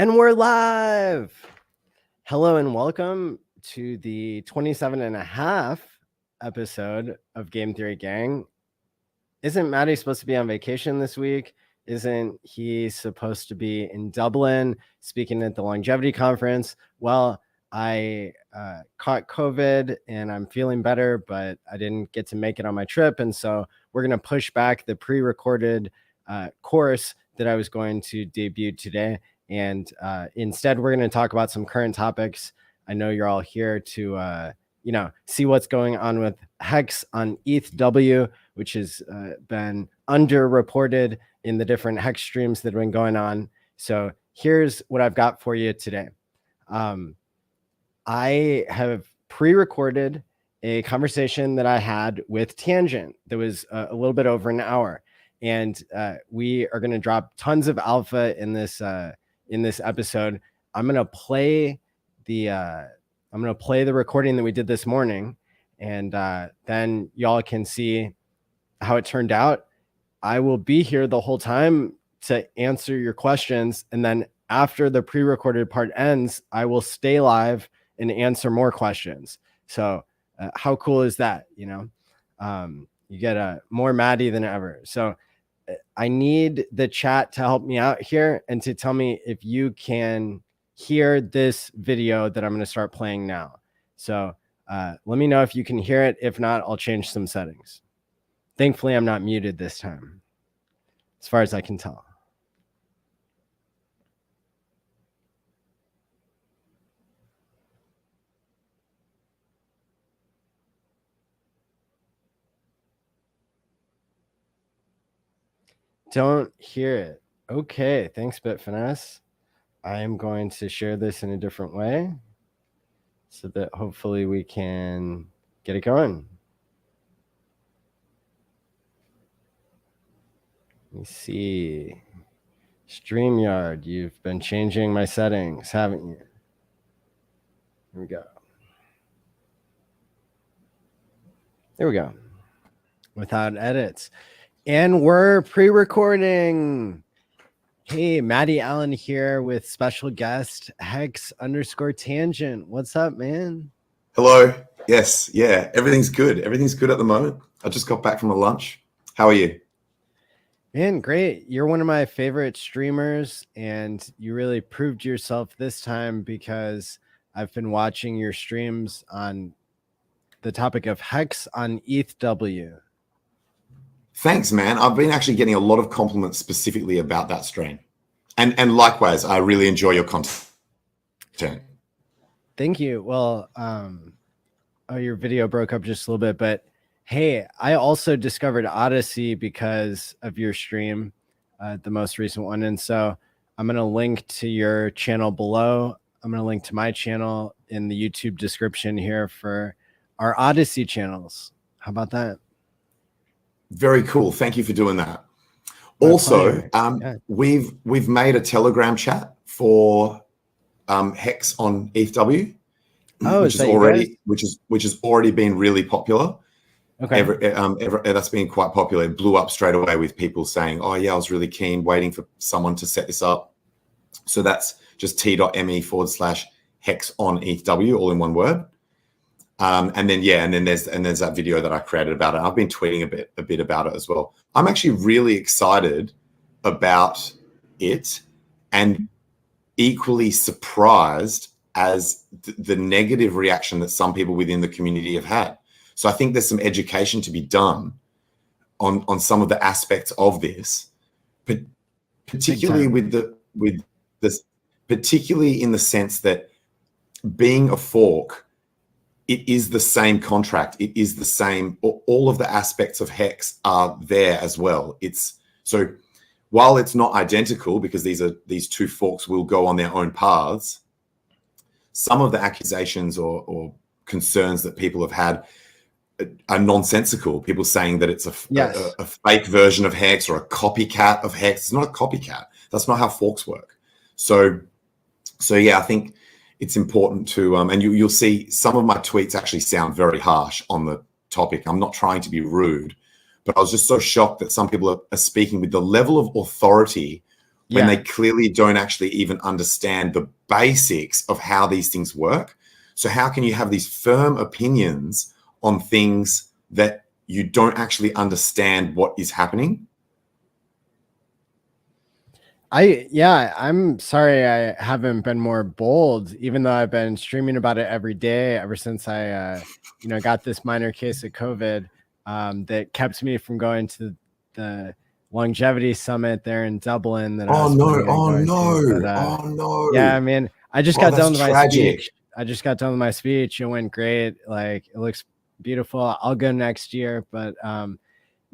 And we're live. Hello and welcome to the 27.5 episode of Game Theory Gang. Isn't Maddie supposed to be on vacation this week? Isn't he supposed to be in Dublin speaking at the longevity conference? Well, I caught COVID and I'm feeling better, but I didn't get to make it on my trip. And so we're going to push back the pre-recorded course that I was going to debut today. And instead, we're going to talk about some current topics. I know you're all here to, see what's going on with HEX on ETHW, which has been underreported in the different HEX streams that have been going on. So here's what I've got for you today. I have pre-recorded a conversation that I had with Tangent that was a little bit over an hour. And we are going to drop tons of alpha in this episode. I'm going to play the recording that we did this morning, and then y'all can see how it turned out. I will be here the whole time to answer your questions, and then after the pre-recorded part ends, I will stay live and answer more questions. So how cool is that? You get more Maddie than ever. So I need the chat to help me out here and to tell me if you can hear this video that I'm going to start playing now. So let me know if you can hear it. If not, I'll change some settings. Thankfully, I'm not muted this time, as far as I can tell. Don't hear it. Okay, thanks, Bitfinesse. I am going to share this in a different way so that hopefully we can get it going. Let me see. StreamYard, you've been changing my settings, haven't you? Here we go. There we go. Without edits. And we're pre-recording. Hey, Maddie Allen here with special guest HEX_Tangent. What's up, man? Hello. Yes. Yeah. Everything's good. Everything's good at the moment. I just got back from a lunch. How are you? Man, great. You're one of my favorite streamers, and you really proved yourself this time because I've been watching your streams on the topic of HEX on ETHW. Thanks, man. I've been actually getting a lot of compliments specifically about that stream. And likewise, I really enjoy your content. Thank you. Well, your video broke up just a little bit, but hey, I also discovered Odyssey because of your stream, the most recent one. And so I'm going to link to your channel below. I'm going to link to my channel in the YouTube description here for our Odyssey channels. How about that? Very cool. Thank you for doing that. Also, we've made a Telegram chat for HEX on ETHW, which has already been really popular. Okay, that's been quite popular. It blew up straight away with people saying, "Oh yeah, I was really keen, waiting for someone to set this up." So that's just t.me/HEX on ETHW, all in one word. And then there's that video that I created about it. I've been tweeting a bit about it as well. I'm actually really excited about it and equally surprised as the negative reaction that some people within the community have had. So I think there's some education to be done on some of the aspects of this, but particularly particularly in the sense that being a fork, it is the same contract. It is the same. All of the aspects of HEX are there as well. So while it's not identical, because these two forks will go on their own paths, some of the accusations or concerns that people have had are nonsensical. People saying that it's a fake version of HEX or a copycat of HEX. It's not a copycat. That's not how forks work. So yeah, I think it's important to, and you'll see some of my tweets actually sound very harsh on the topic. I'm not trying to be rude, but I was just so shocked that some people are speaking with the level of authority when they clearly don't actually even understand the basics of how these things work. So how can you have these firm opinions on things that you don't actually understand what is happening? I'm sorry I haven't been more bold, even though I've been streaming about it every day ever since I got this minor case of COVID that kept me from going to the longevity summit there in Dublin that I was planning on going to. But, yeah, I mean, I just got done with my speech. It went great. Like, it looks beautiful. I'll go next year, but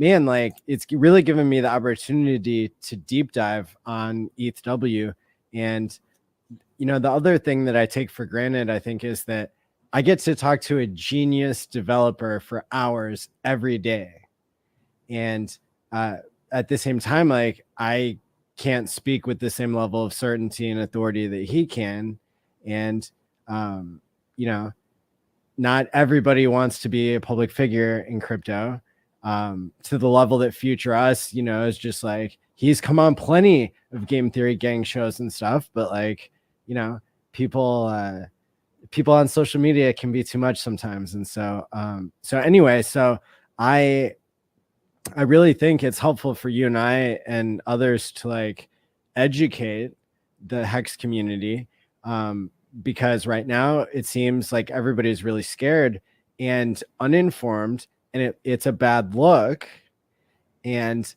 man, like, it's really given me the opportunity to deep dive on ETHW. And, the other thing that I take for granted, I think, is that I get to talk to a genius developer for hours every day. And at the same time, like, I can't speak with the same level of certainty and authority that he can. And, not everybody wants to be a public figure in crypto. To the level that Future Us, is just like, he's come on plenty of game theory gang shows and stuff, but like, people on social media can be too much sometimes. And so anyway, so I really think it's helpful for you and I and others to like educate the HEX community, because right now it seems like everybody's really scared and uninformed, and it's a bad look. And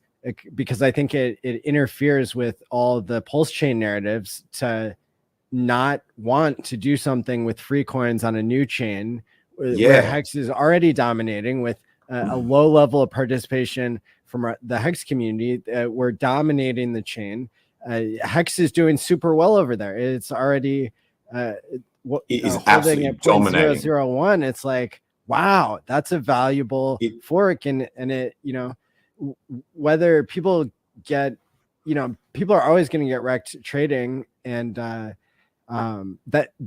because I think it interferes with all the pulse chain narratives to not want to do something with free coins on a new chain where HEX is already dominating with a low level of participation from the HEX community. We're dominating the chain. HEX is doing super well over there. It's already it is absolutely at dominating. 0.001. It's like, wow, that's a valuable fork. And it, whether people get, people are always going to get wrecked trading. And that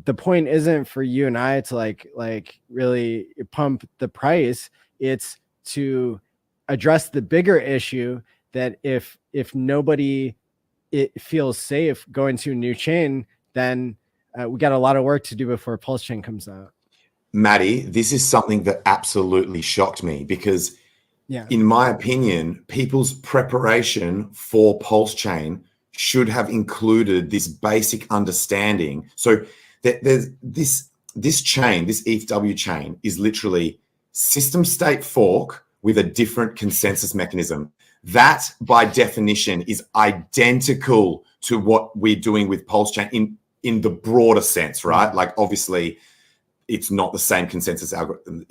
the point isn't for you and I to like really pump the price. It's to address the bigger issue that if nobody feels safe going to a new chain, then we got a lot of work to do before Pulse Chain comes out. Maddie, this is something that absolutely shocked me because, in my opinion, people's preparation for Pulse Chain should have included this basic understanding. So there's this chain, this ETHW chain, is literally system state fork with a different consensus mechanism. That, by definition, is identical to what we're doing with Pulse Chain in the broader sense, right? Like, obviously, it's not the same consensus algorithm.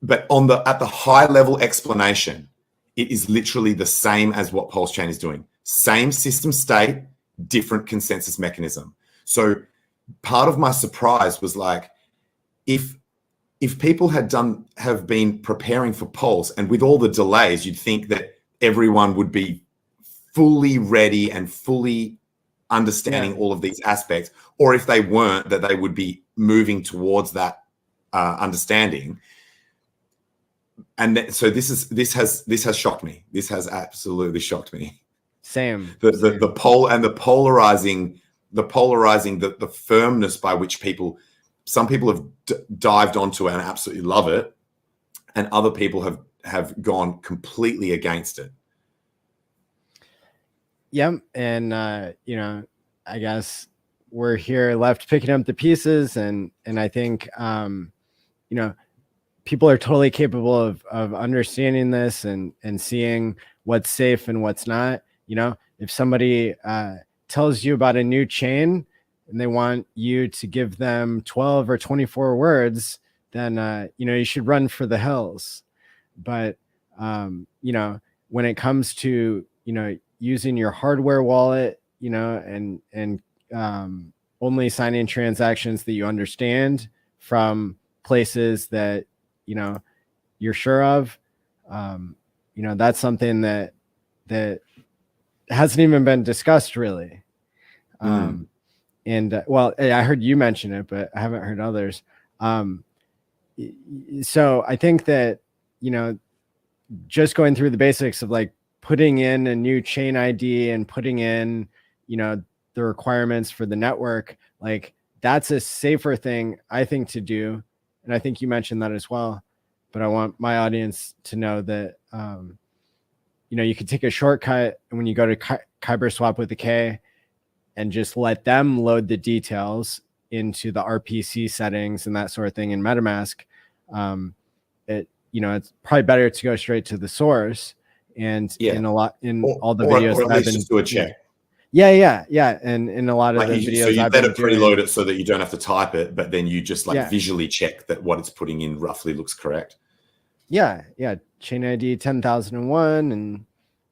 But at the high level explanation, it is literally the same as what Pulse Chain is doing. Same system state, different consensus mechanism. So part of my surprise was like, if people have been preparing for Pulse, and with all the delays, you'd think that everyone would be fully ready and fully understanding all of these aspects, or if they weren't, that they would be moving towards that understanding. And so this has shocked me. This has absolutely shocked me. Same. The polarizing, the firmness by which some people have dived onto it and absolutely love it, and other people have gone completely against it. Yep. And I guess we're here left picking up the pieces, and I think people are totally capable of understanding this and seeing what's safe and what's not. If somebody tells you about a new chain and they want you to give them 12 or 24 words, then you should run for the hills. But when it comes to using your hardware wallet, and only signing transactions that you understand from places that you're sure of, that's something that hasn't even been discussed really. And well, I heard you mention it, but I haven't heard others. So I think that just going through the basics of like putting in a new chain ID and putting in, you know, the requirements for the network, like that's a safer thing, I think, to do. And I think you mentioned that as well. But I want my audience to know that, you know, you could take a shortcut when you go to Kyber Swap with a K and just let them load the details into the RPC settings and that sort of thing in MetaMask. You know, it's probably better to go straight to the source. And in all the videos, or at least just do a check. Yeah. And in a lot of the videos, so you I've let been it preload it so that you don't have to type it, but then you just like visually check that what it's putting in roughly looks correct. Yeah. Chain ID 10,001, and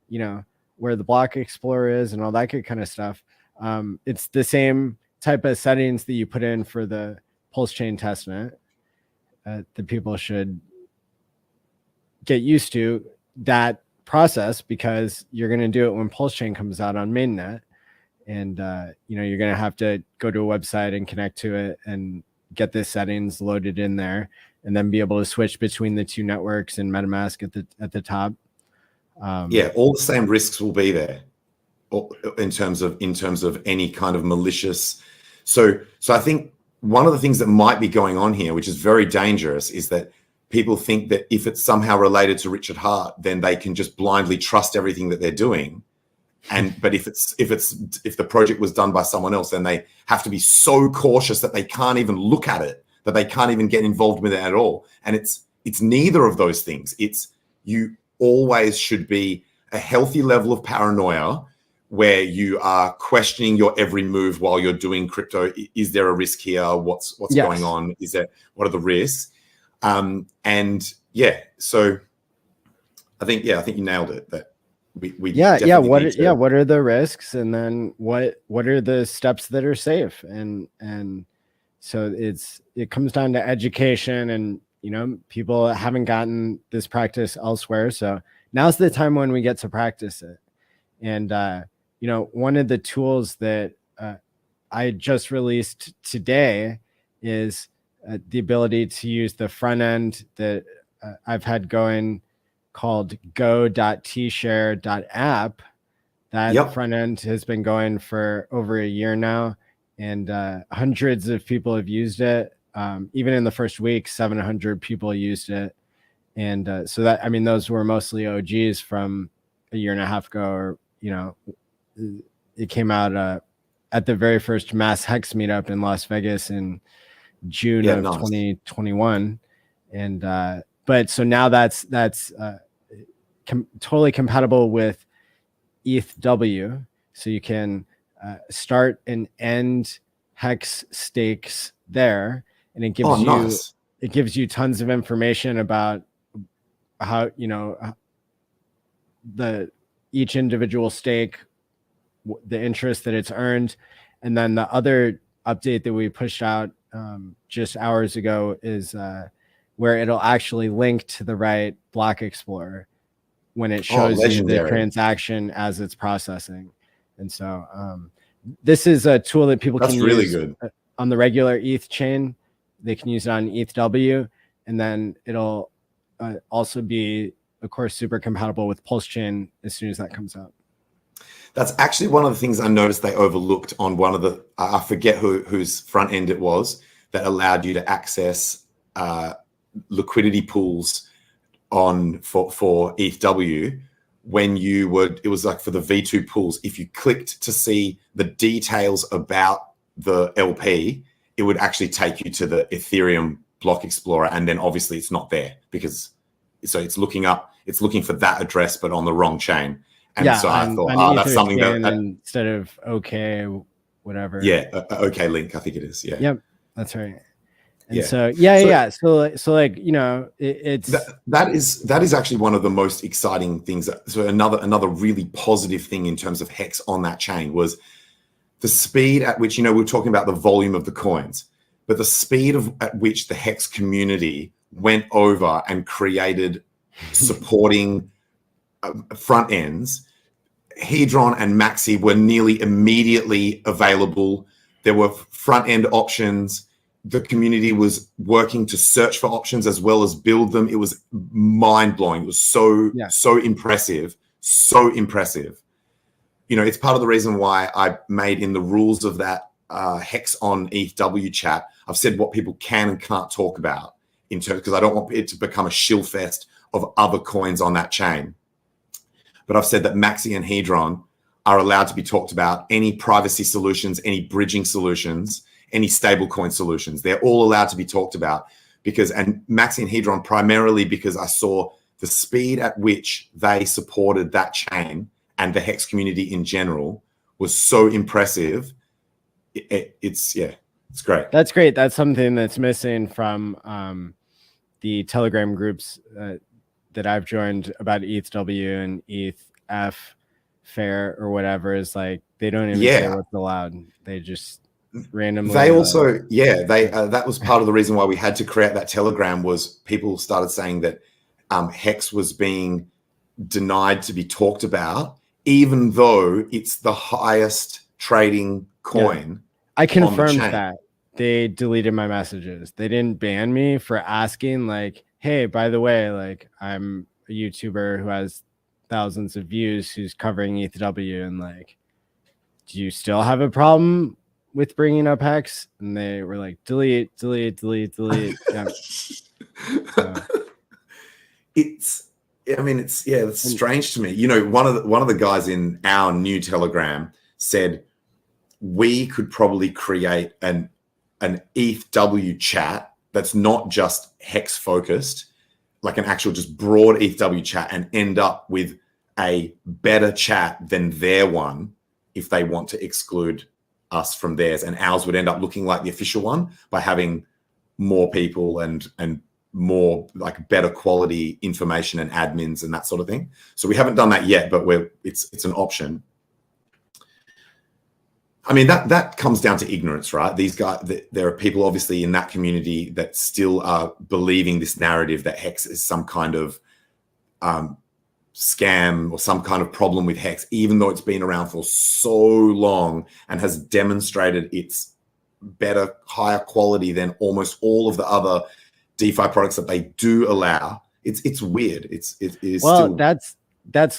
you know where the block explorer is and all that good kind of stuff. It's the same type of settings that you put in for the Pulse chain testnet that people should get used to that process, because you're going to do it when Pulse chain comes out on mainnet. And, you know, you're going to have to go to a website and connect to it and get the settings loaded in there, and then be able to switch between the two networks and MetaMask at the top. All the same risks will be there in terms of any kind of malicious. So I think one of the things that might be going on here, which is very dangerous, is that people think that if it's somehow related to Richard Hart, then they can just blindly trust everything that they're doing. But if the project was done by someone else, then they have to be so cautious that they can't even look at it, that they can't even get involved with it at all. And it's neither of those things. You always should be a healthy level of paranoia where you are questioning your every move while you're doing crypto. Is there a risk here? What's going on? What are the risks? So I think you nailed it. That what are the risks, and then what are the steps that are safe? And so it comes down to education, and you know, people haven't gotten this practice elsewhere, so now's the time when we get to practice it. And you know, one of the tools that I just released today is the ability to use the front end that I've had going, called go.tshare.app. That front end has been going for over a year now, and hundreds of people have used it. Even in the first week, 700 people used it. And so that, I mean, those were mostly OGs from a year and a half ago, or, you know, it came out at the very first mass HEX meetup in Las Vegas in June of 2021. And but so now that's totally compatible with ETHW, so you can start and end HEX stakes there, and it gives you tons of information about how, you know, each individual stake, the interest that it's earned. And then the other update that we pushed out just hours ago is where it'll actually link to the right block explorer when it shows you the transaction as it's processing. And so this is a tool that people can use on the regular ETH chain. They can use it on ETHW, and then it'll also be, of course, super compatible with Pulse chain as soon as that comes out. That's actually one of the things I noticed they overlooked on one of the, I forget whose front end it was, that allowed you to access liquidity pools for ETHW. When you would, it was like for the V2 pools, if you clicked to see the details about the LP, it would actually take you to the Ethereum block explorer, and then obviously it's not there because it's looking for that address but on the wrong chain. And so I thought, that's something that instead of OK whatever. OK link, I think it is. Yep, that's right. And so like, you know, it's that is actually one of the most exciting things. So another really positive thing in terms of HEX on that chain was the speed at which, you know, we were talking about the volume of the coins, but the speed at which the HEX community went over and created supporting front ends. Hedron and Maxi were nearly immediately available. There were front end options. The community was working to search for options as well as build them. It was mind blowing. It was so impressive so impressive. You know, it's part of the reason why I made in the rules of that HEX on ETHW chat, I've said what people can and can't talk about in terms, because I don't want it to become a shill fest of other coins on that chain. But I've said that Maxi and Hedron are allowed to be talked about, any privacy solutions, any bridging solutions, any stablecoin solutions. They're all allowed to be talked about and Maxi and Hedron primarily because I saw the speed at which they supported that chain and the HEX community in general was so impressive. It's great. That's great. That's something that's missing from the Telegram groups that I've joined about ETHW and ETH Fair or whatever. Is like they don't even say what's allowed. They just randomly. They also that was part of the reason why we had to create that Telegram, was people started saying that HEX was being denied to be talked about, even though it's the highest trading coin. Yeah. I confirmed that. They deleted my messages. They didn't ban me for asking, like, hey, by the way, like, I'm a YouTuber who has thousands of views who's covering ETHW, and like, do you still have a problem with bringing up HEX? And they were like, delete. Yeah. So. It's strange to me. You know, one of the guys in our new Telegram said we could probably create an ETHW chat that's not just HEX focused, like an actual just broad ETHW chat, and end up with a better chat than their one if they want to exclude us from theirs, and ours would end up looking like the official one by having more people and more like better quality information and admins and that sort of thing. So we haven't done that yet, but it's an option. I mean, that comes down to ignorance, right? These guys, there are people obviously in that community that still are believing this narrative that HEX is some kind of scam or some kind of problem with HEX, even though it's been around for so long and has demonstrated its better, higher quality than almost all of the other DeFi products that they do allow. It's weird. It is. Well, that's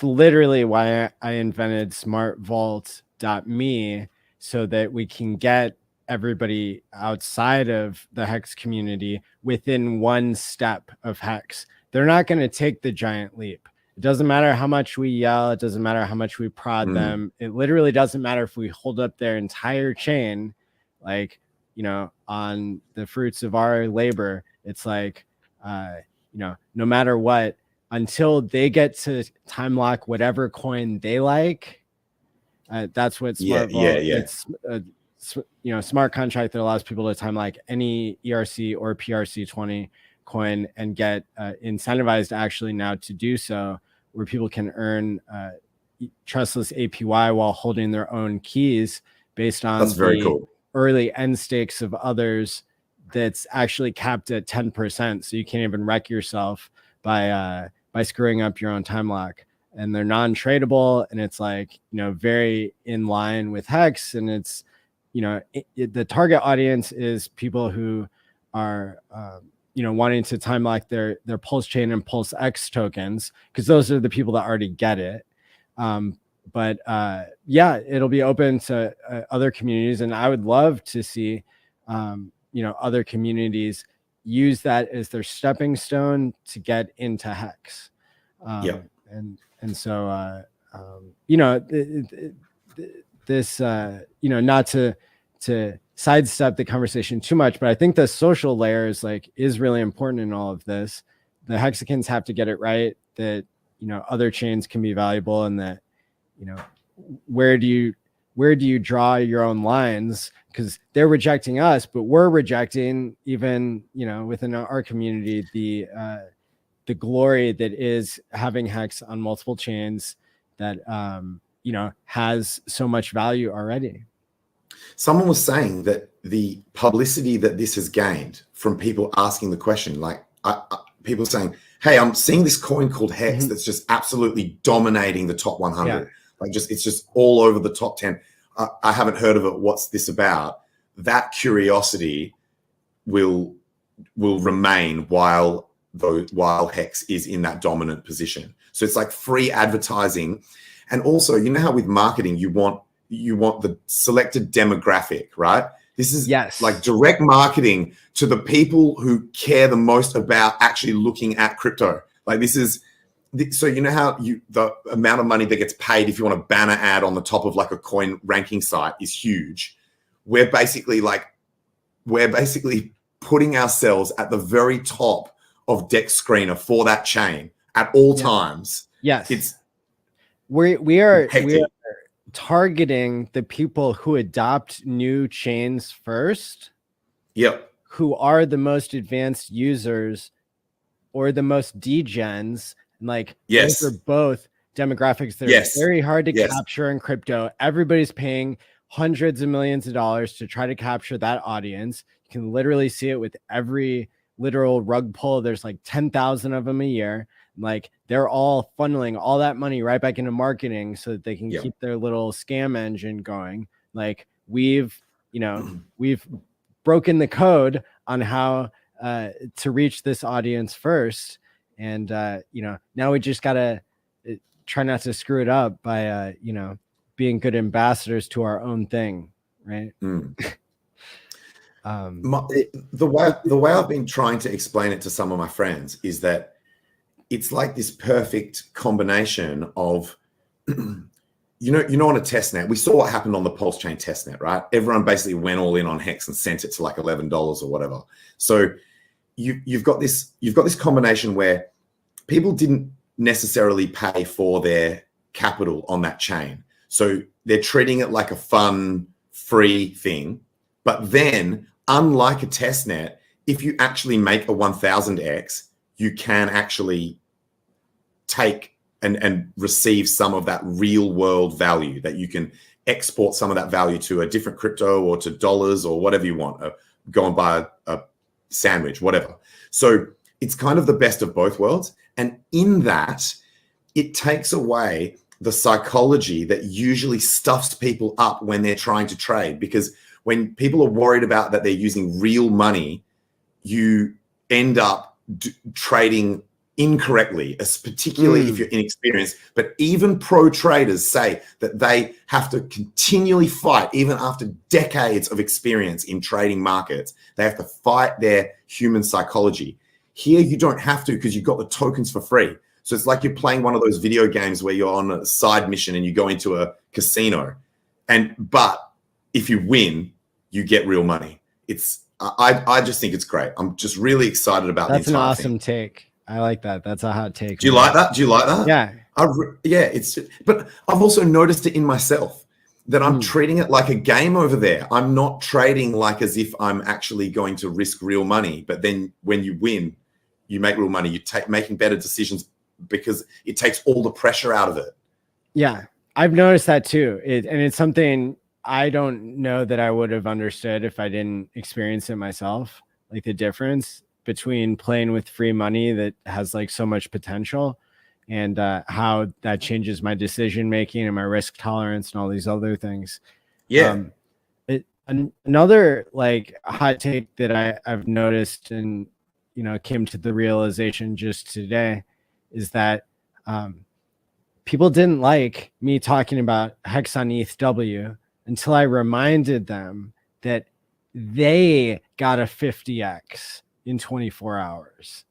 literally why I invented smartvault.me, so that we can get everybody outside of the HEX community within one step of HEX. They're not going to take the giant leap. It doesn't matter how much we yell. It doesn't matter how much we prod them. It literally doesn't matter if we hold up their entire chain, like, you know, on the fruits of our labor. It's like, you know, no matter what, until they get to time lock whatever coin they like. That's what smart vault. It's you know, smart contract that allows people to time like any ERC or PRC20 coin and get incentivized actually now to do so, where people can earn trustless APY while holding their own keys based on the early end stakes of others. That's actually capped at 10%, so you can't even wreck yourself by screwing up your own time lock. And they're non-tradable, and it's like, you know, very in line with HEX. And it's, you know, the target audience is people who are, you know, wanting to time lock their Pulse Chain and Pulse X tokens, because those are the people that already get it. But yeah, it'll be open to other communities, and I would love to see, you know, other communities use that as their stepping stone to get into HEX. And so, you know, this, you know, not to sidestep the conversation too much, but I think the social layer is really important in all of this. The Hexicans have to get it right, that, you know, other chains can be valuable, and that, you know, where do you draw your own lines? Because they're rejecting us, but we're rejecting, even, you know, within our community, the glory that is having HEX on multiple chains that, you know, has so much value already. Someone was saying that the publicity that this has gained from people asking the question, like people saying, hey, I'm seeing this coin called HEX that's just absolutely dominating the top 100. Yeah. Like it's just all over the top 10. I haven't heard of it. What's this about? That curiosity will remain while while HEX is in that dominant position. So it's like free advertising. And also, you know how with marketing, you want the selected demographic, right? This is like direct marketing to the people who care the most about actually looking at crypto. Like this is, so you know how the amount of money that gets paid if you want a banner ad on the top of like a coin ranking site is huge. We're basically putting ourselves at the very top of Dex Screener for that chain at all times. Yes. We are targeting the people who adopt new chains first. Yep. Who are the most advanced users or the most degens. And like, those are both demographics that are very hard to capture in crypto. Everybody's paying hundreds of millions of dollars to try to capture that audience. You can literally see it with every literal rug pull. There's like 10,000 of them a year. Like they're all funneling all that money right back into marketing so that they can keep their little scam engine going. Like we've broken the code on how to reach this audience first. And, now we just got to try not to screw it up by, being good ambassadors to our own thing. Right. The way I've been trying to explain it to some of my friends is that it's like this perfect combination of, on a testnet, we saw what happened on the Pulse Chain testnet, right? Everyone basically went all in on HEX and sent it to like $11 or whatever. So you've got this combination where people didn't necessarily pay for their capital on that chain. So they're treating it like a fun, free thing. But then, unlike a testnet, if you actually make a 1000x, you can actually take and receive some of that real world value, that you can export some of that value to a different crypto or to dollars or whatever you want, go and buy a sandwich, whatever. So it's kind of the best of both worlds. And in that, it takes away the psychology that usually stuffs people up when they're trying to trade, because when people are worried about that they're using real money, you end up trading incorrectly, particularly if you're inexperienced. But even pro traders say that they have to continually fight, even after decades of experience in trading markets, they have to fight their human psychology. Here, you don't have to, because you've got the tokens for free. So it's like you're playing one of those video games where you're on a side mission and you go into a casino. But if you win, you get real money. I just think it's great. I'm just really excited about That's the entire an awesome thing. take. I like that. That's a hot take. Do you like that? Yeah. But I've also noticed it in myself that I'm treating it like a game over there. I'm not trading like as if I'm actually going to risk real money. But then when you win, you make real money. You making better decisions because it takes all the pressure out of it. Yeah, I've noticed that too. And it's something I don't know that I would have understood if I didn't experience it myself. Like the difference between playing with free money that has like so much potential and how that changes my decision making and my risk tolerance and all these other things. Yeah. Another like hot take that I've noticed and came to the realization just today is that people didn't like me talking about HEX on ETHW until I reminded them that they got a 50x in 24 hours.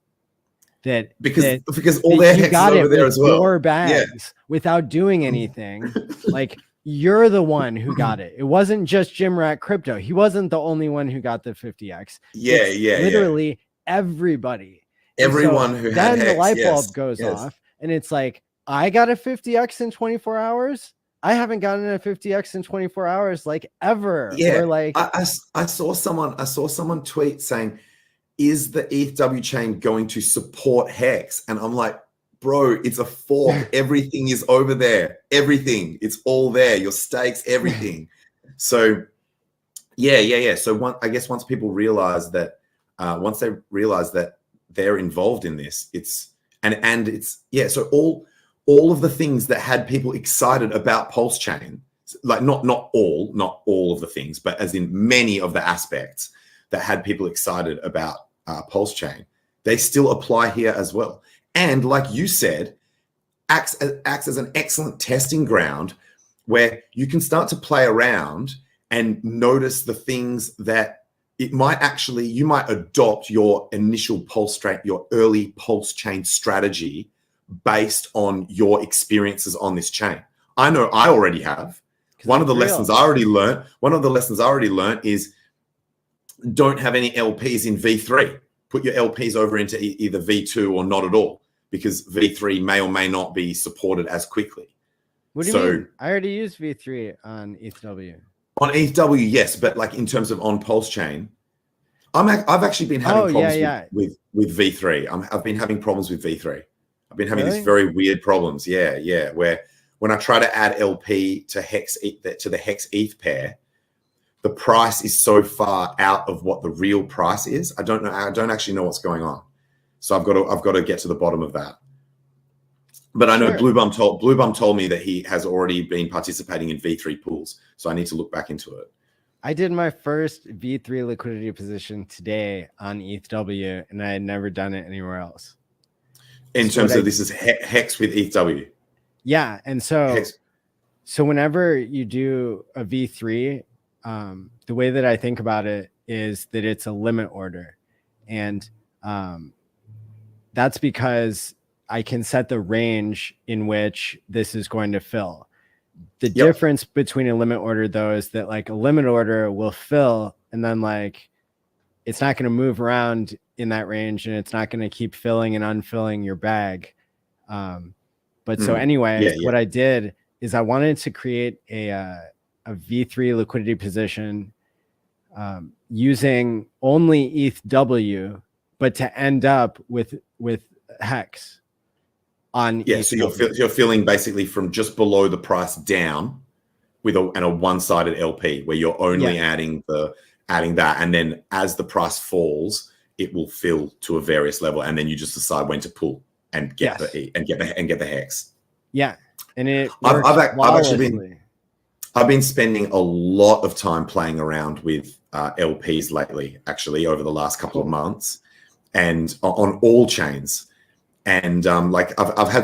Because all their HEX is over there as well. Your bags without doing anything. Like you're the one who got it. It wasn't just Jim Rat Crypto. He wasn't the only one who got the 50x. Literally everybody. Everyone who had HEX, then the light bulb goes off, and it's like, I got a 50x in 24 hours. I haven't gotten a 50x in 24 hours like ever. Yeah, or like I saw someone tweet saying, "Is the ETHW chain going to support HEX?" And I'm like, bro, it's a fork. Everything is over there. Everything, it's all there. Your stakes, everything. So, yeah. So I guess once people realize that, once they realize that they're involved in this, so all of the things that had people excited about Pulse Chain, like not all of the things, but as in many of the aspects that had people excited about Pulse Chain, They still apply here as well. And like you said, acts as an excellent testing ground where you can start to play around and notice the things that it might actually, you might adopt your initial pulse chain, your early pulse chain strategy based on your experiences on this chain. I know I already have. One of the lessons I already learned is don't have any LPs in V3. Put your LPs over into either V2 or not at all, because V3 may or may not be supported as quickly. What do you mean? I already use V3 on ETHW. On ETHW, yes, but like in terms of on Pulse Chain, I've actually been having problems with V3. I've been having problems with V3. I've been having these very weird problems. Yeah. Where when I try to add LP to the HEX ETH pair, the price is so far out of what the real price is. I don't know. I don't actually know what's going on. So I've got to get to the bottom of that. But I know Blue Bum told me that he has already been participating in V3 pools. So I need to look back into it. I did my first V3 liquidity position today on ETHW, and I had never done it anywhere else. In terms of this is HEX with ETHW. Yeah. And so whenever you do a V3, the way that I think about it is that it's a limit order. And that's because I can set the range in which this is going to fill. The difference between a limit order, though, is that like a limit order will fill and then like it's not going to move around in that range, and it's not going to keep filling and unfilling your bag. So anyway, what I did is I wanted to create a V3 liquidity position using only ETHW, but to end up with HEX on ETHW. So you're feeling basically from just below the price down with a one-sided LP where you're only adding that, and then as the price falls, it will fill to a various level, and then you just decide when to pull and get the HEX. Yeah, and I've been spending a lot of time playing around with LPs lately, actually, over the last couple of months, and on all chains. And like I've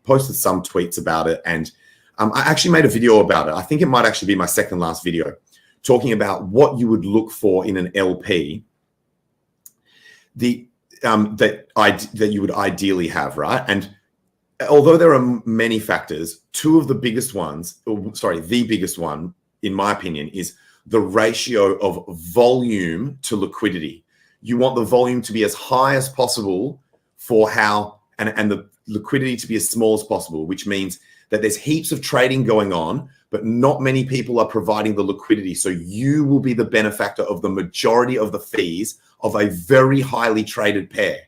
posted some tweets about it, and I actually made a video about it. I think it might actually be my second last video, talking about what you would look for in an LP that you would ideally have, right? And although there are many factors, the biggest one, in my opinion, is the ratio of volume to liquidity. You want the volume to be as high as possible and the liquidity to be as small as possible, which means that there's heaps of trading going on, but not many people are providing the liquidity. So you will be the benefactor of the majority of the fees of a very highly traded pair.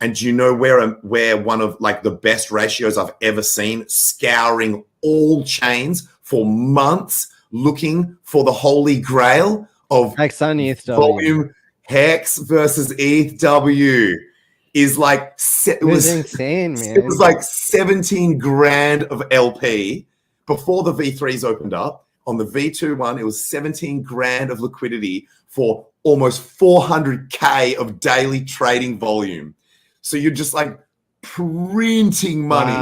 And do you know where one of like the best ratios I've ever seen, scouring all chains for months, looking for the holy grail of HEX on ETHW. Volume HEX versus ETHW is like, it was insane, man. It was like 17 grand of LP before the V3s opened up. On the V2 one, it was 17 grand of liquidity for almost 400K of daily trading volume. So you're just like printing money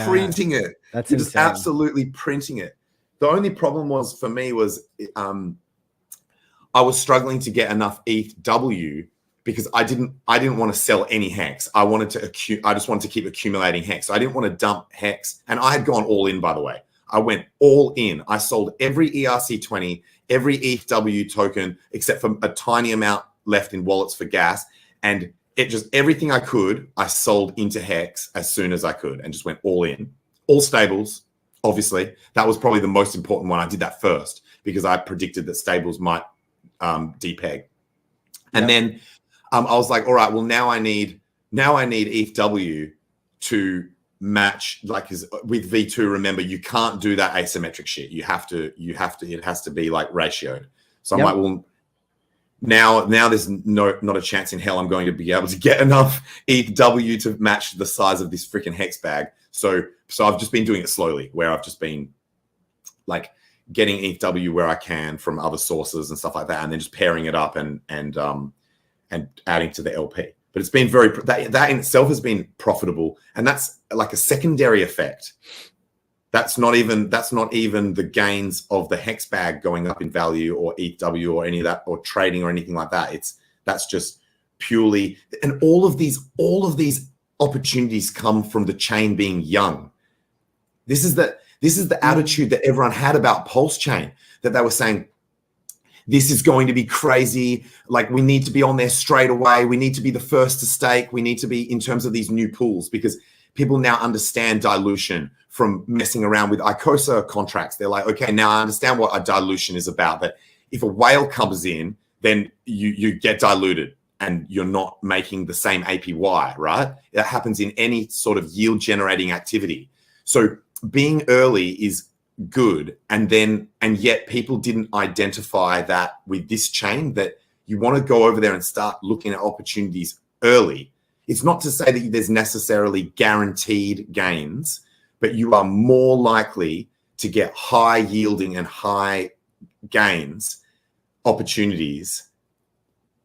printing it. That's you're insane. Just absolutely printing it. The only problem for me was I was struggling to get enough ETHW because I didn't want to sell any HEX. I just wanted to keep accumulating HEX. So I didn't want to dump HEX, and I had gone all in, by the way. I went all in. I sold every ERC20, every ETHW token, except for a tiny amount left in wallets for gas, and everything I could, I sold into HEX as soon as I could and just went all in. All stables, obviously. That was probably the most important one. I did that first because I predicted that stables might depeg. And then I was like, all right, well, now I need ETHW to match, like with V2, remember, you can't do that asymmetric shit. It has to be like ratioed. So I'm like, well, now there's not a chance in hell I'm going to be able to get enough ETHW to match the size of this freaking HEX bag. So I've just been doing it slowly, where I've just been like getting ETHW where I can from other sources and stuff like that, and then just pairing it up and and adding to the LP. But it's been that in itself has been profitable, and that's like a secondary effect. That's not even the gains of the HEX bag going up in value or ETHW or any of that, or trading or anything like that. That's just purely, and all of these opportunities come from the chain being young. This is the attitude that everyone had about Pulse Chain, that they were saying, this is going to be crazy. Like, we need to be on there straight away. We need to be the first to stake. We need to be in terms of these new pools, because people now understand dilution from messing around with ICOSA contracts. They're like, okay, now I understand what a dilution is about. That if a whale comes in, then you get diluted and you're not making the same APY, right? That happens in any sort of yield generating activity. So being early is good, and yet people didn't identify that with this chain, that you want to go over there and start looking at opportunities early. It's not to say that there's necessarily guaranteed gains, but you are more likely to get high yielding and high gains opportunities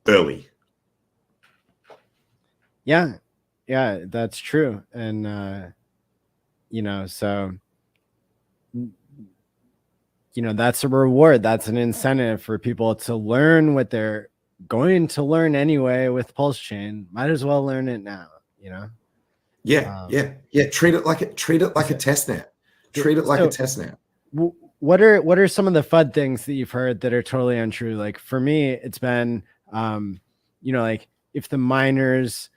early. Yeah, that's true. And so that's a reward. That's an incentive for people to learn what they're going to learn anyway with Pulse Chain. Might as well learn it now, Yeah. Treat it like a testnet. Treat it like a testnet. What are some of the FUD things that you've heard that are totally untrue? Like, for me, it's been, like, if the miners,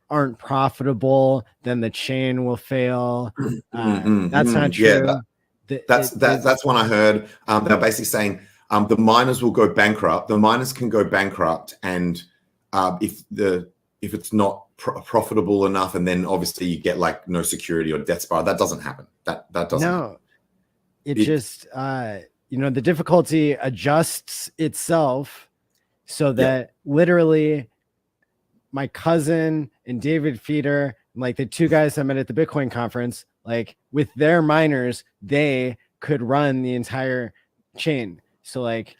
aren't profitable, then the chain will fail. That's not true. Yeah, that's one I heard. They're basically saying the miners will go bankrupt. The miners can go bankrupt, and if it's not profitable enough, and then obviously you get like no security or death spiral. That doesn't happen. That doesn't. No, it just the difficulty adjusts itself so that literally my cousin and David Feeder, like the two guys I met at the Bitcoin conference, like with their miners, they could run the entire chain. So like,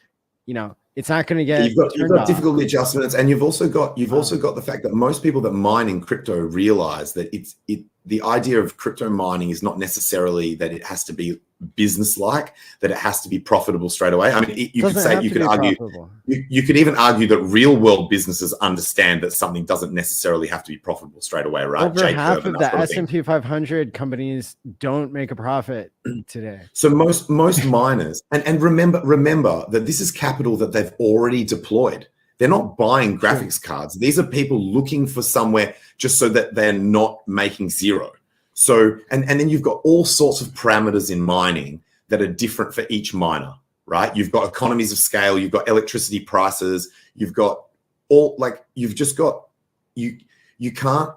it's not going to get you've got difficulty adjustments, and you've also got the fact that most people that mine in crypto realize that the idea of crypto mining is not necessarily that it has to be business-like, that it has to be profitable straight away. I mean, you could even argue that real-world businesses understand that something doesn't necessarily have to be profitable straight away, right? Over half of the S&P 500 companies don't make a profit today. So most miners, and remember that this is capital that they've already deployed. They're not buying graphics cards. These are people looking for somewhere just so that they're not making zero. So, and then you've got all sorts of parameters in mining that are different for each miner, right? You've got economies of scale, you've got electricity prices, you've got you can't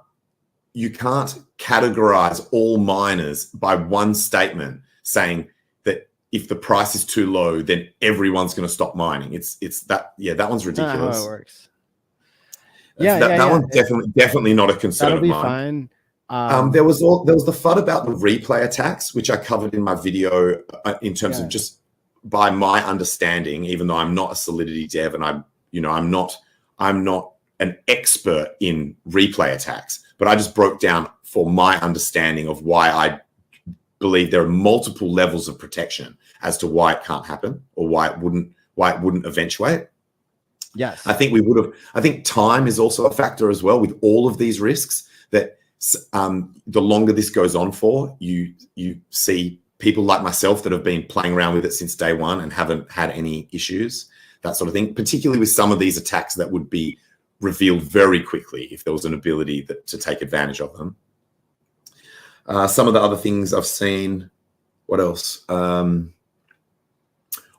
categorize all miners by one statement saying that if the price is too low, then everyone's going to stop mining. That one's ridiculous. Not how it works. That one's definitely not a concern of mine. That'll be fine. There was the FUD about the replay attacks, which I covered in my video in terms of just by my understanding, even though I'm not a Solidity dev and I'm not an expert in replay attacks, but I just broke down for my understanding of why I believe there are multiple levels of protection as to why it can't happen or why it wouldn't eventuate. Yes. I think time is also a factor as well with all of these risks, that the longer this goes on for, you see people like myself that have been playing around with it since day one and haven't had any issues, that sort of thing, particularly with some of these attacks that would be revealed very quickly if there was an ability to take advantage of them. Some of the other things I've seen, what else?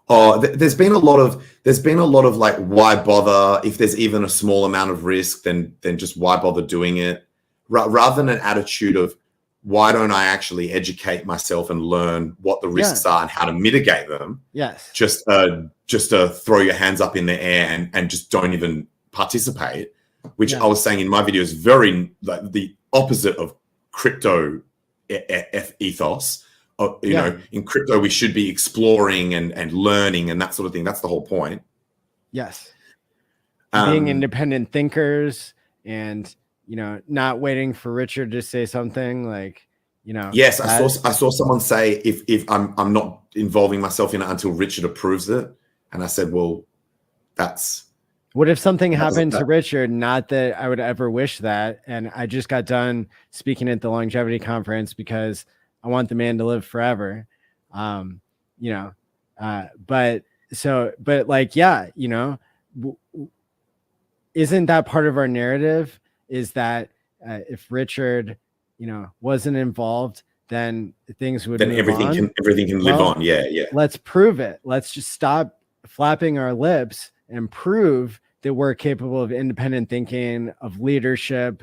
There's been a lot of like, why bother if there's even a small amount of risk, then just why bother doing it? Rather than an attitude of, why don't I actually educate myself and learn what the risks are and how to mitigate them? Yes. Just throw your hands up in the air and just don't even participate, which I was saying in my video is very like the opposite of crypto ethos. In crypto, we should be exploring and learning and that sort of thing. That's the whole point. Yes. being independent thinkers and, not waiting for Richard to say something like, Yes, I saw someone say if I'm not involving myself in it until Richard approves it. And I said, well, what if something happened to Richard? Not that I would ever wish that. And I just got done speaking at the longevity conference because I want the man to live forever. But like, yeah, isn't that part of our narrative is that if Richard, wasn't involved, then things would move everything on. Can live on. Yeah. Let's prove it. Let's just stop flapping our lips and prove that we're capable of independent thinking, of leadership,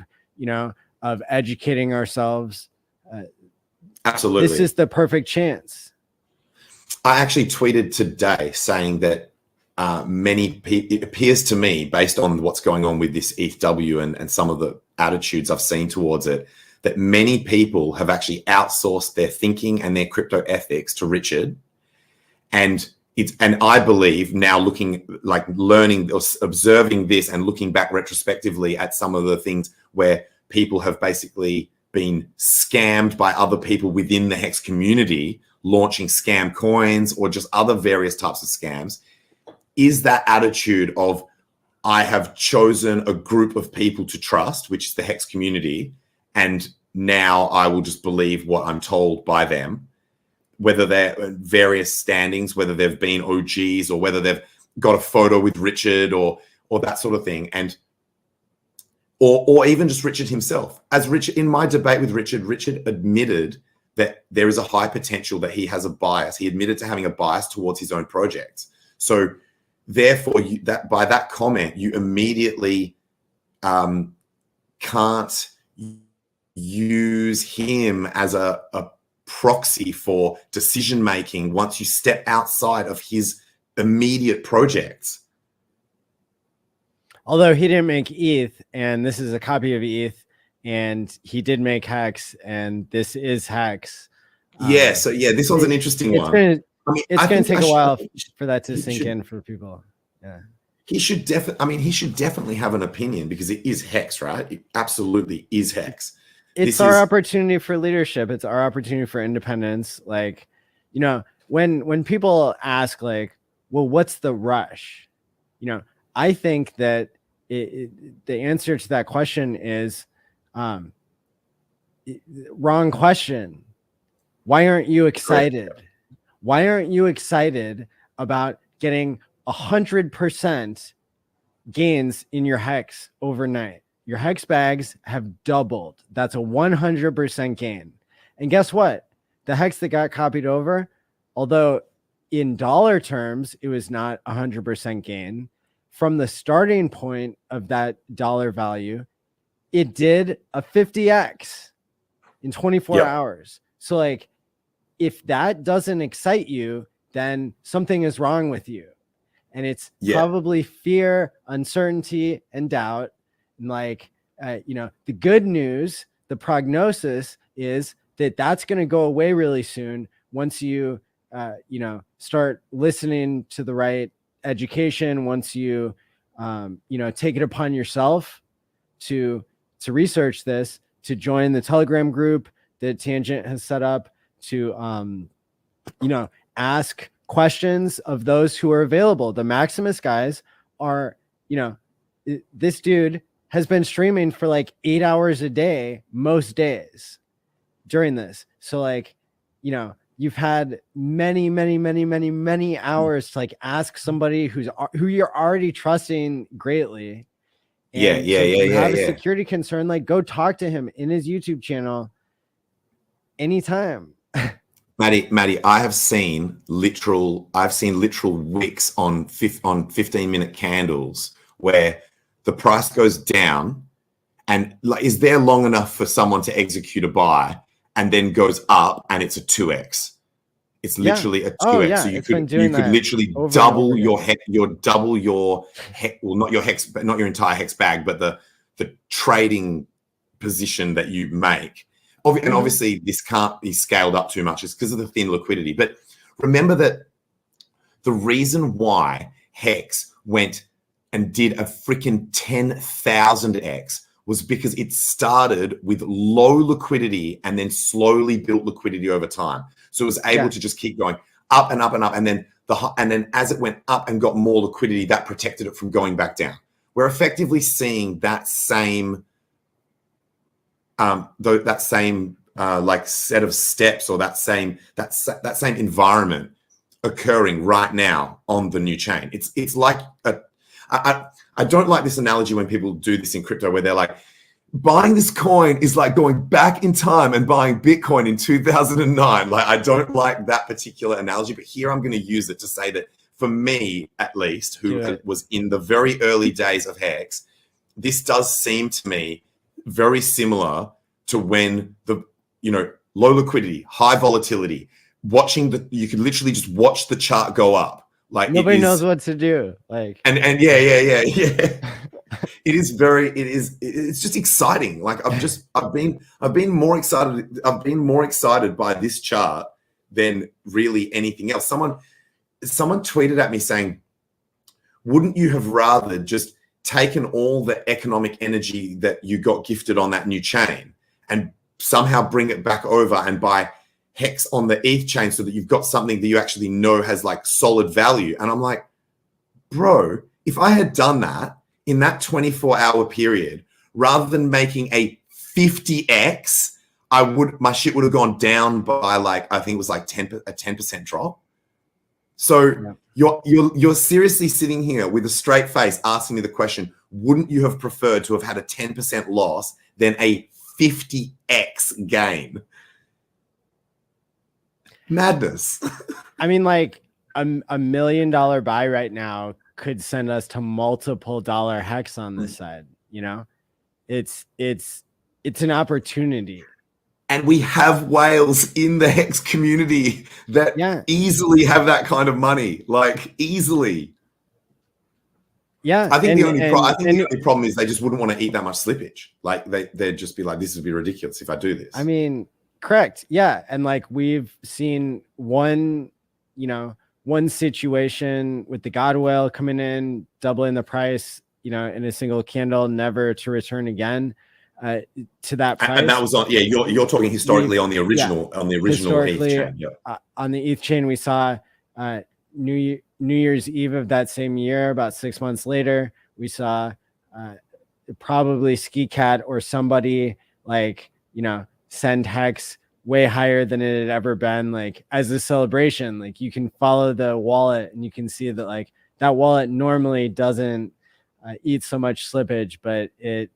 of educating ourselves. Absolutely. This is the perfect chance. I actually tweeted today saying that it appears to me, based on what's going on with this ETHW and some of the attitudes I've seen towards it, that many people have actually outsourced their thinking and their crypto ethics to Richard. And I believe now learning or observing this and looking back retrospectively at some of the things where people have basically been scammed by other people within the HEX community, launching scam coins or just other various types of scams, is that attitude of, I have chosen a group of people to trust, which is the HEX community, and now I will just believe what I'm told by them, whether they're various standings, whether they've been OGs or whether they've got a photo with Richard or that sort of thing. And or even just Richard himself. As Richard, in my debate with Richard admitted that there is a high potential that he has a bias. He admitted to having a bias towards his own projects. So therefore, by that comment, you immediately can't use him as a proxy for decision making once you step outside of his immediate projects. Although he didn't make ETH, and this is a copy of ETH, and he did make HEX, and this is HEX. This one's an interesting one. It's going to take a while for that to sink in for people. Yeah. He should definitely have an opinion because it is HEX, right? It absolutely is HEX. It's our opportunity for leadership. It's our opportunity for independence. Like, when people ask like, well, what's the rush? I think that the answer to that question is wrong question. Why aren't you excited? Why aren't you excited about getting 100% gains in your HEX overnight? Your HEX bags have doubled. That's a 100% gain. And guess what? The HEX that got copied over, although in dollar terms, it was not 100% gain, from the starting point of that dollar value, it did a 50x in 24 hours. So like, if that doesn't excite you, then something is wrong with you. And it's probably fear, uncertainty, and doubt. And like, the good news, the prognosis is that that's going to go away really soon once you, start listening to the right education, once you, take it upon yourself to research this, to join the Telegram group that Tangent has set up, to, ask questions of those who are available. The Maximus guys are, this dude has been streaming for like 8 hours a day, most days during this. So like, you've had many hours to like ask somebody who you're already trusting greatly. And if you have a security concern, like go talk to him in his YouTube channel anytime. Matty, I've seen literal wicks on 15-minute candles where the price goes down and like is there long enough for someone to execute a buy and then goes up and it's a 2x. It's literally a 2x. So you could literally double your not your HEX, but not your entire HEX bag, but the trading position that you make. And obviously this can't be scaled up too much. It's because of the thin liquidity. But remember that the reason why HEX went and did a freaking 10,000x was because it started with low liquidity and then slowly built liquidity over time. So it was able to just keep going up and up and up. And then as it went up and got more liquidity, that protected it from going back down. We're effectively seeing that same like set of steps, or that same environment occurring right now on the new chain. It's like I don't like this analogy when people do this in crypto, where they're like, buying this coin is like going back in time and buying Bitcoin in 2009. Like, I don't like that particular analogy, but here I'm going to use it to say that for me, at least, who was in the very early days of HEX, this does seem to me very similar to when the, low liquidity, high volatility, you could literally just watch the chart go up. Like, nobody knows what to do. Like, and it's just exciting. Like, I've been more excited by this chart than really anything else. Someone tweeted at me saying, wouldn't you have rather just taken all the economic energy that you got gifted on that new chain and somehow bring it back over and buy HEX on the ETH chain, so that you've got something that you actually know has like solid value? And I'm like, bro, if I had done that in that 24-hour period, rather than making a 50x, my shit would have gone down by like, I think it was like a 10% drop. So you're seriously sitting here with a straight face asking me the question, wouldn't you have preferred to have had a 10% loss than a 50x gain? Madness. I mean, like $1 million buy right now could send us to multiple dollar HEX on this side. It's an opportunity. And we have whales in the HEX community that easily have that kind of money, like easily. Yeah. I think the only problem is they just wouldn't want to eat that much slippage. Like they'd just be like, this would be ridiculous if I do this. I mean, correct. Yeah. And like, we've seen one situation with the God whale coming in, doubling the price, in a single candle, never to return again to that price. And that was on, you're talking historically on the original, ETH chain. Yeah. On the ETH chain, we saw New Year's Eve of that same year, about 6 months later, we saw probably Ski Cat or somebody like, send HEX way higher than it had ever been, like as a celebration. Like, you can follow the wallet and you can see that like that wallet normally doesn't eat so much slippage, but it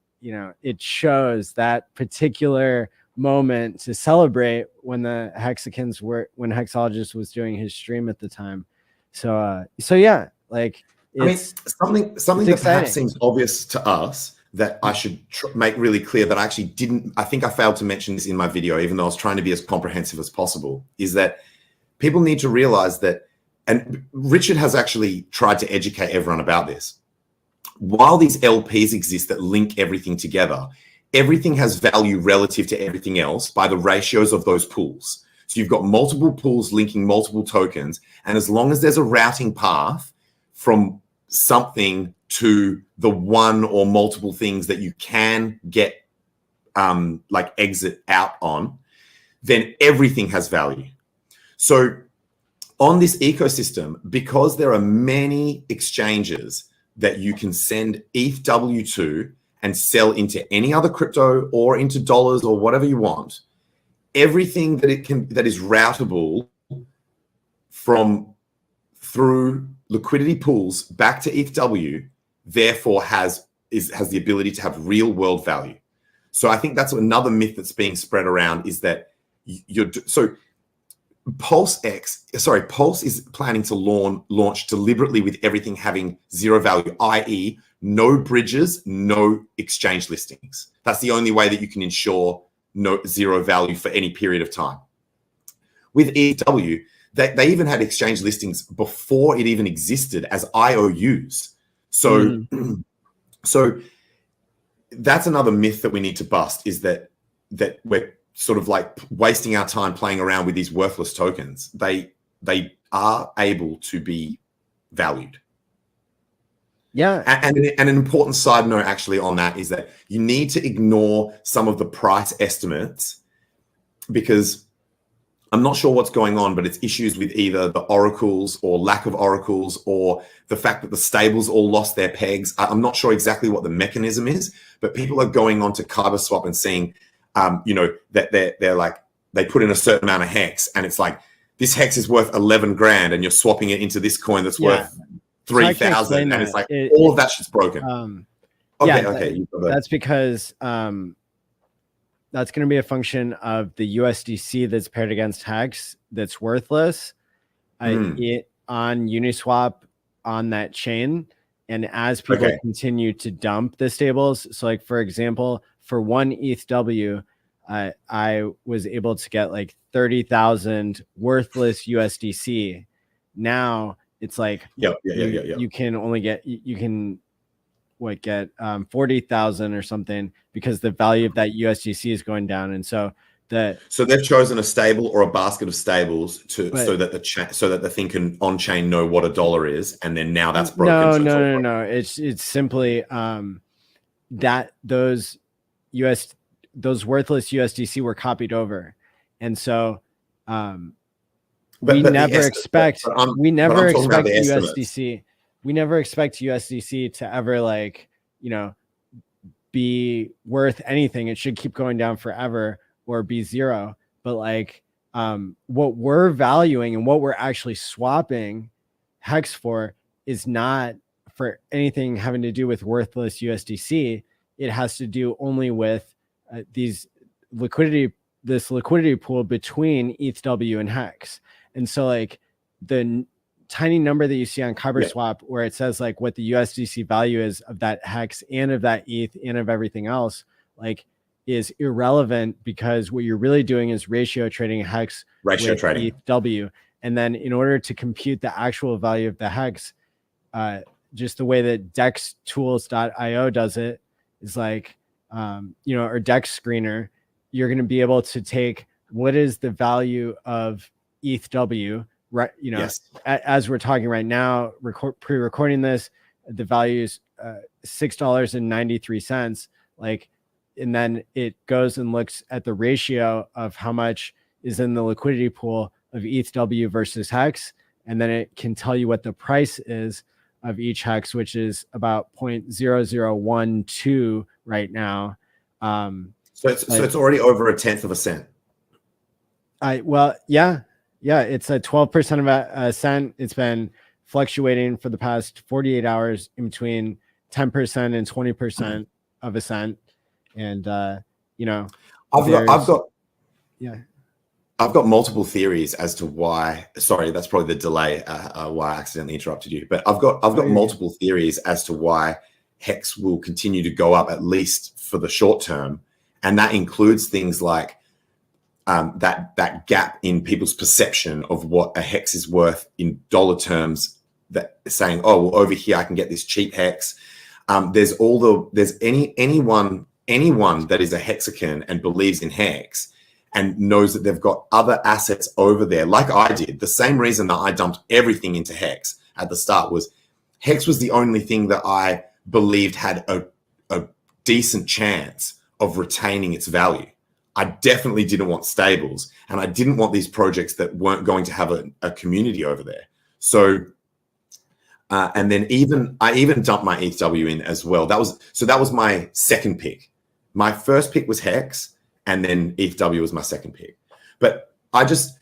shows that particular moment to celebrate when the Hexicans when Hexologist was doing his stream at the time. So yeah, like, something that perhaps seems obvious to us that I should make really clear that I actually didn't. I think I failed to mention this in my video, even though I was trying to be as comprehensive as possible, is that people need to realize that, and Richard has actually tried to educate everyone about this. While these LPs exist that link everything together, everything has value relative to everything else by the ratios of those pools. So you've got multiple pools linking multiple tokens, and as long as there's a routing path from something to the one or multiple things that you can get like exit out on, then everything has value. So on this ecosystem, because there are many exchanges that you can send ETHW to and sell into any other crypto or into dollars or whatever you want, everything that is routable through liquidity pools back to ETHW, therefore has the ability to have real world value. So I think that's another myth that's being spread around, is that Pulse is planning to launch deliberately with everything having zero value, i.e. no bridges, no exchange listings. That's the only way that you can ensure zero value for any period of time. With ETHW, they even had exchange listings before it even existed as IOUs. So that's another myth that we need to bust, is that we're sort of like wasting our time playing around with these worthless tokens. They are able to be valued. Yeah. And an important side note actually on that is that you need to ignore some of the price estimates, because I'm not sure what's going on, but it's issues with either the oracles or lack of oracles, or the fact that the stables all lost their pegs. I'm not sure exactly what the mechanism is, but people are going on to KyberSwap and seeing, that they're like, they put in a certain amount of hex, and it's like, this hex is worth 11 grand, and you're swapping it into this coin that's worth 3,000, and it's like all of that shit's broken. Okay. That's because that's going to be a function of the USDC that's paired against HEX that's worthless on Uniswap on that chain. And as people continue to dump the stables, so like, for example, for one ETHW, I was able to get like 30,000 worthless USDC. Now it's like, you can only get, you can get 40,000 or something, because the value of that USDC is going down. And so they've chosen a stable or a basket of stables so that the thing can on chain know what a dollar is, and then now that's broken. No. It's simply that those worthless USDC were copied over, and so we never expect USDC. We never expect USDC to ever, like, be worth anything. It should keep going down forever or be zero. But like, what we're valuing and what we're actually swapping HEX for is not for anything having to do with worthless USDC. It has to do only with this liquidity pool between ETHW and HEX. And so like the tiny number that you see on KyberSwap where it says like what the USDC value is of that HEX and of that ETH and of everything else, like, is irrelevant, because what you're really doing is ratio trading HEX with ETHW. And then in order to compute the actual value of the HEX, just the way that dextools.io does it is like, or Dex Screener, you're going to be able to take what is the value of ETHW, right? As we're talking right now, pre-recording this, the value is $6.93. Like, and then it goes and looks at the ratio of how much is in the liquidity pool of ETHW versus HEX, and then it can tell you what the price is of each HEX, which is about 0.0012 right now. So it's already over a tenth of a cent. It's a 12% of a cent. It's been fluctuating for the past 48 hours in between 10% and 20% of a cent. And I've got multiple theories as to why. Sorry, that's probably the delay why I accidentally interrupted you. But I've got multiple theories as to why HEX will continue to go up, at least for the short term, and that includes things like that gap in people's perception of what a HEX is worth in dollar terms. That saying, oh, well, over here I can get this cheap HEX. There's anyone that is a hexagon and believes in HEX and knows that they've got other assets over there, like I did. The same reason that I dumped everything into HEX at the start was HEX was the only thing that I believed had a decent chance of retaining its value. I definitely didn't want stables, and I didn't want these projects that weren't going to have a community over there. So, and then I even dumped my ETHW in as well. That was my second pick. My first pick was HEX, and then ETHW was my second pick. But I just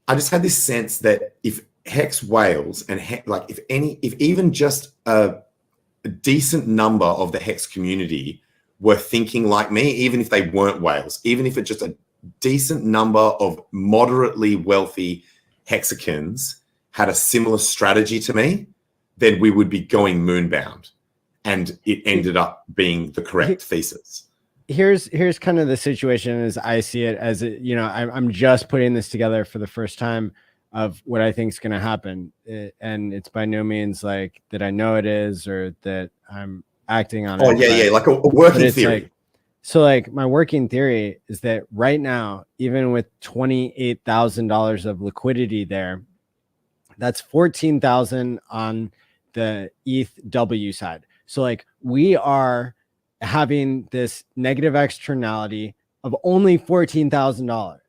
had this sense that if HEX whales and if even just a decent number of the HEX community were thinking like me, even if they weren't whales, even if it's just a decent number of moderately wealthy hexagons had a similar strategy to me, then we would be going moonbound. And it ended up being the correct thesis. Here's kind of the situation as I see it, as I'm just putting this together for the first time of what I think is going to happen. And it's by no means like that I know it is, or that I'm acting on it. Oh, yeah. Like a working theory. Like my working theory is that right now, even with $28,000 of liquidity there, that's 14,000 on the ETHW side. So like we are having this negative externality of only $14,000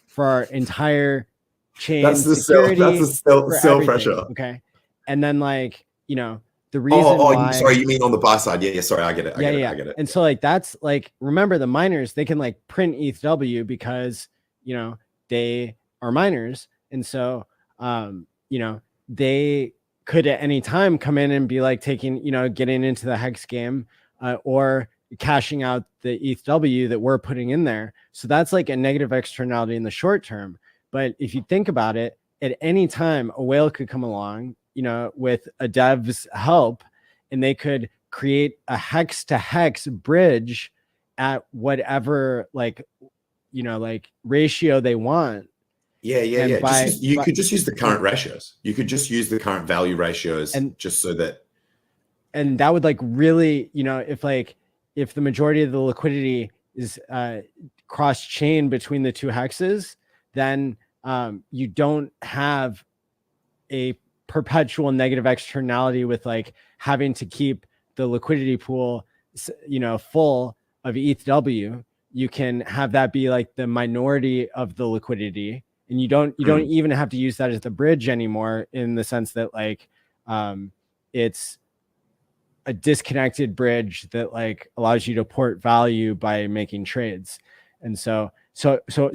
for our entire chain That's the security. That's the sell pressure. Okay. And then like, you know, the reason why, sorry, you mean on the buy side? Yeah, sorry, I get it. I get it. And so like that's like, remember the miners, they can like print ETHW because, you know, they are miners. And so you know, they could at any time come in and be like taking, you know, getting into the HEX game or cashing out the ETHW that we're putting in there. So that's like a negative externality in the short term. But if you think about it, at any time, a whale could come along, you know, with a dev's help, and they could create a hex to hex bridge at whatever, like, you know, like ratio they want. Yeah. You could just use the current ratios. You could just use the current value ratios, and just so that. And that would like really, you know, if the majority of the liquidity is cross chain between the two hexes, then you don't have a perpetual negative externality with like having to keep the liquidity pool, you know, full of ETHW. You can have that be like the minority of the liquidity, and you don't even have to use that as the bridge anymore, in the sense that like it's a disconnected bridge that like allows you to port value by making trades. And so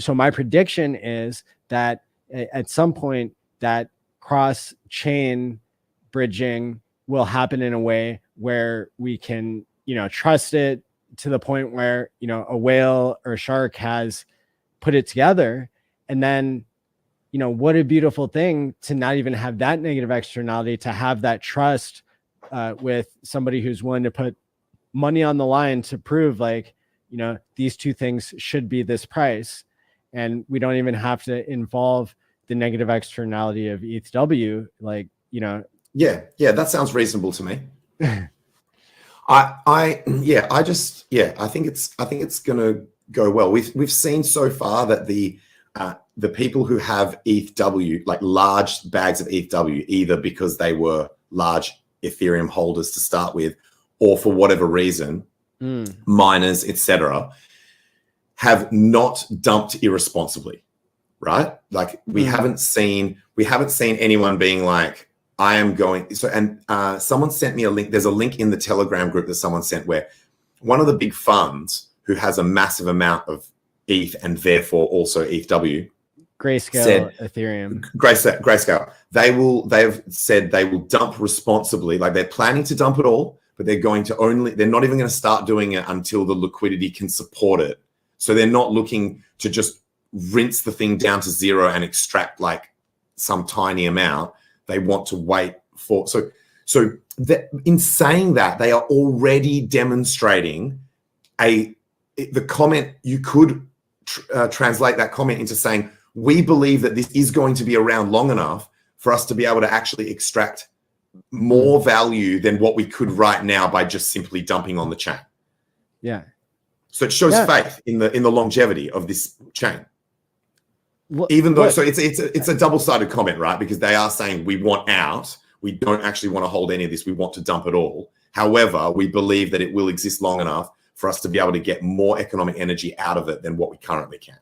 my prediction is that at some point that cross chain bridging will happen in a way where we can, you know, trust it to the point where, you know, a whale or a shark has put it together. And then, you know, what a beautiful thing to not even have that negative externality, to have that trust with somebody who's willing to put money on the line to prove like, you know, these two things should be this price. And we don't even have to involve the negative externality of ETHW. Like, you know. Yeah. That sounds reasonable to me. I think it's going to go well. We've seen so far that the people who have ETHW, like large bags of ETHW, either because they were large Ethereum holders to start with, or for whatever reason, miners, etc., have not dumped irresponsibly, right? Like we haven't seen anyone being like, I am going. So, and someone sent me a link. There's a link in the Telegram group that someone sent where one of the big funds who has a massive amount of ETH and therefore also ETHW, Grayscale Ethereum. Grayscale. They've said they will dump responsibly. Like they're planning to dump it all, but they're not even going to start doing it until the liquidity can support it. So they're not looking to just rinse the thing down to zero and extract like some tiny amount. They want to wait for, in saying that, they are already demonstrating the comment. You could translate that comment into saying, we believe that this is going to be around long enough for us to be able to actually extract more value than what we could right now by just simply dumping on the chain. Yeah. So it shows faith in the longevity of this chain. Even though, so it's a double-sided comment, right? Because they are saying we want out. We don't actually want to hold any of this. We want to dump it all. However, we believe that it will exist long enough for us to be able to get more economic energy out of it than what we currently can.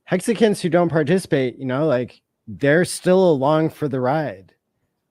Hexicans who don't participate, you know, like they're still along for the ride,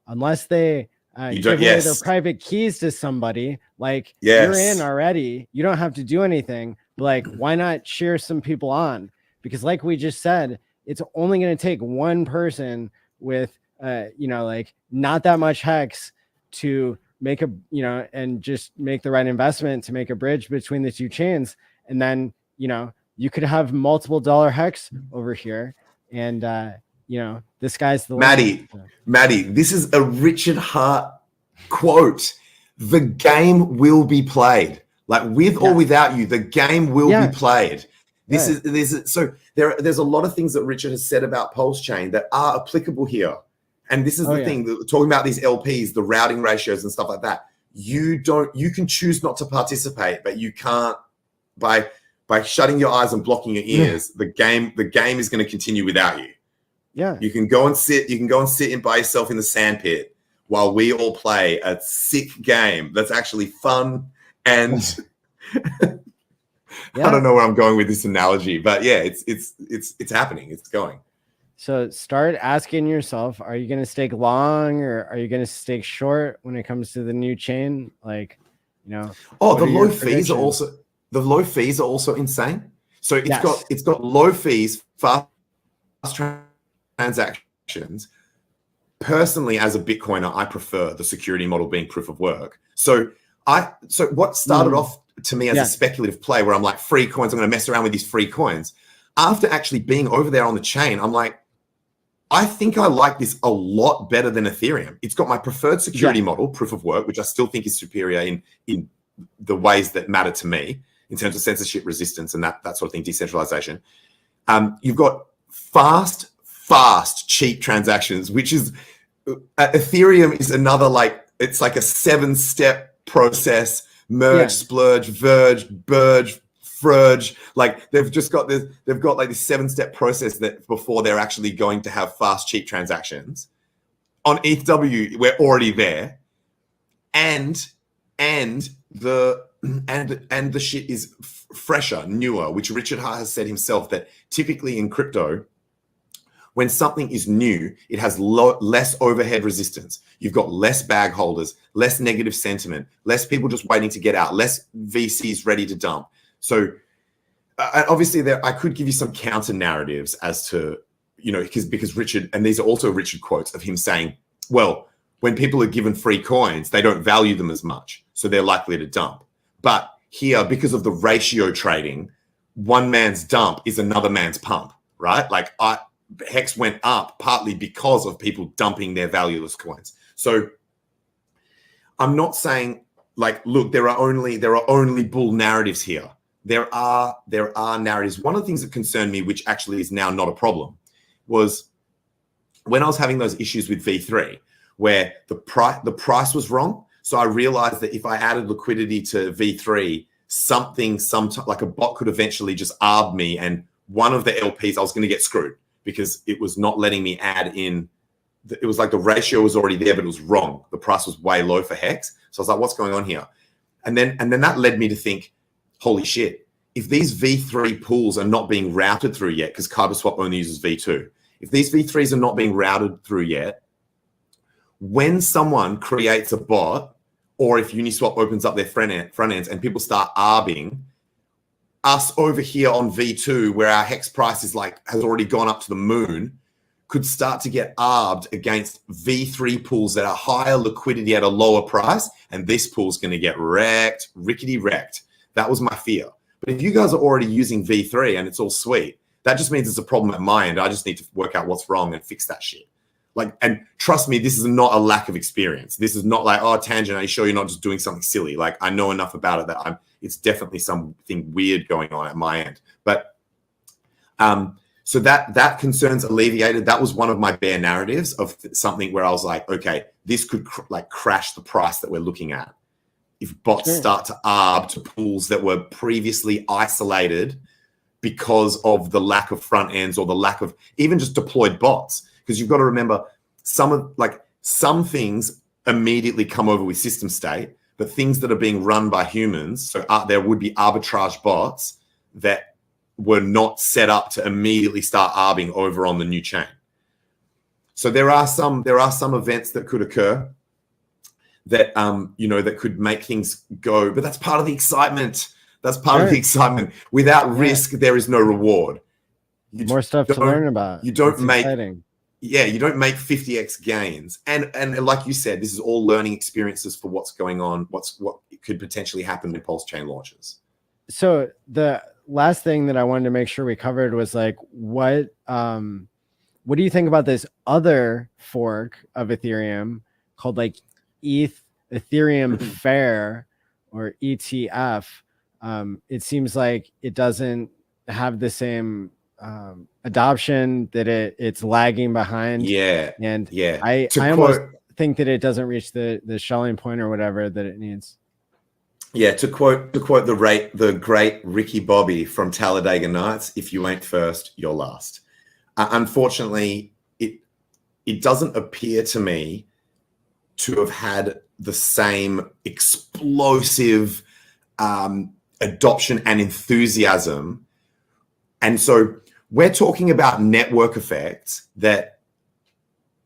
unless they give away their private keys to somebody. Like you're in already. You don't have to do anything. But like, why not cheer some people on? Because like we just said, it's only going to take one person with, you know, like not that much hex to make a, you know, and just make the right investment to make a bridge between the two chains. And then, you know, you could have multiple dollar hex over here. And, you know, this guy's the Maddie, this is a Richard Hart quote. The game will be played. Like with or without you, the game will be played. There's a lot of things that Richard has said about Pulse Chain that are applicable here. And this is the thing, talking about these LPs, the routing ratios and stuff like that. You can choose not to participate, but you can't by shutting your eyes and blocking your ears. The game is going to continue without you. Yeah. You can go and sit in by yourself in the sand pit while we all play a sick game that's actually fun. And I don't know where I'm going with this analogy, but yeah, it's happening. It's going. So start asking yourself, are you going to stake long or are you going to stake short when it comes to the new chain? Like, you know, the low fees are also insane. So it's got low fees, fast transactions. Personally, as a Bitcoiner, I prefer the security model being proof of work. So what started off to me as a speculative play where I'm like, free coins, I'm going to mess around with these free coins. After actually being over there on the chain, I'm like, I think I like this a lot better than Ethereum. It's got my preferred security model, proof of work, which I still think is superior in the ways that matter to me in terms of censorship resistance and that sort of thing, decentralization. You've got fast, cheap transactions, which is Ethereum is another, like, it's like a 7-step process, merge, splurge, verge, burge, frurge. Like they've got like this 7-step process that before they're actually going to have fast, cheap transactions. On ETHW, we're already there. And the shit is fresher, newer, which Richard Hart has said himself that typically in crypto, when something is new, it has less overhead resistance. You've got less bag holders, less negative sentiment, less people just waiting to get out, less VCs ready to dump. So obviously I could give you some counter narratives as to, because Richard, and these are also Richard quotes of him saying, well, when people are given free coins, they don't value them as much. So they're likely to dump. But here, because of the ratio trading, one man's dump is another man's pump, right? Like HEX went up partly because of people dumping their valueless coins. So I'm not saying like, look, there are only bull narratives here. There are narratives. One of the things that concerned me, which actually is now not a problem, was when I was having those issues with V3, where the price was wrong. So I realized that if I added liquidity to V3, like a bot could eventually just arb me, and one of the LPs, I was going to get screwed because it was not letting me add in. It was like the ratio was already there, but it was wrong. The price was way low for HEX. So I was like, what's going on here? And then that led me to think, holy shit, if these V3 pools are not being routed through yet, because KyberSwap only uses V2, if these V3s are not being routed through yet, when someone creates a bot, or if Uniswap opens up their front ends and people start arbing, us over here on V2, where our HEX price has already gone up to the moon, could start to get arbed against V3 pools that are higher liquidity at a lower price, and this pool's going to get wrecked, rickety wrecked. That was my fear. But if you guys are already using V3 and it's all sweet, that just means it's a problem at my end. I just need to work out what's wrong and fix that shit. And trust me, this is not a lack of experience. This is not like, oh, Tangent, are you sure you're not just doing something silly? Like, I know enough about it that it's definitely something weird going on at my end. But so that concern's alleviated. That was one of my bear narratives of something where I was like, okay, this could crash the price that we're looking at. If bots start to arb to pools that were previously isolated because of the lack of front ends or the lack of even just deployed bots. Because you've got to remember, some things immediately come over with system state, but things that are being run by humans, so there would be arbitrage bots that were not set up to immediately start arbing over on the new chain. So there are some events that could occur that that could make things go, but that's part of the excitement. That's part of the excitement. Without risk, there is no reward. More stuff to learn about. You don't make exciting. Yeah, you don't make 50x gains. And like you said, this is all learning experiences for what's going on, what could potentially happen when Pulse Chain launches. So the last thing that I wanted to make sure we covered was what do you think about this other fork of Ethereum called Ethereum Fair or ETF? It seems like it doesn't have the same adoption, that it's lagging behind. I almost think that it doesn't reach the Schelling point or whatever that it needs. To quote the great Ricky Bobby from Talladega Nights, if you ain't first, you're last. Unfortunately, it doesn't appear to me to have had the same explosive adoption and enthusiasm. And so we're talking about network effects that,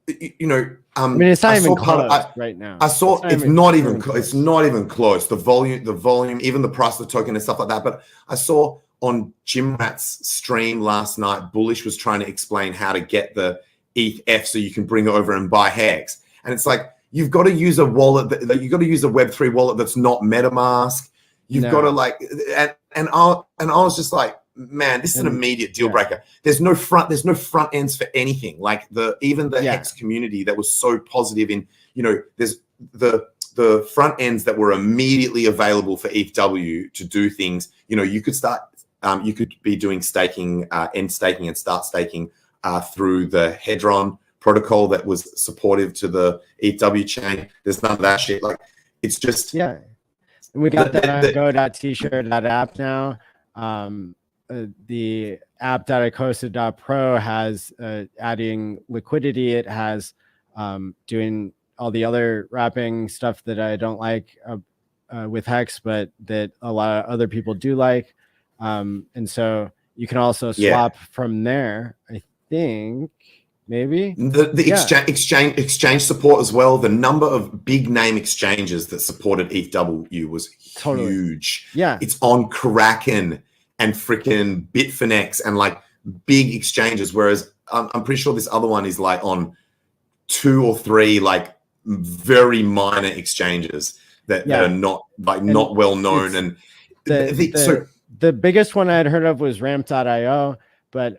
you know, I mean, it's not even close right now. I saw it's not even close. The volume, even the price of the token and stuff like that. But I saw on Jim Rat's stream last night, Bullish was trying to explain how to get the ETH so you can bring it over and buy HEX. And it's like, you've got to use a wallet that you've got to use a Web3 wallet that's not MetaMask. You've got to like, and I was just like, man, this is an immediate deal breaker. There's no front ends for anything. Like even the HEX community that was so positive in, you know, there's the front ends that were immediately available for ETHW to do things. You know, you could start, you could be doing staking, end staking and start staking through the Hedron protocol that was supportive to the ETHW chain. There's none of that shit. Like, it's just we got that on go.TShares.app now. The app.icosa.pro has adding liquidity. It has doing all the other wrapping stuff that I don't like with HEX, but that a lot of other people do like. And so you can also swap from there, I think. Maybe the exchange support as well. The number of big name exchanges that supported ETHW was huge. Yeah, it's on Kraken and freaking Bitfinex and like big exchanges. Whereas I'm pretty sure this other one is like on 2 or 3 like very minor exchanges that are not like not well known. And the biggest one I had heard of was ramp.io. But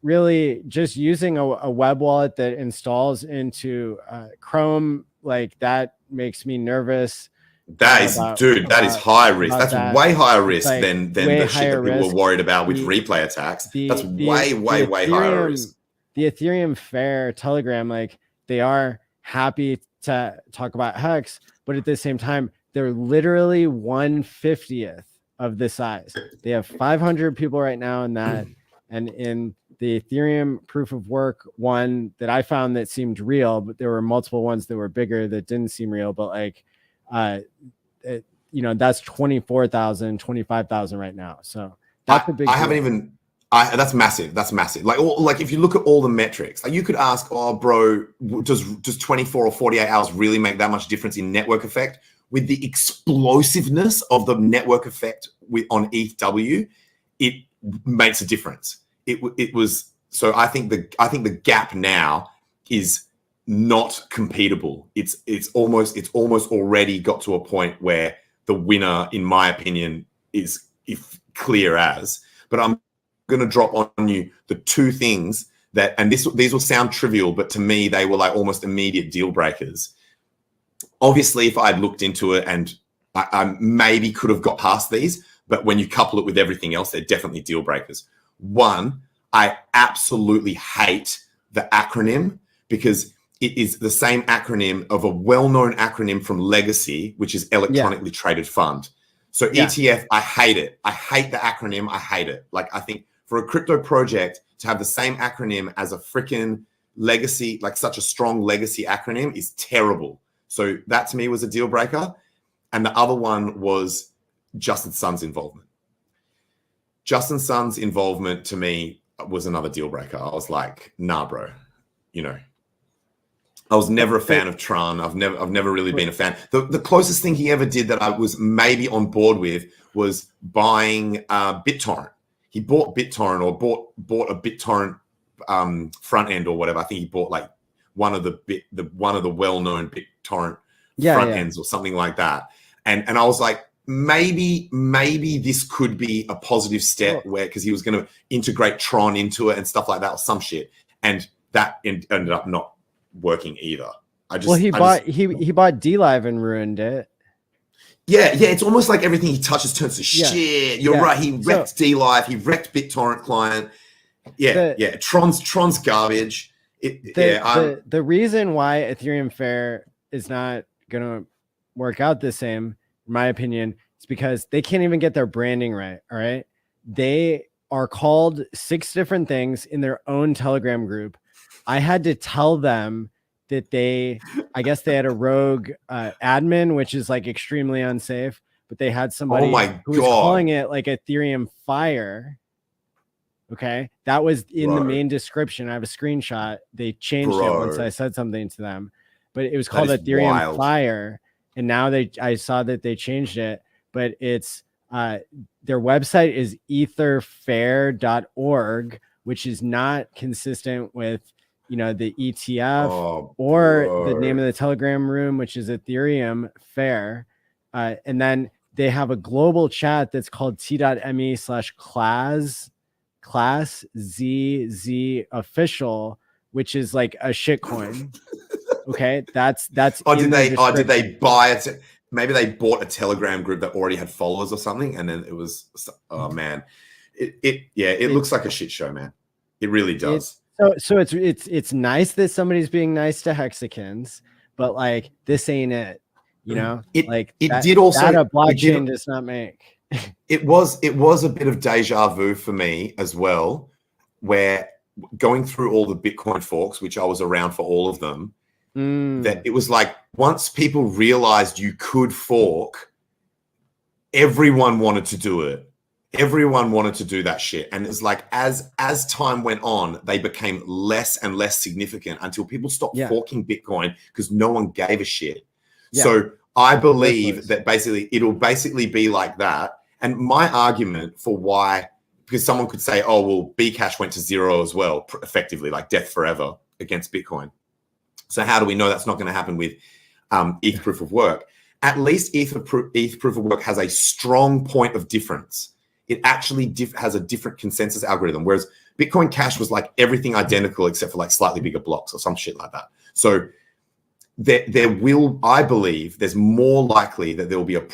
really just using a web wallet that installs into Chrome, like that makes me nervous. That is high risk. That's way higher risk than the shit that people were worried about with replay attacks. That's way higher risk. The Ethereum Fair Telegram, like they are happy to talk about HEX, but at the same time, they're literally 1/50th of the size. They have 500 people right now in that. And in the Ethereum proof of work one that I found that seemed real, but there were multiple ones that were bigger that didn't seem real. But like, you know, that's 24,000, 25,000 right now. So that's a big deal. That's massive. That's massive. Like if you look at all the metrics, like you could ask, oh, bro, does 24 or 48 hours really make that much difference in network effect? With the explosiveness of the network effect on ETHW, it makes a difference. It was so. I think the gap now is not competable. It's almost already got to a point where the winner, in my opinion, is clear as. But I'm going to drop on you the 2 things that, and these will sound trivial, but to me they were like almost immediate deal breakers. Obviously, if I'd looked into it and I maybe could have got past these. But when you couple it with everything else, they're definitely deal breakers. 1, I absolutely hate the acronym because it is the same acronym of a well-known acronym from Legacy, which is electronically traded fund. So ETF, I hate it. I hate the acronym. I hate it. Like, I think for a crypto project to have the same acronym as a freaking Legacy, like such a strong Legacy acronym, is terrible. So that to me was a deal breaker. And the other one was Justin Sun's involvement. Justin Sun's involvement to me was another deal breaker. I was like, nah, bro. You know, I was never a fan of Tron. I've never really been a fan. The closest thing he ever did that I was maybe on board with was buying BitTorrent. He bought BitTorrent or bought a BitTorrent front end or whatever. I think he bought like one of the well-known BitTorrent front ends or something like that. And I was like, maybe this could be a positive step where, because he was going to integrate Tron into it and stuff like that or some shit, and that ended up not working either. He bought DLive and ruined it. Yeah, it's almost like everything he touches turns to shit. You're right. He wrecked DLive. He wrecked BitTorrent client. Tron's garbage. The reason why Ethereum Fair is not going to work out the same, in my opinion, is because they can't even get their branding right. All right. They are called 6 different things in their own Telegram group. I had to tell them that I guess they had a rogue admin, which is like extremely unsafe, but they had somebody who was calling it like Ethereum Fire. Okay. That was in the main description. I have a screenshot. They changed it once I said something to them, but it was called Ethereum Fire. And now I saw that they changed it, but it's, their website is etherfair.org, which is not consistent with, you know, the ETF or the name of the Telegram room, which is Ethereum Fair. And then they have a global chat that's called t.me/class ZZ official, which is like a shitcoin. Okay. That's did they buy it? Maybe they bought a Telegram group that already had followers or something. And then it was, oh man, it looks like a shit show, man. It really does. So it's nice that somebody's being nice to Hexicans, but like, this ain't it, you know, a blockchain does not make. It was a bit of deja vu for me as well, where going through all the Bitcoin forks, which I was around for all of them, that it was like, once people realized you could fork, everyone wanted to do it. Everyone wanted to do that shit. And it's like, as time went on, they became less and less significant until people stopped forking Bitcoin because no one gave a shit. Yeah. So I believe that it'll basically be like that. And my argument for why, because someone could say, oh, well, Bcash went to zero as well, effectively, like death forever against Bitcoin. So how do we know that's not going to happen with ETH proof of work? At least ETH proof of work has a strong point of difference. It actually has a different consensus algorithm, whereas Bitcoin Cash was like everything identical except for like slightly bigger blocks or some shit like that. So I believe there's more likely that there will be a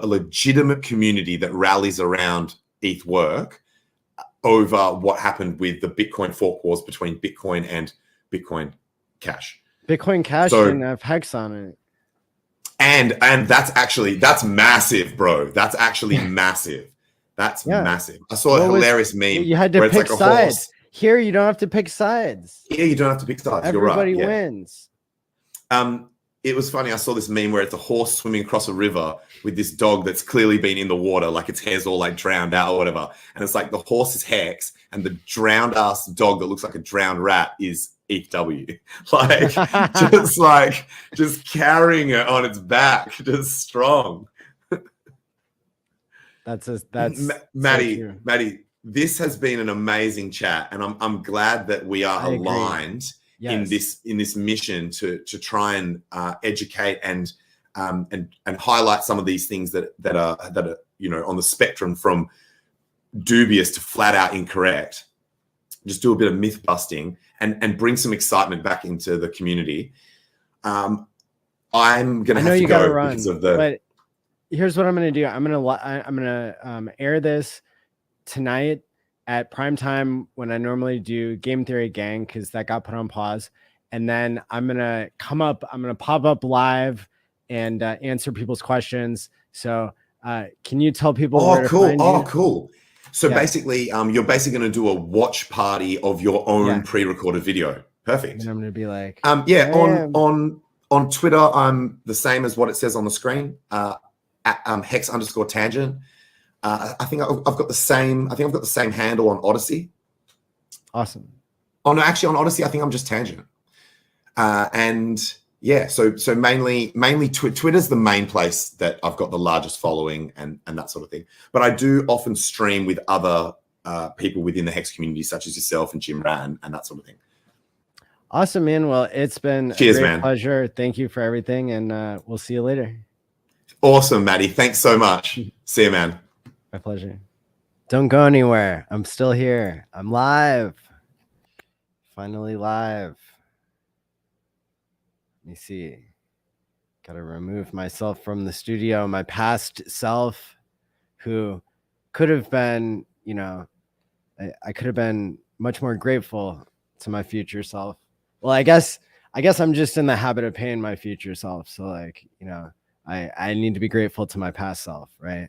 legitimate community that rallies around ETH work over what happened with the Bitcoin fork wars between Bitcoin and Bitcoin Cash. Bitcoin Cash didn't have Hex on it. And that's massive, bro. That's actually massive. That's massive. I saw a hilarious meme. You had to pick sides. Here, you don't have to pick sides. Here, you don't have to pick sides. Everybody wins. It was funny. I saw this meme where it's a horse swimming across a river with this dog that's clearly been in the water, like its hair's all like drowned out or whatever. And it's like the horse is Hex and the drowned ass dog that looks like a drowned rat is ETHW. Just carrying it on its back, just strong. That's Maddie, this has been an amazing chat, and I'm glad that we are aligned in this mission to try and educate and highlight some of these things that are on the spectrum from dubious to flat out incorrect. Just do a bit of myth busting and bring some excitement back into the community. I'm gonna have to go run, because of but here's what I'm gonna do. I'm gonna air this tonight at prime time when I normally do Game Theory Gang, because that got put on pause. And then I'm gonna pop up live and answer people's questions. So can you tell people where to find you? Cool. So basically, you're basically going to do a watch party of your own pre-recorded video. Perfect. And I'm going to be like, on Twitter, I'm the same as what it says on the screen. At Hex_tangent. I think I've got the same. I think I've got the same handle on Odyssey. Awesome. Oh no, actually on Odyssey, I think I'm just Tangent. So mainly Twitter's the main place that I've got the largest following and that sort of thing. But I do often stream with other people within the Hex community, such as yourself and Jim Rat and that sort of thing. Awesome, man. Well, it's been a great pleasure. Thank you for everything, and we'll see you later. Awesome, Maddie. Thanks so much. See you, man. My pleasure. Don't go anywhere. I'm still here. I'm live. Finally live. Let me see. Got to remove myself from the studio. My past self, who could have been, I could have been much more grateful to my future self. Well, I guess I'm just in the habit of paying my future self. So I need to be grateful to my past self, right?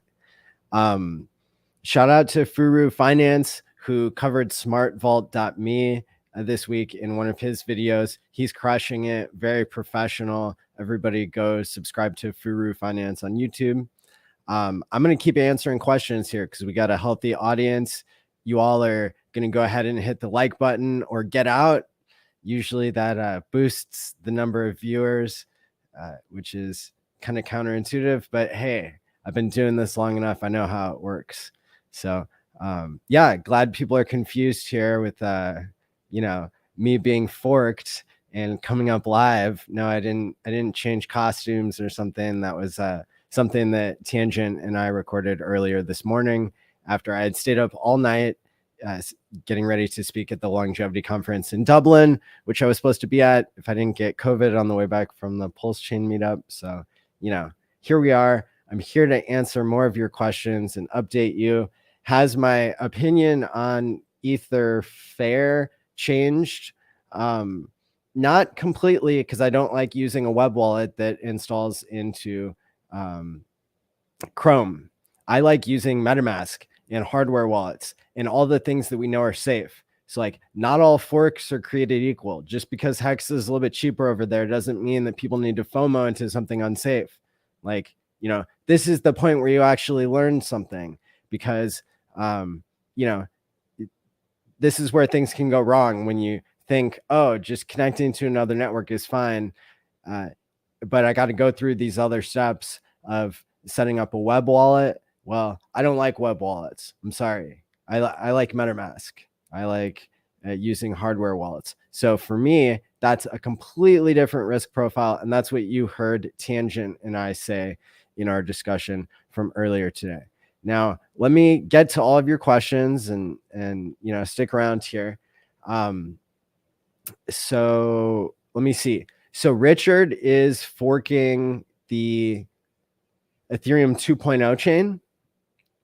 Shout out to Furu Finance, who covered smartvault.me this week in one of his videos. He's crushing it, very professional. Everybody go subscribe to Furu Finance on YouTube. I'm going to keep answering questions here because we got a healthy audience. You all are going to go ahead and hit the like button or get out. Usually that boosts the number of viewers, which is kind of counterintuitive, but hey, I've been doing this long enough. I know how it works. So yeah, glad people are confused here with, me being forked and coming up live. No, I didn't change costumes or something. That was something that Tangent and I recorded earlier this morning after I had stayed up all night getting ready to speak at the longevity conference in Dublin, which I was supposed to be at if I didn't get COVID on the way back from the Pulse Chain meetup. So, here we are. I'm here to answer more of your questions and update you. Has my opinion on ETH Fair changed? Not completely, because I don't like using a web wallet that installs into Chrome. I like using MetaMask and hardware wallets and all the things that we know are safe. So like not all forks are created equal. Just because HEX is a little bit cheaper over there doesn't mean that people need to FOMO into something unsafe. Like, this is the point where you actually learn something, because, this is where things can go wrong when you think, oh, just connecting to another network is fine. But I got to go through these other steps of setting up a web wallet. Well, I don't like web wallets. I'm sorry. I like MetaMask. I like using hardware wallets. So for me, that's a completely different risk profile. And that's what you heard Tangent and I say in our discussion from earlier today. Now, let me get to all of your questions and stick around here. So let me see. So Richard is forking the Ethereum 2.0 chain,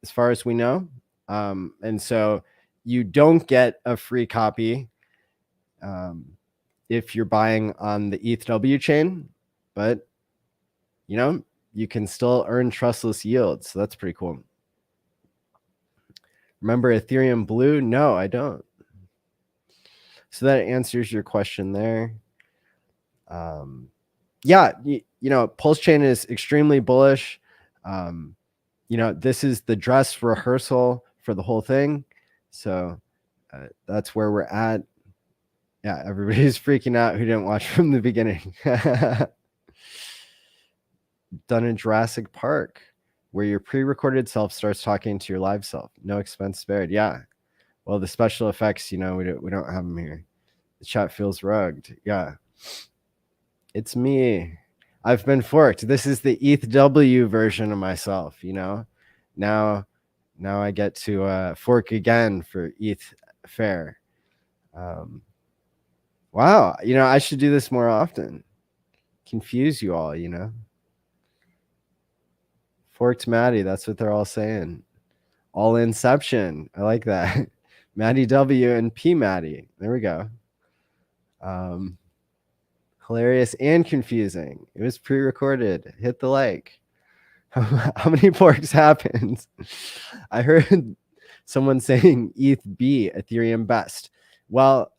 as far as we know. And so you don't get a free copy if you're buying on the ETHW chain, but you can still earn trustless yields. So that's pretty cool. Remember Ethereum Blue? No, I don't. So that answers your question there. Yeah, Pulse Chain is extremely bullish. This is the dress rehearsal for the whole thing. So that's where we're at. Yeah, everybody's freaking out who didn't watch from the beginning. Done in Jurassic Park, where your pre-recorded self starts talking to your live self. No expense spared. Yeah. Well, the special effects, we don't have them here. The chat feels rugged. Yeah. It's me. I've been forked. This is the ETHW version of myself, Now I get to fork again for ETH Fair. Wow. I should do this more often. Confuse you all, Forked Maddie. That's what they're all saying. All Inception. I like that. Maddie W and P Maddie. There we go. Hilarious and confusing. It was pre-recorded. Hit the like. How many forks happened? I heard someone saying ETH B, Ethereum best. Well,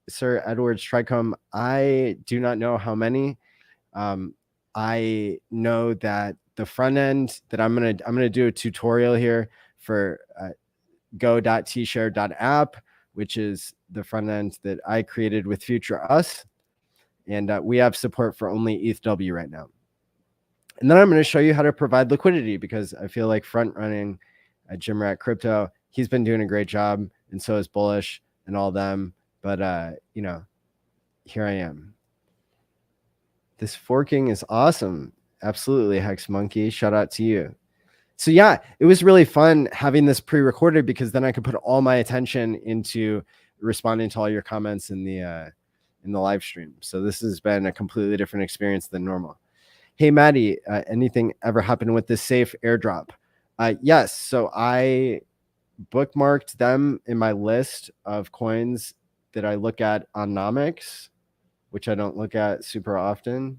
Sir Edwards Tricom, I do not know how many. I know that the front end that I'm gonna do a tutorial here for go.tshare.app, which is the front end that I created with Future Us. And we have support for only ETHW right now. And then I'm going to show you how to provide liquidity, because I feel like front running Jim Rat Crypto, he's been doing a great job, and so is Bullish and all them. But, here I am. This forking is awesome. Absolutely, Hex Monkey. Shout out to you. So yeah, it was really fun having this pre-recorded, because then I could put all my attention into responding to all your comments in the live stream. So this has been a completely different experience than normal. Hey, Maddie, anything ever happened with this safe airdrop? Yes. So I bookmarked them in my list of coins that I look at on Nomics, which I don't look at super often.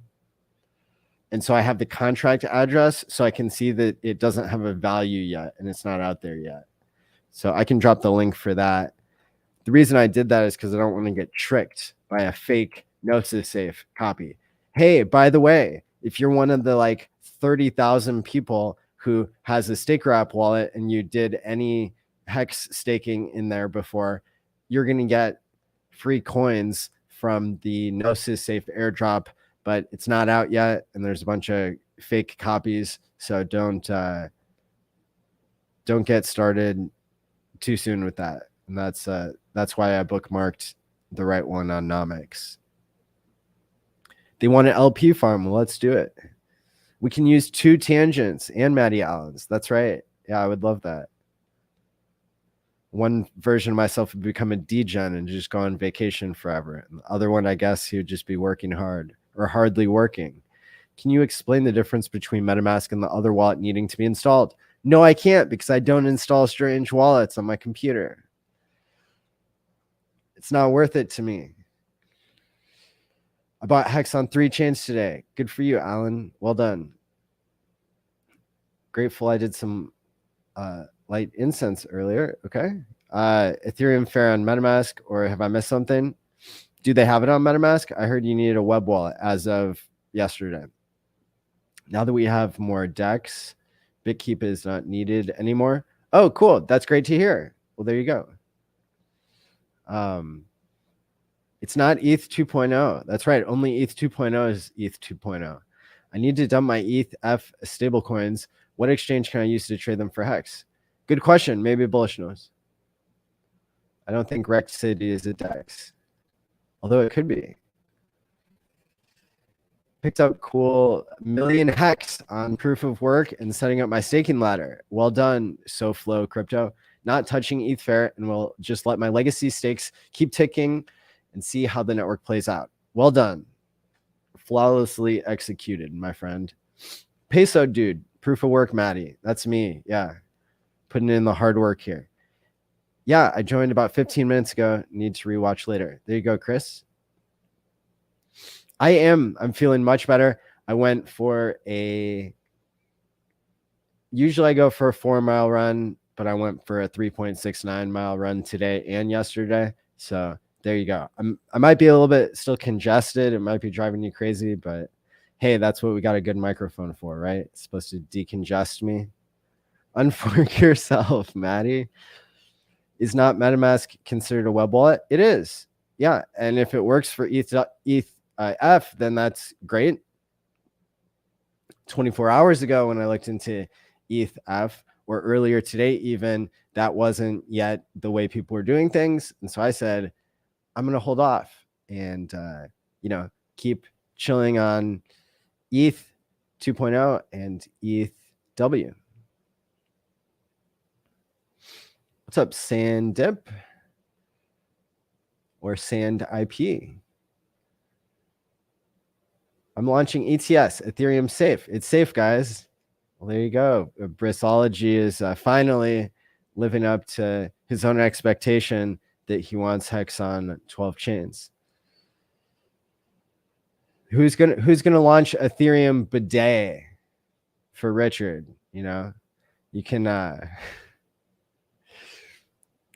And so I have the contract address, so I can see that it doesn't have a value yet and it's not out there yet. So I can drop the link for that. The reason I did that is because I don't want to get tricked by a fake Gnosis safe copy. Hey, by the way, if you're one of the like 30,000 people who has a staker app wallet and you did any HEX staking in there before, you're going to get free coins from the Gnosis safe airdrop, but it's not out yet. And there's a bunch of fake copies. So don't get started too soon with that. And that's why I bookmarked the right one on Nomics. They want an LP farm. Well, let's do it. We can use 2 tangents and Matty Allen's. That's right. Yeah, I would love that. One version of myself would become a degen and just go on vacation forever. And the other one, I guess, he would just be working hard or hardly working. Can you explain the difference between MetaMask and the other wallet needing to be installed? No, I can't, because I don't install strange wallets on my computer. It's not worth it to me. I bought HEX on 3 chains today. Good for you, Alan. Well done. Grateful I did some light incense earlier. Okay. Ethereum Fair on MetaMask, or have I missed something? Do they have it on MetaMask? I heard you needed a web wallet as of yesterday. Now that we have more DEX, BitKeep is not needed anymore. Oh, cool. That's great to hear. Well, there you go. It's not ETH 2.0. That's right. Only ETH 2.0 is ETH 2.0. I need to dump my ETH F stablecoins. What exchange can I use to trade them for HEX? Good question. Maybe Bullish knows. I don't think Rect City is a DEX, although it could be. Picked up cool million HEX on proof of work and setting up my staking ladder. Well done, SoFlow Crypto. Not touching ETH Fair, and we'll just let my legacy stakes keep ticking and see how the network plays out. Well done. Flawlessly executed, my friend. Peso dude, proof of work, Maddie. That's me. Yeah. Putting in the hard work here. Yeah, I joined about 15 minutes ago. Need to rewatch later. There you go, Chris. I'm feeling much better. I went for usually I go for a 4-mile run, but I went for a 3.69-mile run today and yesterday. So there you go. I might be a little bit still congested. It might be driving you crazy, but hey, that's what we got a good microphone for, right? It's supposed to decongest me. Unfork yourself, Maddie. Is not MetaMask considered a web wallet? It is. Yeah. And if it works for ETH F, then that's great. 24 hours ago when I looked into ETH F, or earlier today even, that wasn't yet the way people were doing things. And so I said, I'm going to hold off and, keep chilling on ETH 2.0 and ETHW. What's up, Sand Dip or Sand IP? I'm launching ETS, Ethereum Safe. It's safe, guys. Well, there you go. Brissology is finally living up to his own expectation that he wants HEX on 12 chains. Who's gonna launch Ethereum bidet for Richard? You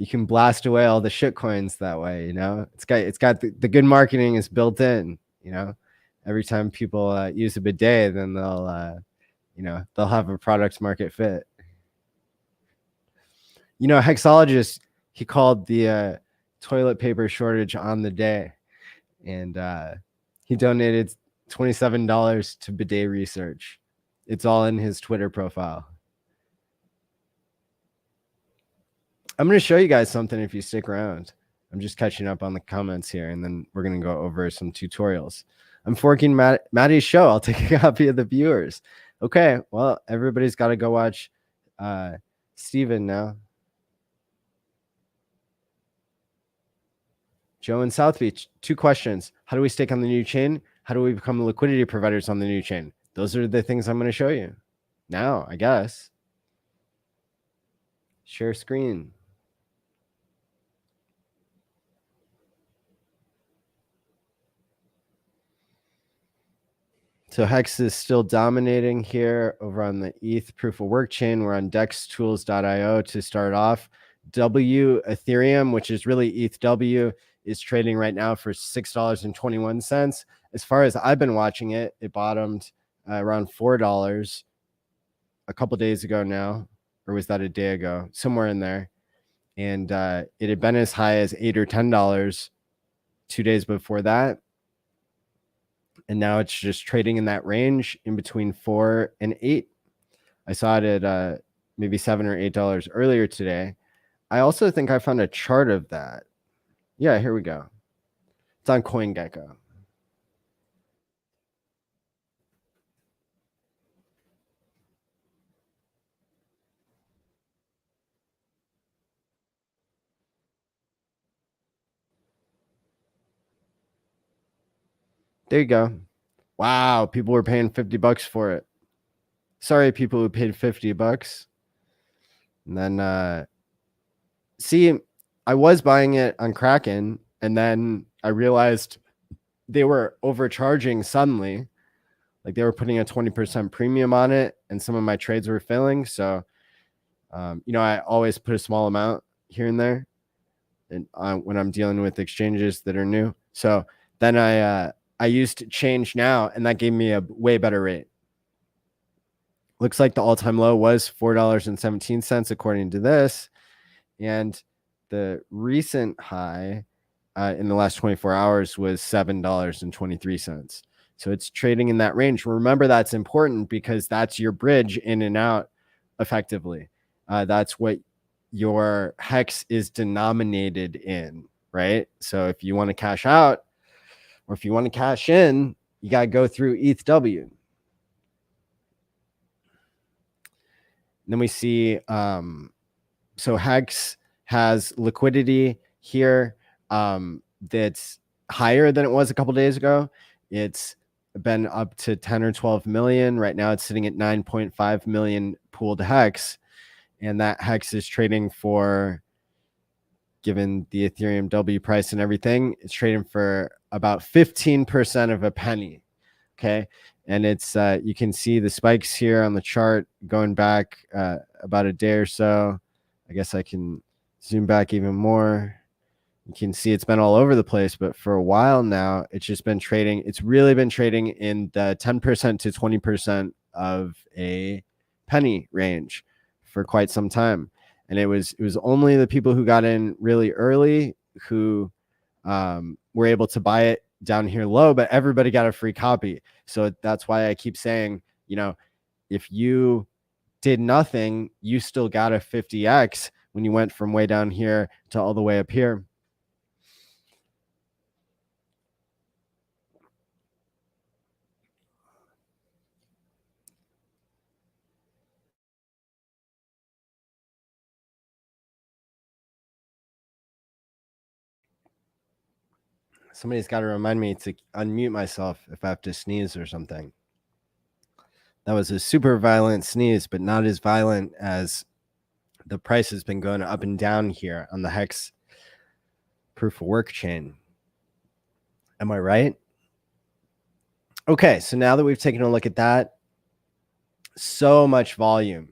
can blast away all the shit coins that way. It's got the good marketing is built in. Every time people use a bidet, then they'll have a product market fit. Hexologist, he called the toilet paper shortage on the day, and he donated $27 to bidet research. It's all in his Twitter profile. I'm going to show you guys something if you stick around. I'm just catching up on the comments here, and then we're going to go over some tutorials. I'm forking Maddie's show. I'll take a copy of the viewers. Okay, well, everybody's got to go watch Steven now. Joe in South Beach, 2 questions. How do we stake on the new chain? How do we become liquidity providers on the new chain? Those are the things I'm going to show you now, I guess. Share screen. So HEX is still dominating here over on the ETH proof of work chain. We're on dextools.io to start off. ETHW Ethereum, which is really ETHW, is trading right now for $6.21. As far as I've been watching it, it bottomed around $4 a couple days ago now, or was that a day ago? Somewhere in there. And it had been as high as $8 or $10 2 days before that. And now it's just trading in that range in between 4 and 8. I saw it at maybe $7 or $8 earlier today. I also think I found a chart of that. Yeah, here we go. It's on CoinGecko. There you go. Wow, people were paying $50 for it. Sorry, people who paid $50. And then see, I was buying it on Kraken, and then I realized they were overcharging suddenly. Like they were putting a 20% premium on it, and some of my trades were failing. So, I always put a small amount here and there, and when I'm dealing with exchanges that are new. So then I used Change Now, and that gave me a way better rate. Looks like the all-time low was $4.17 according to this, and the recent high in the last 24 hours was $7.23. So it's trading in that range. Remember, that's important because that's your bridge in and out effectively. That's what your HEX is denominated in, right? So if you want to cash out or if you want to cash in, you got to go through ETHW. And then we see, so HEX has liquidity here that's higher than it was a couple days ago. It's been up to 10 or 12 million. Right now it's sitting at 9.5 million pooled HEX. And that HEX is trading for, given the Ethereum W price and everything, it's trading for about 15% of a penny. Okay. And it's, you can see the spikes here on the chart going back about a day or so. I guess I can zoom back even more. You can see it's been all over the place, but for a while now, it's just been trading. It's really been trading in the 10% to 20% of a penny range for quite some time. And it was only the people who got in really early who were able to buy it down here low, but everybody got a free copy. So that's why I keep saying, if you did nothing, you still got a 50x when you went from way down here to all the way up here. Somebody's got to remind me to unmute myself if I have to sneeze or something. That was a super violent sneeze, but not as violent as the price has been going up and down here on the HEX proof of work chain. Am I right? Okay, so now that we've taken a look at that, so much volume.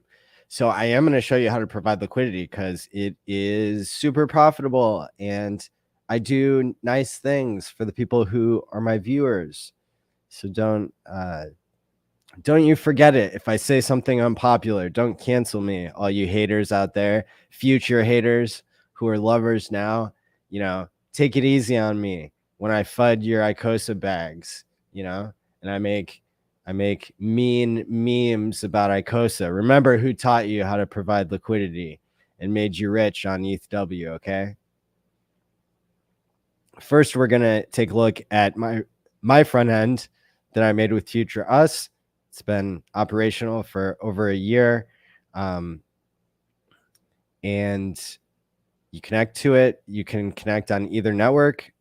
So I am going to show you how to provide liquidity because it is super profitable and I do nice things for the people who are my viewers. So don't you forget it. If I say something unpopular, don't cancel me. All you haters out there, future haters who are lovers now, take it easy on me when I FUD your ICOSA bags, and I make mean memes about ICOSA. Remember who taught you how to provide liquidity and made you rich on ETHW, okay? First, we're going to take a look at my front end that I made with Future Us. It's been operational for over a year. And you connect to it. You can connect on either network,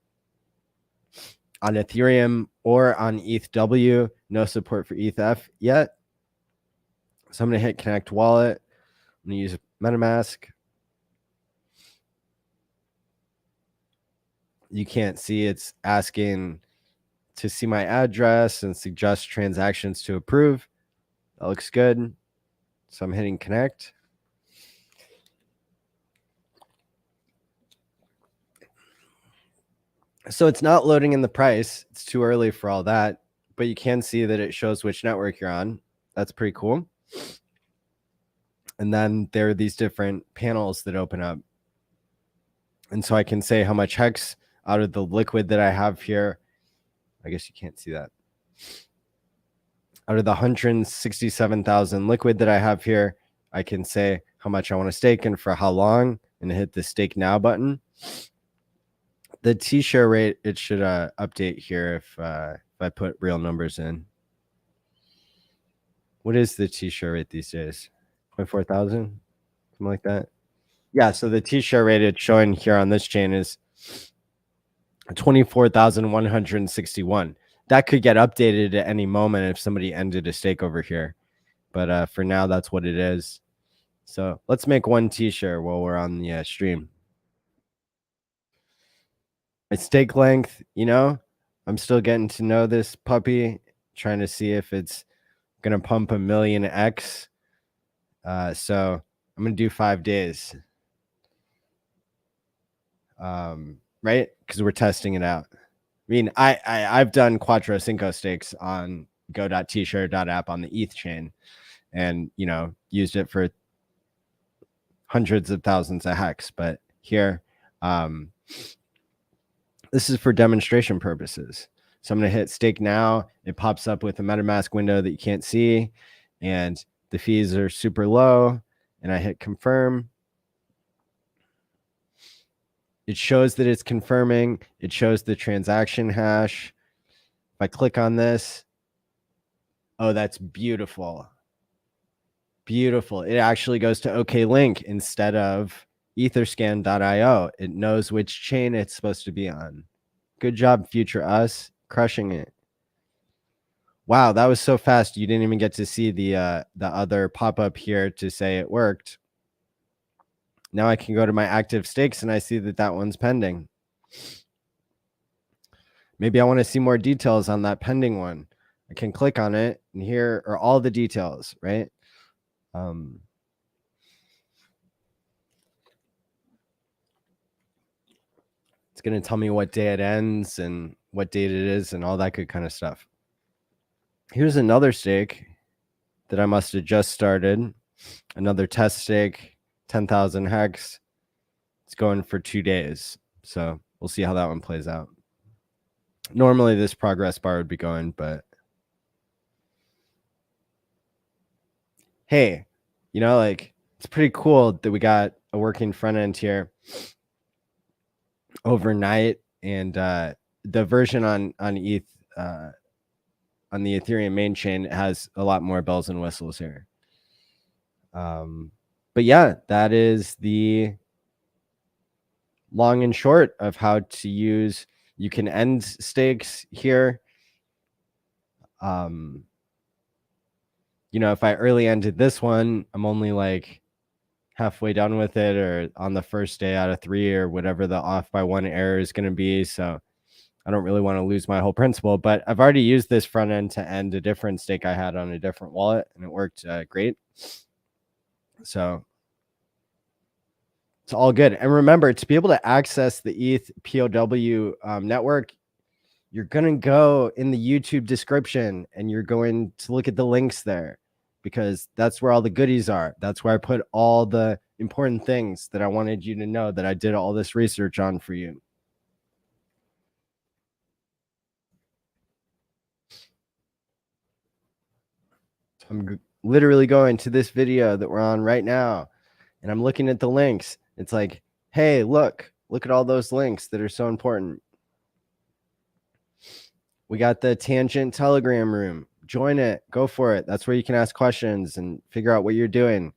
on Ethereum or on ETHW. No support for ETH yet. So I'm going to hit connect wallet. I'm going to use MetaMask. You can't see it's asking to see my address and suggest transactions to approve. That looks good. So I'm hitting connect. So it's not loading in the price. It's too early for all that, but you can see that it shows which network you're on. That's pretty cool. And then there are these different panels that open up. And so I can say how much HEX out of the liquid that I have here. I guess you can't see that. Out of the 167,000 liquid that I have here, I can say how much I want to stake and for how long, and hit the stake now button. The TShare rate, it should update here if I put real numbers in. What is the TShare rate these days? 24,000, something like that. Yeah, so the TShare rate it's showing here on this chain is 24,161. That could get updated at any moment if somebody ended a stake over here. But for now, that's what it is. So let's make one TShare while we're on the stream. My stake length, I'm still getting to know this puppy, trying to see if it's going to pump 1,000,000x. So I'm going to do 5 days. Right? Because we're testing it out. I mean, I've done Quattro Cinco stakes on go.tshare.app on the ETH chain and, used it for hundreds of thousands of HEX. But here, this is for demonstration purposes. So I'm going to hit stake now. It pops up with a MetaMask window that you can't see, and the fees are super low. And I hit confirm. It shows that it's confirming. It shows the transaction hash. If I click on this, oh, that's beautiful. Beautiful. It actually goes to OKLink instead of etherscan.io. It knows which chain it's supposed to be on. Good job, future us, crushing it. Wow, that was so fast. You didn't even get to see the other pop-up here to say it worked. Now I can go to my active stakes and I see that one's pending. Maybe I want to see more details on that pending one. I can click on it, and here are all the details, right? It's going to tell me what day it ends and what date it is and all that good kind of stuff. Here's another stake that I must have just started. Another test stake, 10,000 HEX. It's going for 2 days. So we'll see how that one plays out. Normally this progress bar would be going, but hey, it's pretty cool that we got a working front end here overnight, and the version on ETH on the Ethereum main chain has a lot more bells and whistles here. But yeah, that is the long and short of how to use. You can end stakes here. If I early ended this one, I'm only like halfway done with it, or on the first day out of 3, or whatever the off by 1 error is going to be. So I don't really want to lose my whole principle, but I've already used this front end to end a different stake I had on a different wallet, and it worked great. So it's all good. And remember, to be able to access the ETH POW network, you're going to go in the YouTube description and you're going to look at the links there, because that's where all the goodies are. That's where I put all the important things that I wanted you to know that I did all this research on for you. So I'm literally going to this video that we're on right now, and I'm looking at the links. It's like, hey, look at all those links that are so important. We got the Tangent Telegram room. Join it. Go for it. That's where you can ask questions and figure out what you're doing.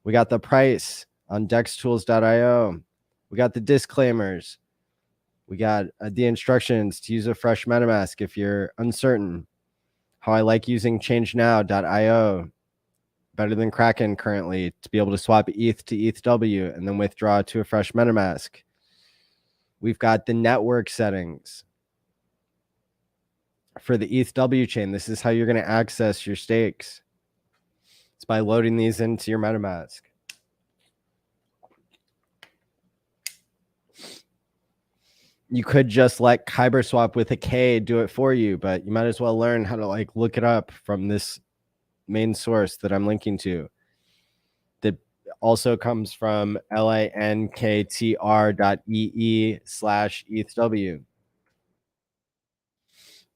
We got the price on dextools.io. We got the disclaimers. We got the instructions to use a fresh MetaMask if you're uncertain. How I like using changenow.io. Better than Kraken currently, to be able to swap ETH to ETHW and then withdraw to a fresh MetaMask. We've got the network settings for the ETHW chain. This is how you're going to access your stakes. It's by loading these into your MetaMask. you could just let KyberSwap with a K do it for you, but you might as well learn how to like look it up from this main source that I'm linking to. That also comes from linktr.ee/ETHW.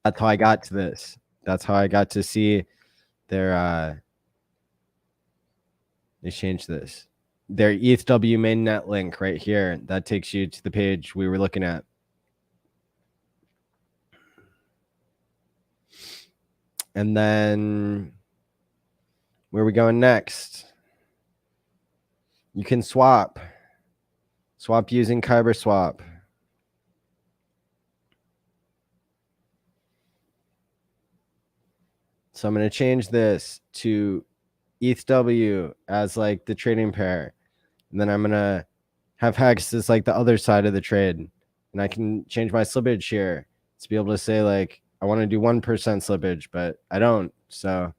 That's how I got to this. That's how I got to see their they changed this. Their ETHW mainnet link right here. That takes you to the page we were looking at. And then where are we going next? You can swap using KyberSwap. So I'm going to change this to ETHW as like the trading pair. And then I'm going to have HEX as like the other side of the trade. And I can change my slippage here to be able to say like, I want to do 1% slippage, but I don't. So,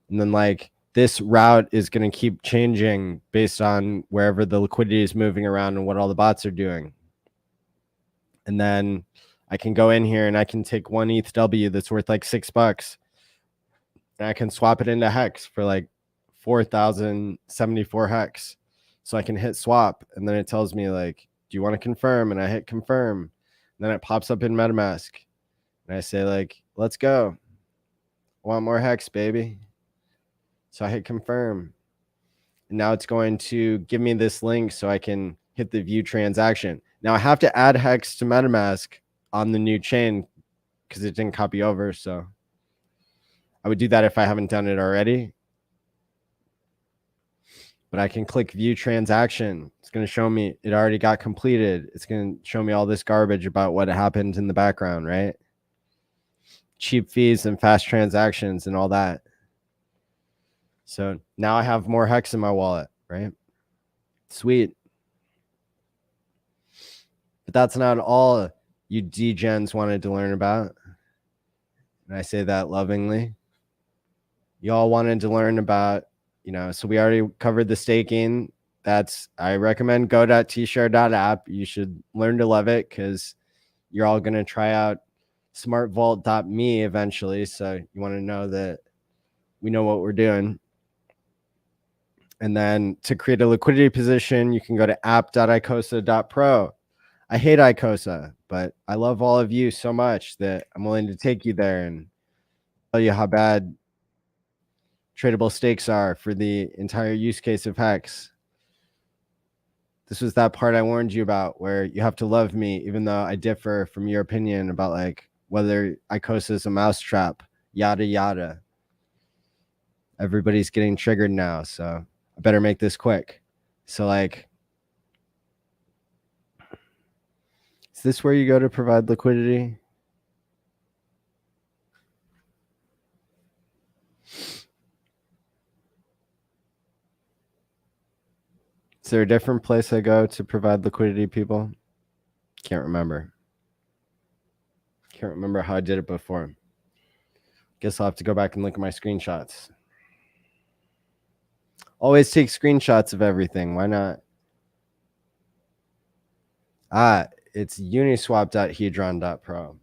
and then like this route is going to keep changing based on wherever the liquidity is moving around and what all the bots are doing. And then I can go in here and I can take one ETHW that's worth like $6. And I can swap it into HEX for like 4,074 HEX. So I can hit swap and then it tells me like, do you want to confirm? And I hit confirm. And then it pops up in MetaMask. And I say like, let's go. I want more HEX, baby. So I hit confirm. And now it's going to give me this link so I can hit the view transaction. Now I have to add HEX to MetaMask on the new chain because it didn't copy over. So I would do that if I haven't done it already. But I can click view transaction. It's going to show me it already got completed. It's going to show me all this garbage about what happened in the background, right? Cheap fees and fast transactions and all that. So now I have more HEX in my wallet, right? Sweet. But that's not all you degens wanted to learn about. And I say that lovingly. You all wanted to learn about, you know, so we already covered the staking. I recommend go.tshare.app. You should learn to love it because you're all going to try out smartvault.me eventually. So you want to know that we know what we're doing. And then to create a liquidity position, you can go to app.icosa.pro. I hate icosa, but I love all of you so much that I'm willing to take you there and tell you how bad tradable stakes are for the entire use case of HEX. This was that part I warned you about where you have to love me, even though I differ from your opinion about like whether icosa is a mousetrap, yada, yada. Everybody's getting triggered now, so I better make this quick. So like, is this where you go to provide liquidity? Is there a different place I go to provide liquidity, people? Can't remember. Can't remember how I did it before. Guess I'll have to go back and look at my screenshots. Always take screenshots of everything. Why not? It's uniswap.hedron.pro.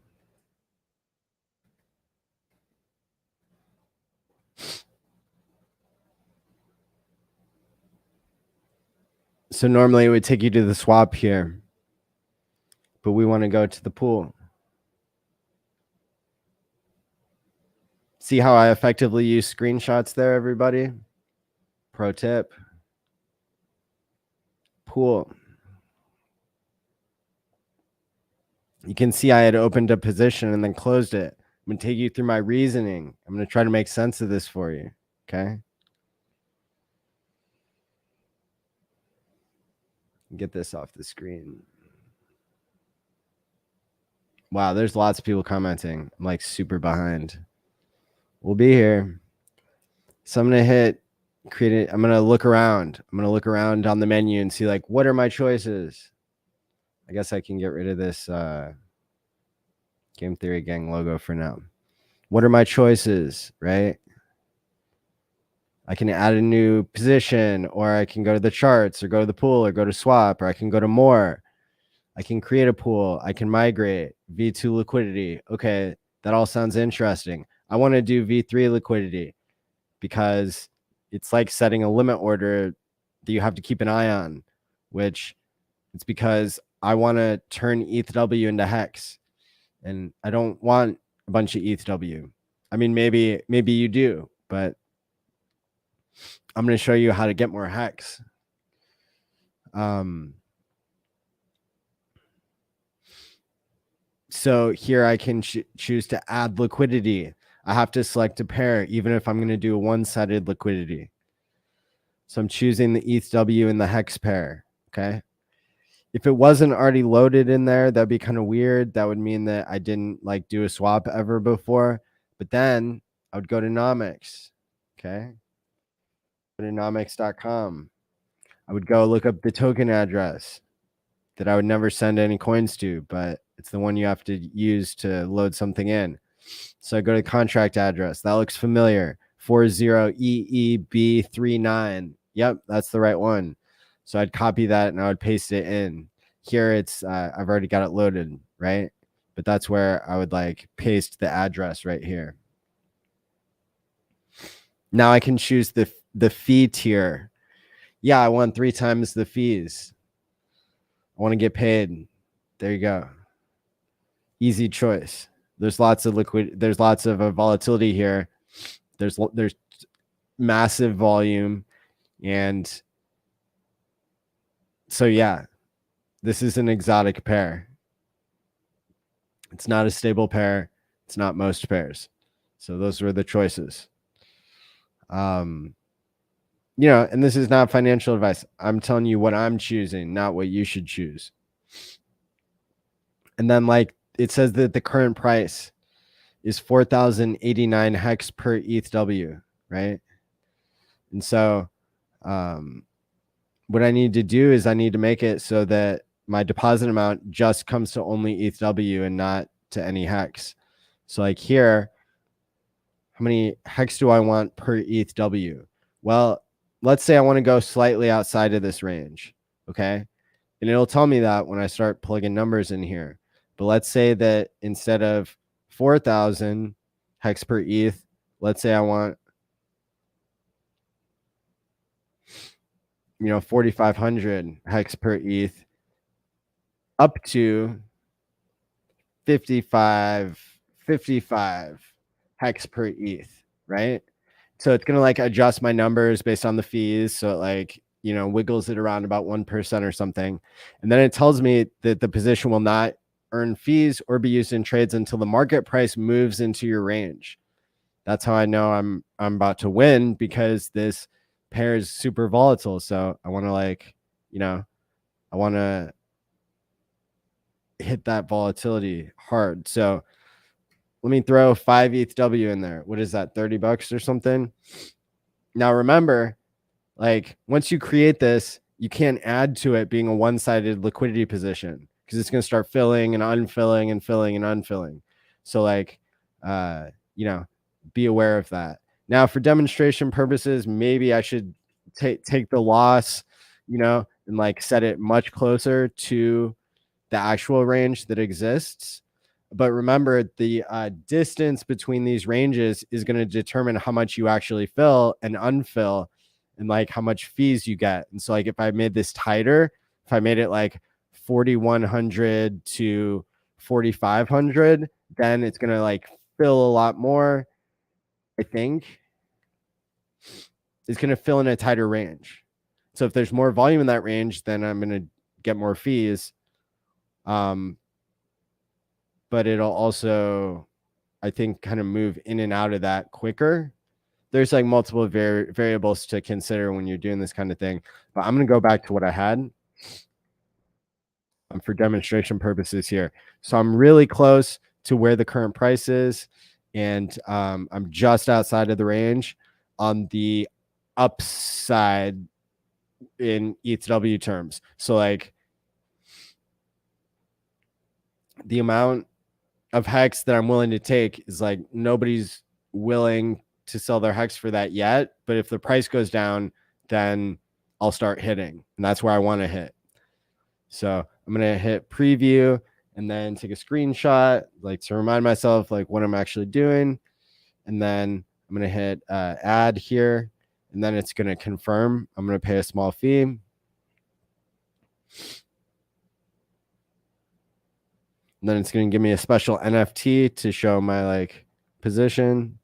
So normally it would take you to the swap here, but we want to go to the pool. See how I effectively use screenshots there, everybody? Pro tip. Pool. You can see I had opened a position and then closed it. I'm going to take you through my reasoning. I'm going to try to make sense of this for you. Okay. Get this off the screen. Wow, there's lots of people commenting. I'm like super behind. We'll be here. So I'm going to hit create it. I'm going to look around. I'm going to look around on the menu and see like, what are my choices? I guess I can get rid of this Game Theory Gang logo for now. What are my choices, right? I can add a new position, or I can go to the charts, or go to the pool, or go to swap, or I can go to more. I can create a pool. I can migrate V2 liquidity. Okay, that all sounds interesting. I want to do V3 liquidity because it's like setting a limit order that you have to keep an eye on, which it's because I want to turn ETHW into HEX, and I don't want a bunch of ETHW. I mean, maybe you do, but I'm going to show you how to get more HEX. So here I can choose to add liquidity. I have to select a pair, even if I'm going to do a one-sided liquidity. So I'm choosing the ETHW and the HEX pair. Okay. If it wasn't already loaded in there, that'd be kind of weird. That would mean that I didn't like do a swap ever before. But then I would go to Nomics. Okay. Go to nomics.com. I would go look up the token address that I would never send any coins to, but it's the one you have to use to load something in. So I go to contract address. That looks familiar. 40EEB39. Yep, that's the right one. So I'd copy that and I would paste it in. Here it's I've already got it loaded, right? But that's where I would like paste the address right here. Now I can choose the fee tier. Yeah, I want 3 times the fees. I want to get paid. There you go. Easy choice. There's lots of there's lots of volatility here. There's massive volume. And so, yeah, this is an exotic pair. It's not a stable pair. It's not most pairs. So those were the choices. And this is not financial advice. I'm telling you what I'm choosing, not what you should choose. And then like it says that the current price is 4,089 HEX per ETHW, right? And so what I need to do is I need to make it so that my deposit amount just comes to only ETHW and not to any HEX. So like here, how many HEX do I want per ETHW? Well, let's say I want to go slightly outside of this range, okay? And it'll tell me that when I start plugging numbers in here. But let's say that instead of 4,000 HEX per ETH, let's say I want 4,500 HEX per ETH up to 55 HEX per ETH, right? So it's going to like adjust my numbers based on the fees. So it like, wiggles it around about 1% or something. And then it tells me that the position will not earn fees or be used in trades until the market price moves into your range. That's how I know I'm about to win, because this pair is super volatile. So I want to I want to hit that volatility hard. So let me throw 5 ETHW in there. What is that? $30 or something. Now remember, like once you create this, you can't add to it being a one-sided liquidity position, because it's going to start filling and unfilling and filling and unfilling. So like, be aware of that. Now for demonstration purposes, maybe I should take the loss, and like set it much closer to the actual range that exists. But remember, the distance between these ranges is going to determine how much you actually fill and unfill, and like how much fees you get. And so like if I made this tighter, if I made it like 4,100 to 4,500, then it's going to like fill a lot more. I think it's going to fill in a tighter range. So if there's more volume in that range, then I'm going to get more fees. But it'll also, I think, kind of move in and out of that quicker. There's like multiple variables to consider when you're doing this kind of thing. But I'm going to go back to what I had for demonstration purposes here. So I'm really close to where the current price is, and I'm just outside of the range on the upside in ETHW terms. So like the amount of HEX that I'm willing to take is like nobody's willing to sell their HEX for that yet. But if the price goes down, then I'll start hitting, and that's where I want to hit. So I'm going to hit preview and then take a screenshot, like to remind myself like what I'm actually doing. And then I'm going to hit add here, and then it's going to confirm. I'm going to pay a small fee. And then it's going to give me a special NFT to show my like position.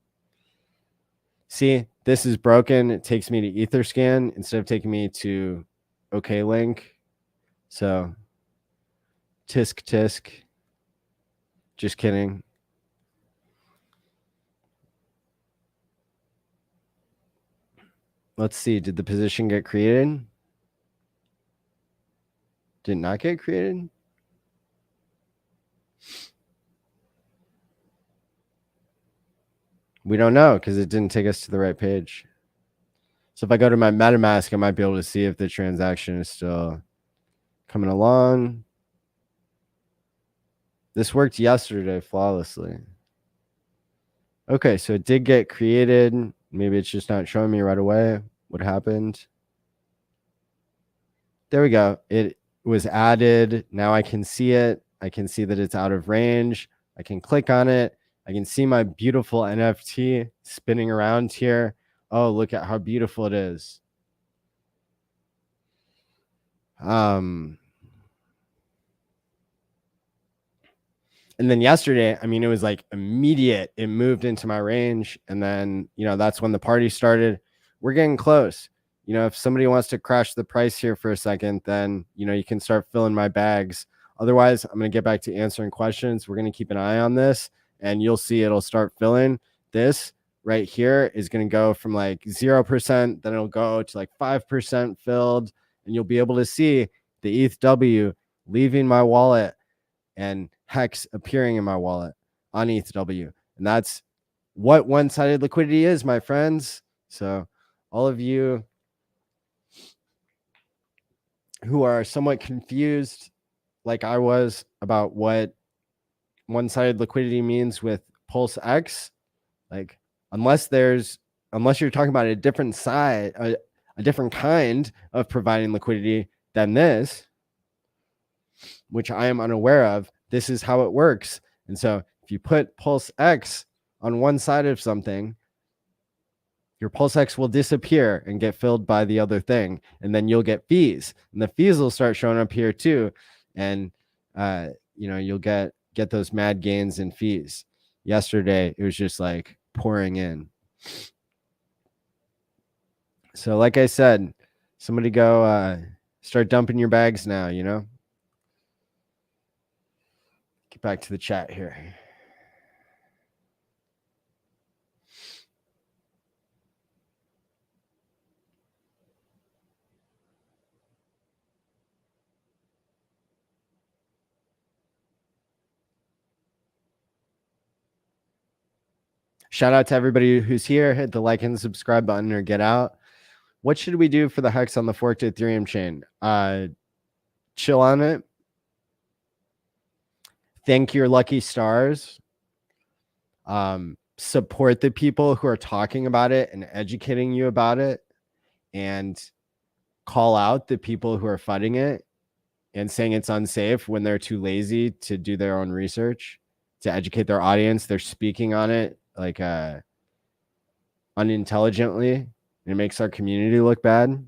See, this is broken. It takes me to Etherscan instead of taking me to OK link. So tisk. Just kidding. Let's see. Did the position get created? Did it not get created? We don't know because it didn't take us to the right page. So if I go to my MetaMask, I might be able to see if the transaction is still coming along. This worked yesterday flawlessly. Okay, so it did get created. Maybe it's just not showing me right away what happened. There we go. It was added. Now I can see it. I can see that it's out of range. I can click on it. I can see my beautiful NFT spinning around here. Oh, look at how beautiful it is. And then yesterday, I mean, it was like immediate. It moved into my range. And then, you know, that's when the party started. We're getting close. You know, if somebody wants to crash the price here for a second, then, you know, you can start filling my bags. Otherwise, I'm going to get back to answering questions. We're going to keep an eye on this, and you'll see it'll start filling. This right here is going to go from like 0%, then it'll go to like 5% filled, and you'll be able to see the ETHW leaving my wallet and HEX appearing in my wallet on ETHW. And that's what one-sided liquidity is, my friends. So all of you who are somewhat confused, like I was, about what one-sided liquidity means with Pulse X, like unless you're talking about a different side, a different kind of providing liquidity than this, which I am unaware of, this is how it works. And so if you put Pulse X on one side of something, your Pulse X will disappear and get filled by the other thing. And then you'll get fees. And the fees will start showing up here too. And, you know, you'll get those mad gains in fees. Yesterday, it was just like pouring in. So like I said, somebody go start dumping your bags now, you know? Get back to the chat here. Shout out to everybody who's here. Hit the like and subscribe button or get out. What should we do for the HEX on the forked Ethereum chain? Chill on it. Thank your lucky stars. Support the people who are talking about it and educating you about it, and call out the people who are fighting it and saying it's unsafe when they're too lazy to do their own research, to educate their audience. They're speaking on it like unintelligently. It makes our community look bad.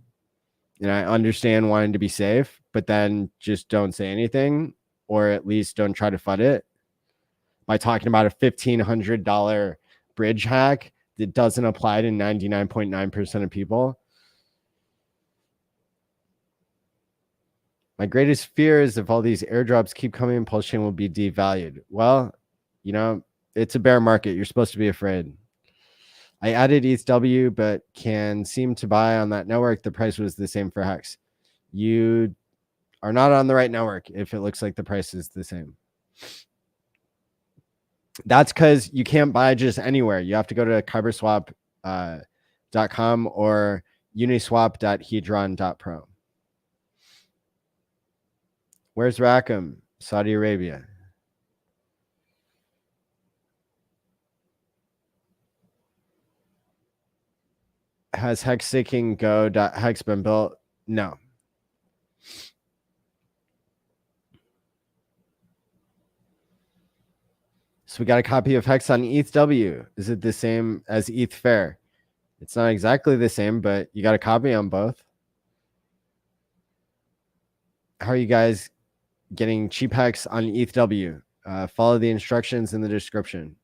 And I understand wanting to be safe, but then just don't say anything, or at least don't try to FUD it by talking about a $1,500 bridge hack that doesn't apply to 99.9% of people. My greatest fear is if all these airdrops keep coming, Pulse Chain will be devalued. Well, you know, it's a bear market. You're supposed to be afraid. I added ETHW, but can seem to buy on that network. The price was the same for HEX. You are not on the right network if it looks like the price is the same. That's because you can't buy just anywhere. You have to go to kyberswap.com or uniswap.hedron.pro. Where's Rackham? Saudi Arabia. Has HEX staking go.hex been built? No. So we got a copy of HEX on ETHW. Is it the same as ETH Fair? It's not exactly the same, but you got a copy on both. How are you guys getting cheap HEX on ETHW? Follow the instructions in the description.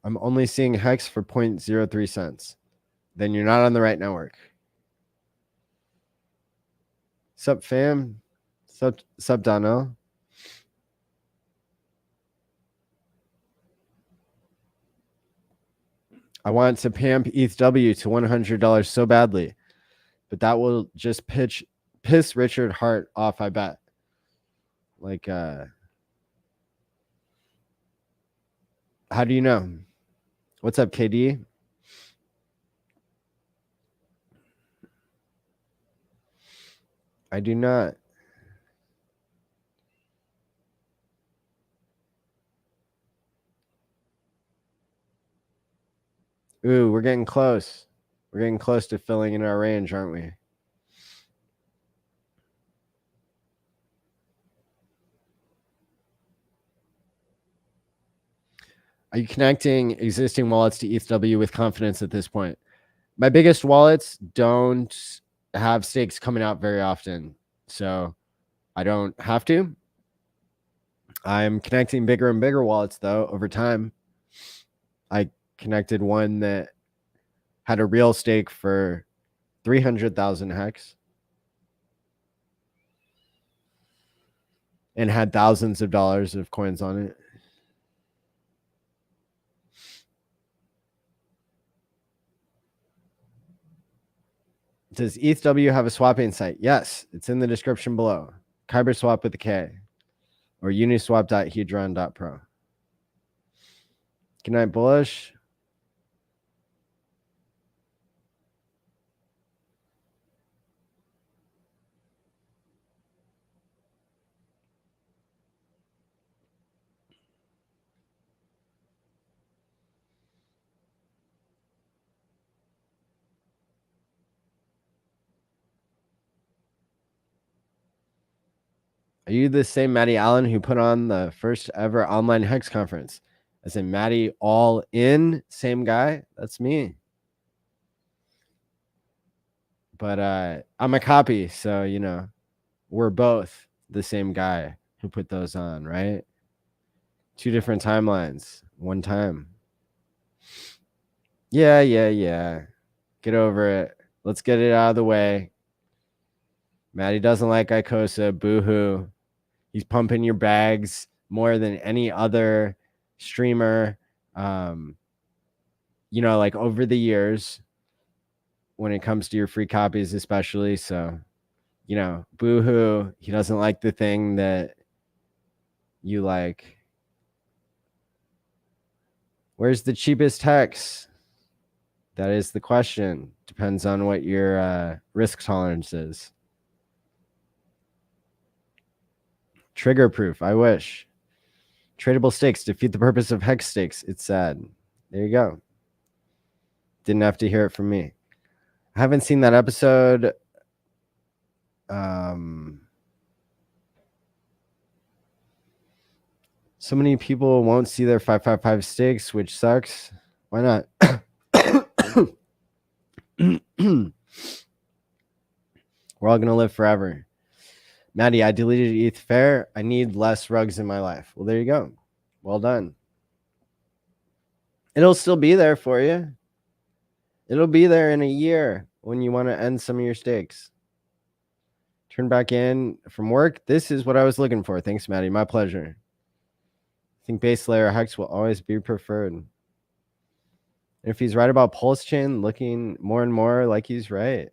I'm only seeing HEX for 0.03 cents. Then you're not on the right network. Sup, fam? Sup, Donnell? I want to pamp ETHW to $100 so badly, but that will just piss Richard Hart off, I bet. Like, how do you know? What's up, KD? I do not. Ooh, we're getting close. We're getting close to filling in our range, aren't we? Are you connecting existing wallets to ETHW with confidence at this point? My biggest wallets don't have stakes coming out very often, so I don't have to. I'm connecting bigger and bigger wallets, though, over time. I connected one that had a real stake for 300,000 HEX and had thousands of dollars of coins on it. Does ETHW have a swapping site? Yes, it's in the description below. KyberSwap with a K or uniswap.hedron.pro. Good night, bullish. Are you the same Matty Allen who put on the first ever online HEX conference? As in Matty all in, same guy? That's me. But I'm a copy, so you know, we're both the same guy who put those on, right? Two different timelines, one time. Yeah. Get over it. Let's get it out of the way. Matty doesn't like Icosa. Boo-hoo. He's pumping your bags more than any other streamer. You know, like over the years when it comes to your free copies, especially. So, you know, boo-hoo. He doesn't like the thing that you like. Where's the cheapest HEX? That is the question. Depends on what your risk tolerance is. Trigger proof. I wish. Tradable stakes defeat the purpose of HEX stakes. It's sad. There you go. Didn't have to hear it from me. I haven't seen that episode. So many people won't see their 555 stakes, which sucks. Why not? We're all gonna live forever. Maddie, I deleted ETH Fair. I need less rugs in my life. Well, there you go. Well done. It'll still be there for you. It'll be there in a year when you want to end some of your stakes. Turn back in from work. This is what I was looking for. Thanks, Maddie. My pleasure. I think base layer HEX will always be preferred. And if he's right about Pulse Chain, looking more and more like he's right.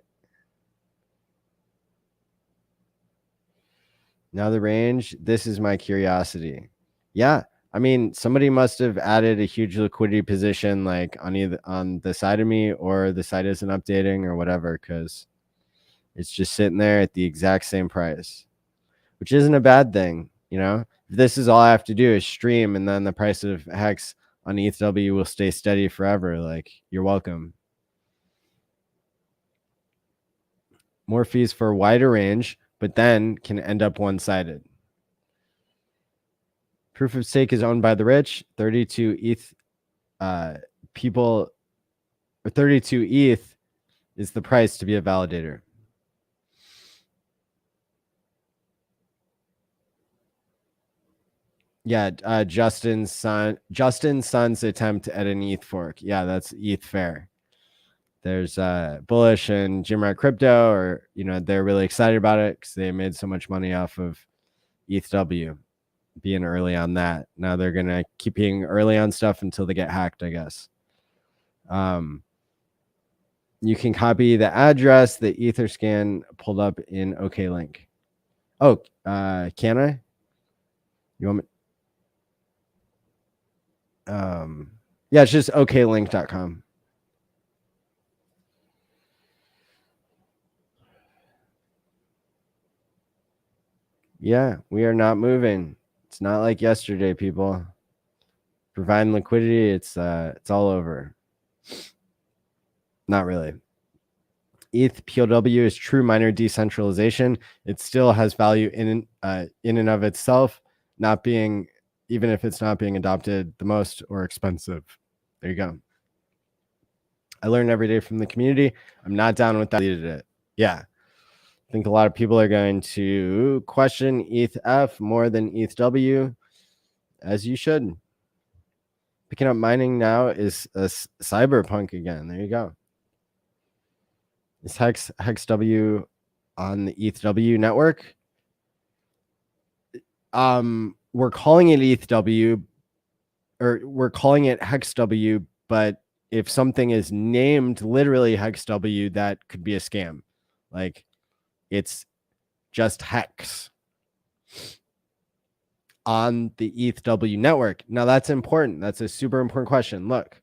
Now the range, this is my curiosity. Yeah, I mean, somebody must have added a huge liquidity position like on either on the side of me or the site isn't updating or whatever, because it's just sitting there at the exact same price, which isn't a bad thing. You know, if this is all I have to do is stream and then the price of HEX on ETHW will stay steady forever. Like, you're welcome. more fees for a wider range, but then can end up one-sided. Proof of stake is owned by the rich. 32 ETH people, or 32 ETH is the price to be a validator. Yeah, Justin's son's attempt at an ETH fork. Yeah, that's ETH Fair. There's Bullish and Jimrat Crypto, or they're really excited about it because they made so much money off of ETHW being early on that. Now they're gonna keep being early on stuff until they get hacked, I guess. You can copy the address that Etherscan pulled up in OKLink. Oh, can I? You want me? Yeah, it's just oklink.com. Yeah, we are not moving. It's not like yesterday, people. Providing liquidity, it's all over. Not really. ETH POW is true miner decentralization. It still has value in and of itself, not being, even if it's not being adopted the most or expensive. There you go. I learn every day from the community. I'm not down with that. Deleted it. Yeah. I think a lot of people are going to question ETH more than ETHW, as you should. Picking up mining now is a cyberpunk again. There you go. Is HEXW on the ETHW network? We're calling it ETHW, or we're calling it HEXW, but if something is named literally HEXW, that could be a scam. Like, it's just hex on the ETHW network. Now that's important. That's a super important question. Look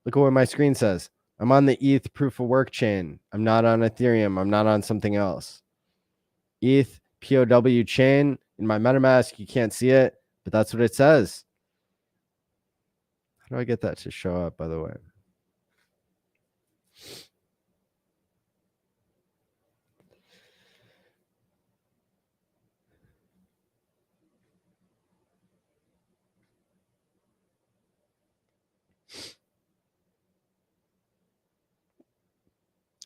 at what my screen says. I'm on the ETH proof of work chain. I'm not on Ethereum. I'm not on something else. ETH POW chain in my MetaMask. You can't see it, but that's what it says. How do I get that to show up, by the way?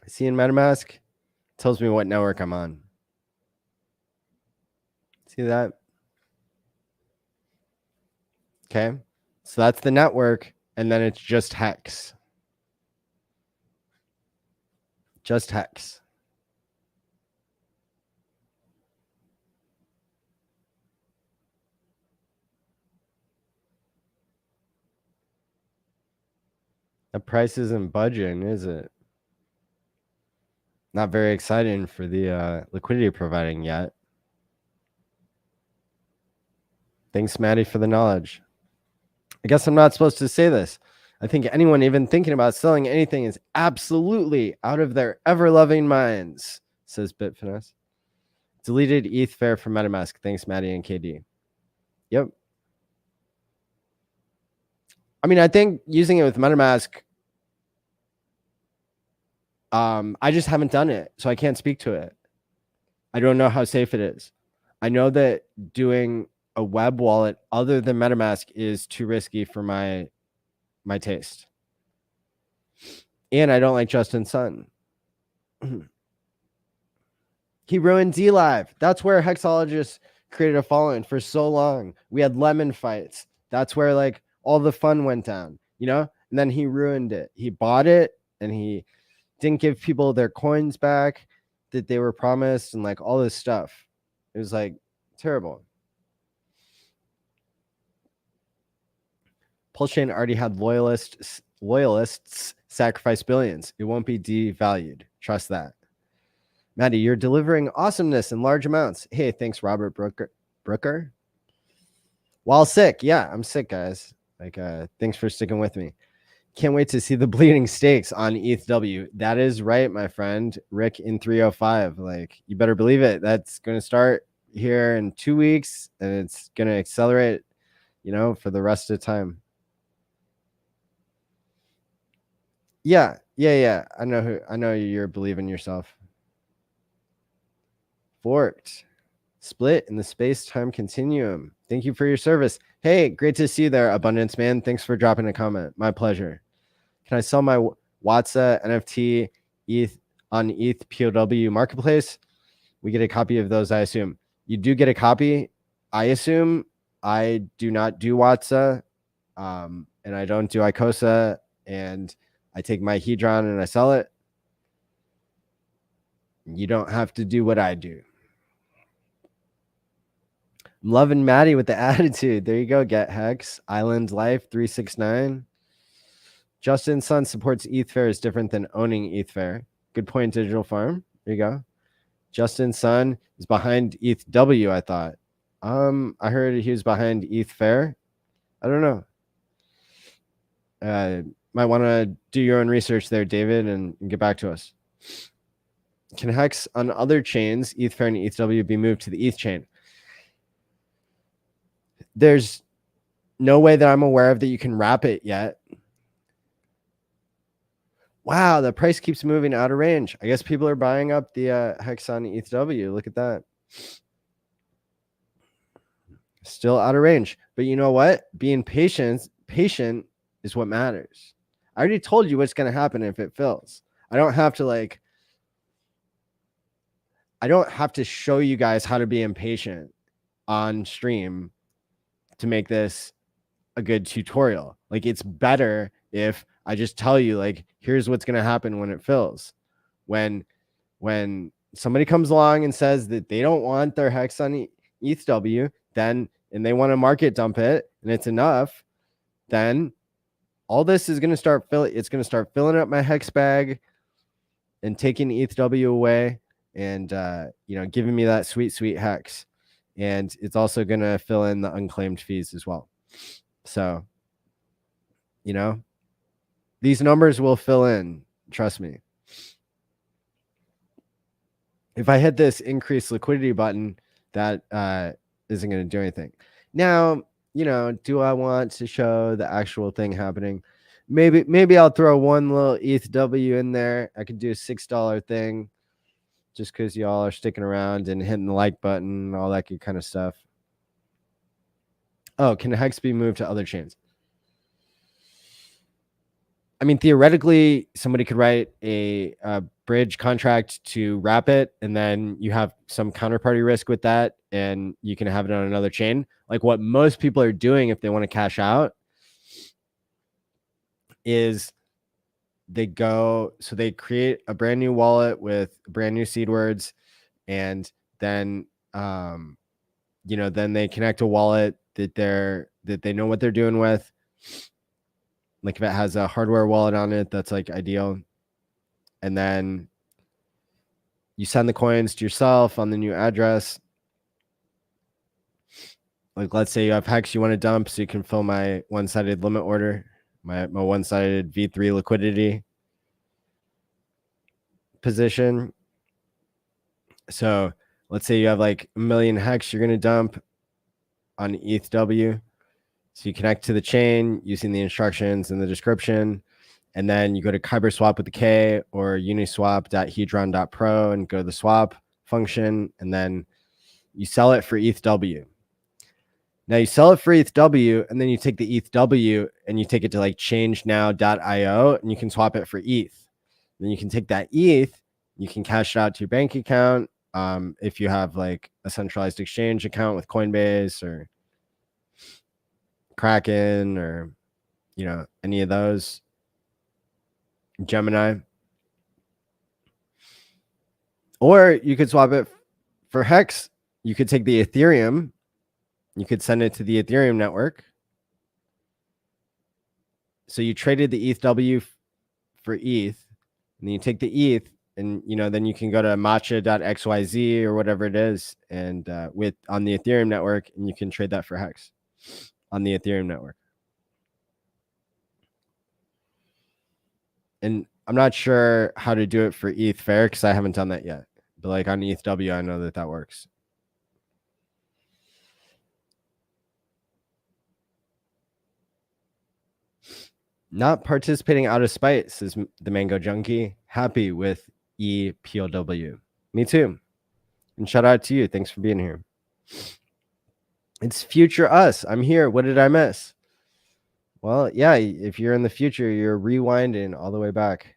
See in MetaMask, it tells me what network I'm on. See that? Okay. So that's the network, and then it's just hex. Just hex. The price isn't budging, is it? Not very exciting for the liquidity providing yet. Thanks, Maddie, for the knowledge. I guess I'm not supposed to say this. I think anyone even thinking about selling anything is absolutely out of their ever-loving minds, says Bitfinesse. Deleted ETH Fair from MetaMask. Thanks, Maddie and KD. Yep. I mean, I think using it with MetaMask, I just haven't done it, so I can't speak to it. I don't know how safe it is. I know that doing a web wallet other than MetaMask is too risky for my taste. And I don't like Justin Sun. He ruined DLive. That's where Hexologists created a following for so long. We had lemon fights. That's where like all the fun went down, and then he ruined it. He bought it and he didn't give people their coins back that they were promised and like all this stuff. It was like terrible. Pulse Chain already had loyalists sacrifice billions. It won't be devalued. Trust that. Maddie, you're delivering awesomeness in large amounts. Hey, thanks, Robert Brooker. While sick. Yeah, I'm sick, guys. Like, thanks for sticking with me. Can't wait to see the bleeding stakes on ETHW. That is right, my friend. Rick in 305. Like, you better believe it. That's going to start here in 2 weeks, and it's going to accelerate, for the rest of the time. Yeah. I know you're believing yourself. forked. Split in the space-time continuum. Thank you for your service. Hey, great to see you there, Abundance Man. Thanks for dropping a comment. My pleasure. Can I sell my WATSA NFT ETH on ETH POW marketplace? We get a copy of those, I assume. You do get a copy, I assume. I do not do WATSA, and I don't do ICOSA, and I take my Hedron and I sell it. You don't have to do what I do. I'm loving Maddie with the attitude. There you go. Get Hex. Island Life 369. Justin Sun supports ETH Fair is different than owning ETH Fair. Good point, Digital Farm. There you go. Justin Sun is behind ETHW, I thought. I heard he was behind ETH Fair. I don't know. Might want to do your own research there, David, and get back to us. Can Hex on other chains, ETH Fair and ETHW, be moved to the ETH chain? There's no way that I'm aware of that you can wrap it yet. Wow, the price keeps moving out of range. I guess people are buying up the Hex on ETHW. Look at that. Still out of range. But you know what? Being patient is what matters. I already told you what's going to happen if it fills. I don't have to show you guys how to be impatient on stream to make this a good tutorial. Like, it's better if I just tell you, like, here's what's going to happen when it fills. When somebody comes along and says that they don't want their Hex on ETHW, then, and they want to market dump it, and it's enough, then all this is going to start filling. It's going to start filling up my Hex bag and taking ETHW away, and giving me that sweet Hex. And it's also going to fill in the unclaimed fees as well. So, these numbers will fill in. Trust me. If I hit this increase liquidity button, that isn't going to do anything. Now, do I want to show the actual thing happening? Maybe I'll throw one little ETHW in there. I could do a $6 thing just because y'all are sticking around and hitting the like button, all that good kind of stuff. Oh, can Hex be moved to other chains? I mean, theoretically, somebody could write a bridge contract to wrap it, and then you have some counterparty risk with that, and you can have it on another chain. Like what most people are doing if they want to cash out is they create a brand new wallet with brand new seed words, and then then they connect a wallet that they know what they're doing with. Like if it has a hardware wallet on it, that's like ideal. And then you send the coins to yourself on the new address. Like let's say you have Hex you want to dump, so you can fill my one-sided limit order, my one-sided V3 liquidity position. So let's say you have like 1 million Hex you're going to dump on ETHW. So you connect to the chain using the instructions in the description, and then you go to KyberSwap with the K or uniswap.hedron.pro and go to the swap function, and then you sell it for ETHW. Now you sell it for ETHW, and then you take the ETHW and you take it to like changenow.io, and you can swap it for ETH. Then you can take that ETH, you can cash it out to your bank account. If you have like a centralized exchange account with Coinbase or Kraken or any of those, Gemini, or you could swap it for Hex. You could take the Ethereum, you could send it to the Ethereum network. So you traded the ETHW for ETH, and then you take the ETH, and then you can go to matcha.xyz or whatever it is, and on the Ethereum network, and you can trade that for Hex on the Ethereum network. And I'm not sure how to do it for ETH Fair because I haven't done that yet. But like on ETHW, I know that works. Not participating out of spite, says the Mango Junkie. Happy with EPLW. Me too. And shout out to you. Thanks for being here. It's future us. I'm here. What did I miss? Well, yeah, if you're in the future, you're rewinding all the way back.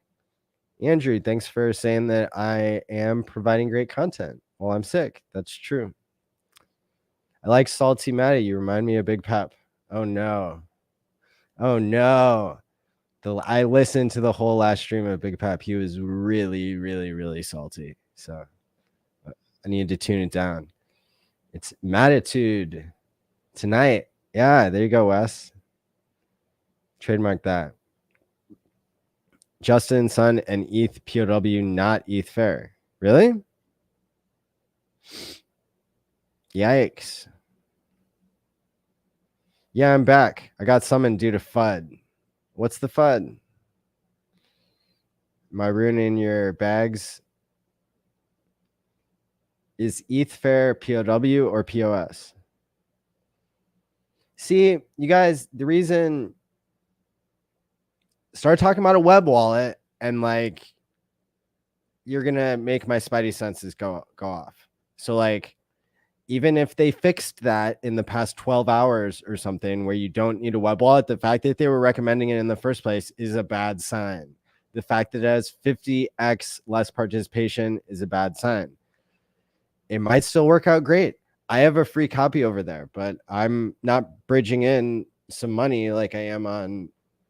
Andrew, thanks for saying that I am providing great content while I'm sick. That's true. I like Salty Matty. You remind me of Big Pep. Oh, no. Oh, no. I listened to the whole last stream of Big Pep. He was really, really, really salty. So I need to tune it down. It's Matitude tonight. Yeah, there you go, Wes. Trademark that. Justin, Sun, and ETH POW, not ETH Fair. Really? Yikes. Yeah, I'm back. I got summoned due to FUD. What's the FUD? Am I ruining your bags? Is ETH Fair POW or POS? See, you guys, the reason... Start talking about a web wallet and like you're gonna make my spidey senses go off. So like even if they fixed that in the past 12 hours or something where you don't need a web wallet, the fact that they were recommending it in the first place is a bad sign. The fact that it has 50x less participation is a bad sign. It might still work out great. I have a free copy over there, but I'm not bridging in some money like I am on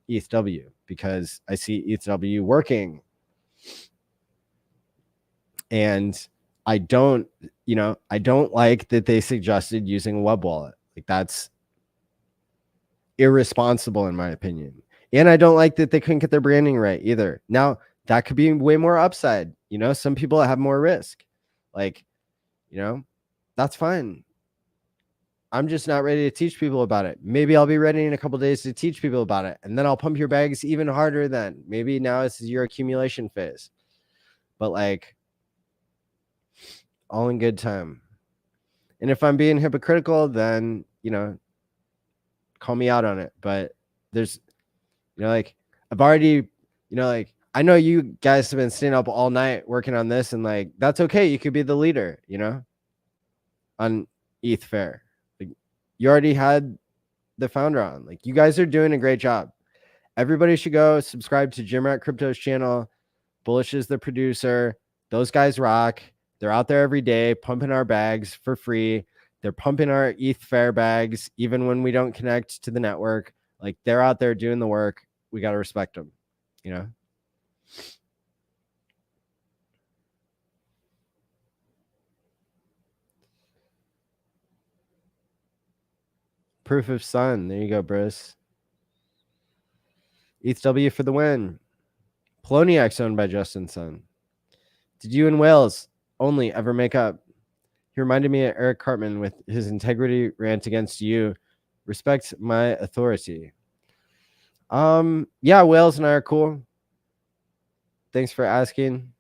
ETHW because I see ETHW working. And I don't like that they suggested using a web wallet. Like that's irresponsible in my opinion. And I don't like that they couldn't get their branding right either. Now, that could be way more upside. You know, some people have more risk. Like, you know, that's fine. I'm just not ready to teach people about it. Maybe I'll be ready in a couple days to teach people about it. And then I'll pump your bags even harder then. Maybe now this is your accumulation phase. But like, all in good time. And if I'm being hypocritical, then, you know, call me out on it. But there's, you know, like, I've already, you know, like, I know you guys have been staying up all night working on this, and like, that's okay. You could be the leader, you know, on ETH Fair. You already had the founder on. Like, you guys are doing a great job. Everybody should go subscribe to Jim Rat Crypto's channel. Bullish is the producer. Those guys rock. They're out there every day pumping our bags for free. They're pumping our ETH Fair bags even when we don't connect to the network. Like, they're out there doing the work. We got to respect them, you know? Proof of Sun. There you go, Bruce. ETHW for the win. Poloniex owned by Justin Sun. Did you and Wales only ever make up? He reminded me of Eric Cartman with his integrity rant against you. Respect my authority. Yeah, Wales and I are cool. Thanks for asking.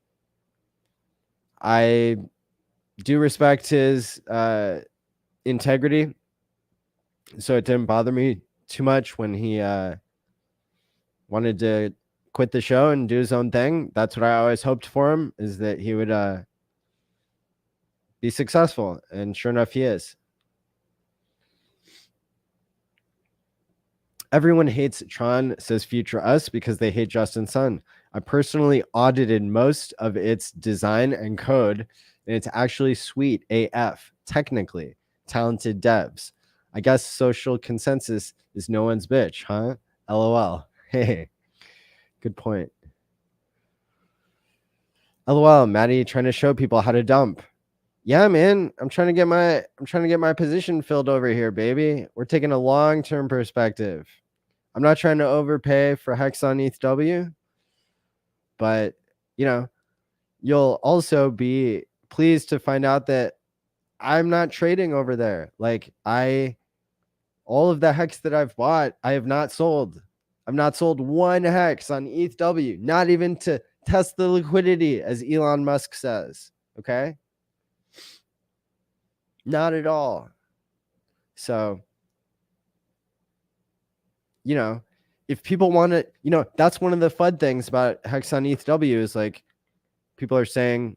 I do respect his integrity, so it didn't bother me too much when he wanted to quit the show and do his own thing. That's what I always hoped for him, is that he would be successful, and sure enough, he is. Everyone hates Tron, says Future Us, because they hate Justin Sun. I personally audited most of its design and code, and it's actually sweet AF, technically. Talented devs. I guess social consensus is no one's bitch, huh? LOL. Hey, good point. LOL, Maddie trying to show people how to dump. Yeah, man, I'm trying to get my position filled over here, baby. We're taking a long-term perspective. I'm not trying to overpay for HEX on ETHW, but, you know, you'll also be pleased to find out that I'm not trading over there. Like, all of the HEX that I've bought, I have not sold. I've not sold one HEX on ETHW, not even to test the liquidity, as Elon Musk says. Okay? Not at all. So, you know, if people want to, you know, that's one of the FUD things about HEX on ETHW is like, people are saying,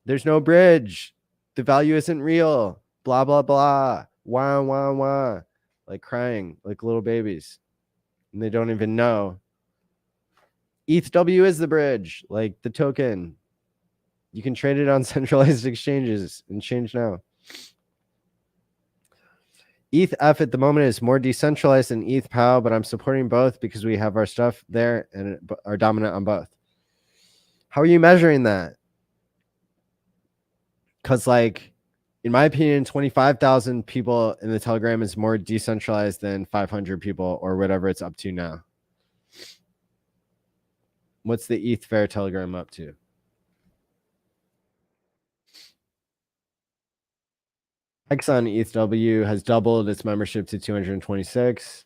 There's no bridge. The value isn't real. Blah, blah, blah. Wah, wah, wah. Like crying like little babies. And they don't even know. ETHW is the bridge, like the token. You can trade it on centralized exchanges and change now. ETH F at the moment is more decentralized than ETH POW, but I'm supporting both because we have our stuff there and are dominant on both. How are you measuring that? Because, like, in my opinion, 25,000 people in the Telegram is more decentralized than 500 people or whatever it's up to now. What's the ETH Fair Telegram up to? HEX on ETHW has doubled its membership to 226.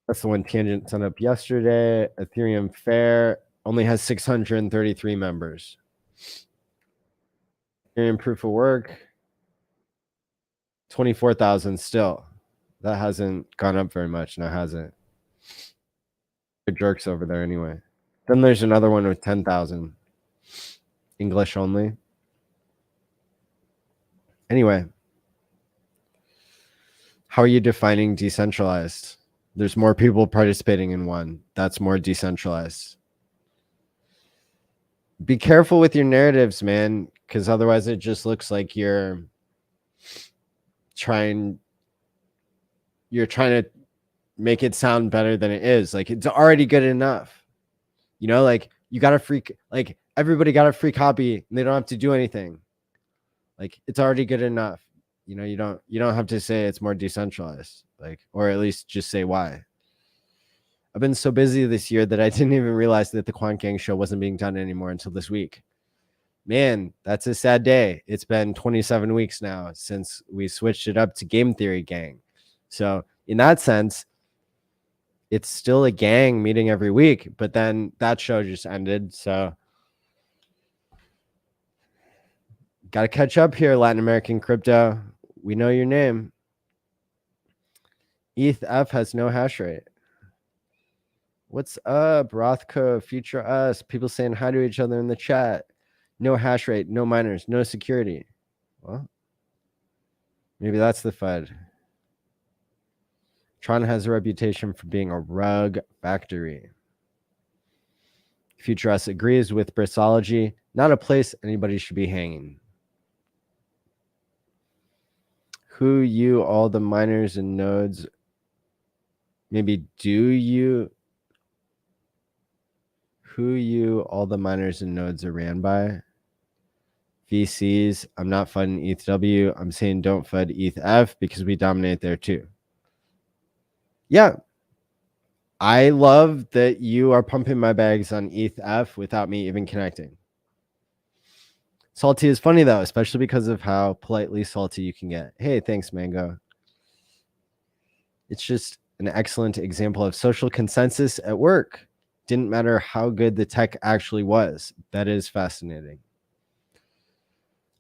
That's the one Tangent sent up yesterday. Ethereum Fair only has 633 members. Ethereum Proof of Work, 24,000 still. That hasn't gone up very much. No, hasn't. Good jerks over there anyway. Then there's another one with 10,000. English only. Anyway, how are you defining decentralized? There's more people participating in one. That's more decentralized. Be careful with your narratives, man, because otherwise it just looks like you're trying to make it sound better than it is. Like, it's already good enough. You know, like, you got a free, like, everybody got a free copy and they don't have to do anything. Like, it's already good enough. You know, you don't have to say it's more decentralized, like, or at least just say why. I've been so busy this year that I didn't even realize that the Quant Gang show wasn't being done anymore until this week. Man, that's a sad day. It's been 27 weeks now since we switched it up to Game Theory Gang. So in that sense, it's still a gang meeting every week, but then that show just ended. So got to catch up here, Latin American crypto. We know your name. ETH F has no hash rate. What's up, Rothko, Future Us? People saying hi to each other in the chat. No hash rate, no miners, no security. Well, maybe that's the FUD. Tron has a reputation for being a rug factory. Future Us agrees with Bristology. Not a place anybody should be hanging. Who you, all the miners and nodes, maybe do you, who you, all the miners and nodes are ran by? VCs, I'm not FUDing ETHW. I'm saying don't FUD ETH because we dominate there too. Yeah. I love that you are pumping my bags on ETH without me even connecting. Salty is funny though, especially because of how politely salty you can get. Hey, thanks, Mango. It's just an excellent example of social consensus at work. Didn't matter how good the tech actually was. That is fascinating.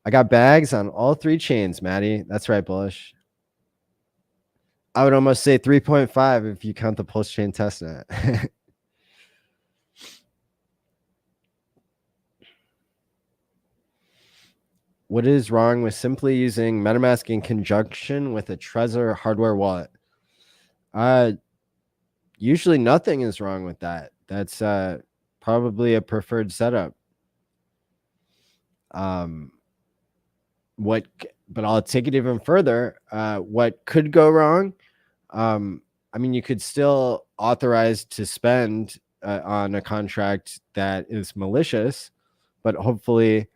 I got bags on all three chains, Maddie. That's right, Bullish. I would almost say 3.5 if you count the Pulse Chain testnet. What is wrong with simply using MetaMask in conjunction with a Trezor hardware wallet? Usually nothing is wrong with that. That's probably a preferred setup. But I'll take it even further. What could go wrong? I mean, you could still authorize to spend on a contract that is malicious, but hopefully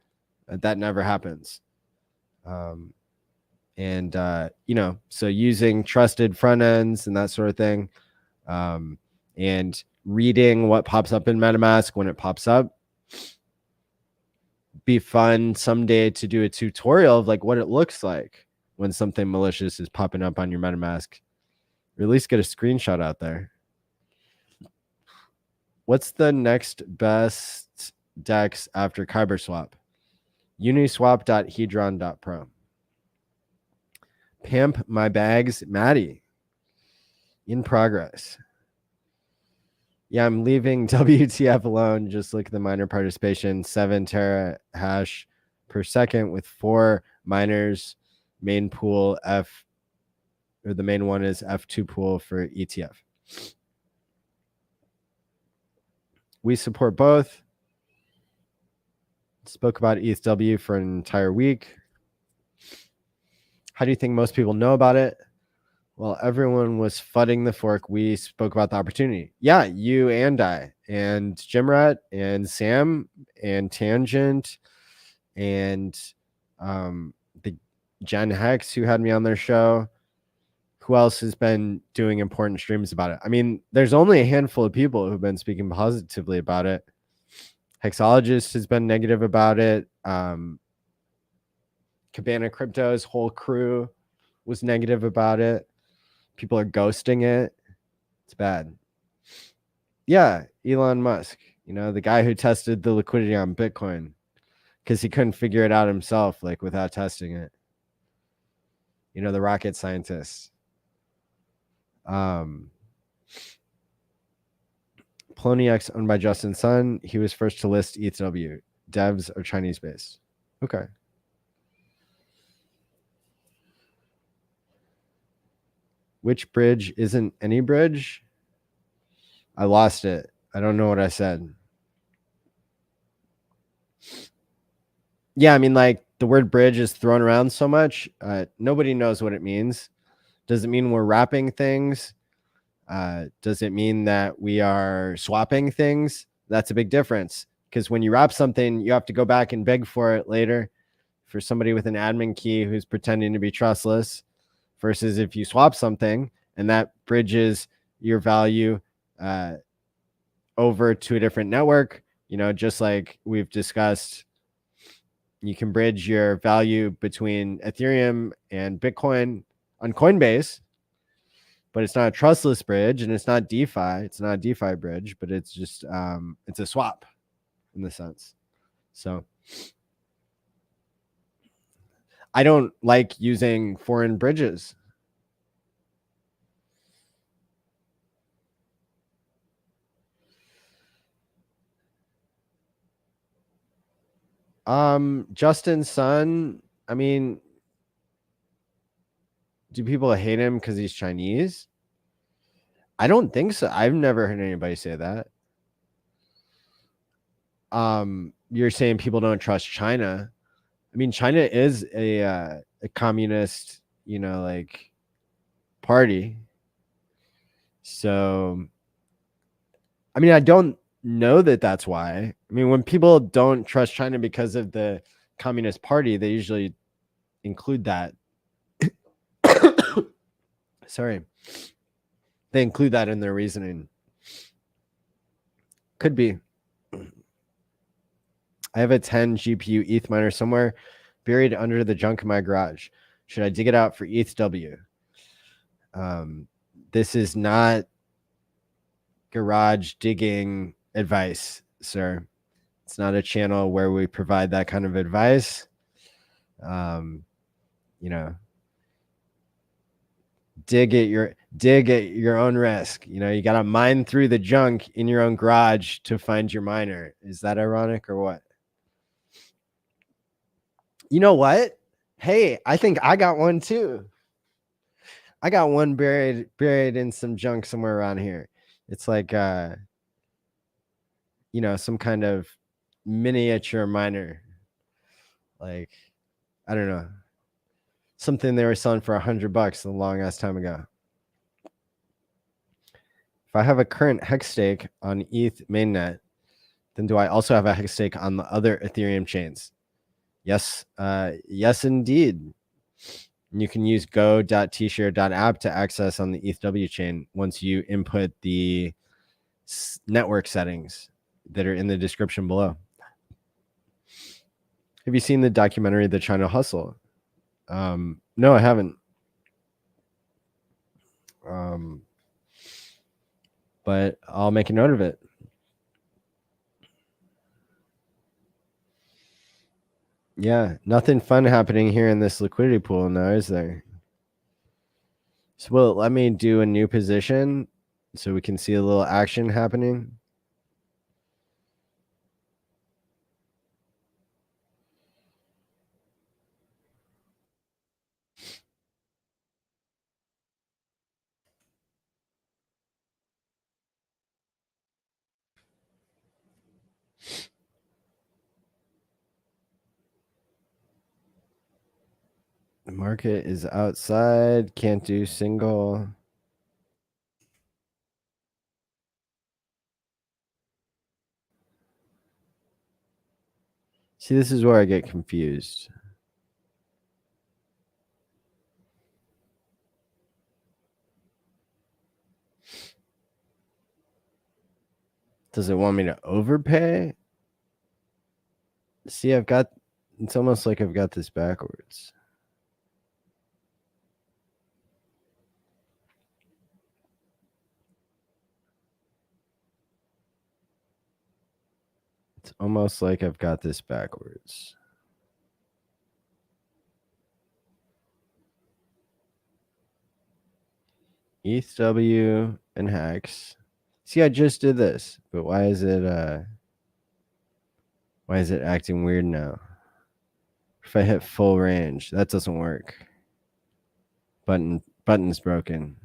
that never happens. You know, so using trusted front ends and that sort of thing, and reading what pops up in MetaMask when it pops up. Be fun someday to do a tutorial of like what it looks like when something malicious is popping up on your MetaMask, or at least get a screenshot out there. What's the next best DEX after KyberSwap? Uniswap.hedron.pro. Pimp my bags, Maddie. In progress. Yeah, I'm leaving WTF alone. Just look at the miner participation, 7 tera hash per second with 4 miners. Main pool F, or the main one is F2 pool for ETF. We support both. Spoke about ETHW for an entire week. How do you think most people know about it? Well, everyone was fudding the fork. We spoke about the opportunity. Yeah, you and I, and Jimrat, and Sam, and Tangent, and the Gen Hex who had me on their show. Who else has been doing important streams about it? I mean, there's only a handful of people who've been speaking positively about it. Hexologist has been negative about it. Cabana Crypto's whole crew was negative about it. People are ghosting it. It's bad. Yeah, Elon Musk, the guy who tested the liquidity on Bitcoin because he couldn't figure it out himself, like without testing it. The rocket scientist. Poloniex owned by Justin Sun. He was first to list ETHW. Devs are Chinese based. Okay. Which bridge isn't any bridge? I lost it. I don't know what I said. Yeah, I mean, like the word bridge is thrown around so much. Nobody knows what it means. Does it mean we're wrapping things? Does it mean that we are swapping things? That's a big difference, because when you wrap something, you have to go back and beg for it later for somebody with an admin key who's pretending to be trustless, versus if you swap something and that bridges your value over to a different network, just like we've discussed, you can bridge your value between Ethereum and Bitcoin on Coinbase, but it's not a trustless bridge and it's not DeFi. It's not a DeFi bridge, but it's just, it's a swap in the sense. So I don't like using foreign bridges. Justin Sun, I mean, do people hate him because he's Chinese? I don't think so. I've never heard anybody say that. You're saying people don't trust China. I mean, China is a communist, like party. So, I mean, I don't know that that's why. I mean, when people don't trust China because of the Communist Party, they usually include that. Sorry. They include that in their reasoning. Could be. I have a 10 GPU ETH miner somewhere buried under the junk in my garage. Should I dig it out for ETHW? This is not garage digging advice, sir. It's not a channel where we provide that kind of advice. Dig at your own risk. You got to mine through the junk in your own garage to find your miner. Is that ironic or what? You know what? Hey, I think I got one too. I got one buried in some junk somewhere around here. It's like some kind of miniature miner. Like, I don't know. Something they were selling for $100 a long ass time ago. If I have a current hex stake on ETH mainnet, then do I also have a hex stake on the other Ethereum chains? Yes, yes, indeed. You can use go.tshare.app to access on the ETHW chain once you input the network settings that are in the description below. Have you seen the documentary, The China Hustle? No, I haven't. But I'll make a note of it. Yeah, nothing fun happening here in this liquidity pool now, is there? So will it let me do a new position? so we can see a little action happening. The market is outside, can't do single. See, this is where I get confused. Does it want me to overpay? See, it's almost like I've got this backwards. It's almost like I've got this backwards. ETHW and HEX. See, I just did this, but why is it acting weird now? If I hit full range, that doesn't work. Button's broken.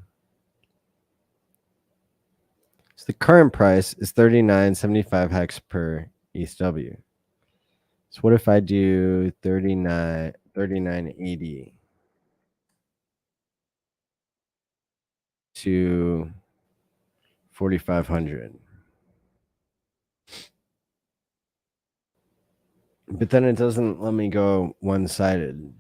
So the current price is 39.75 hex per ETHW. So what if I do 39.80 to 4,500? But then it doesn't let me go one-sided.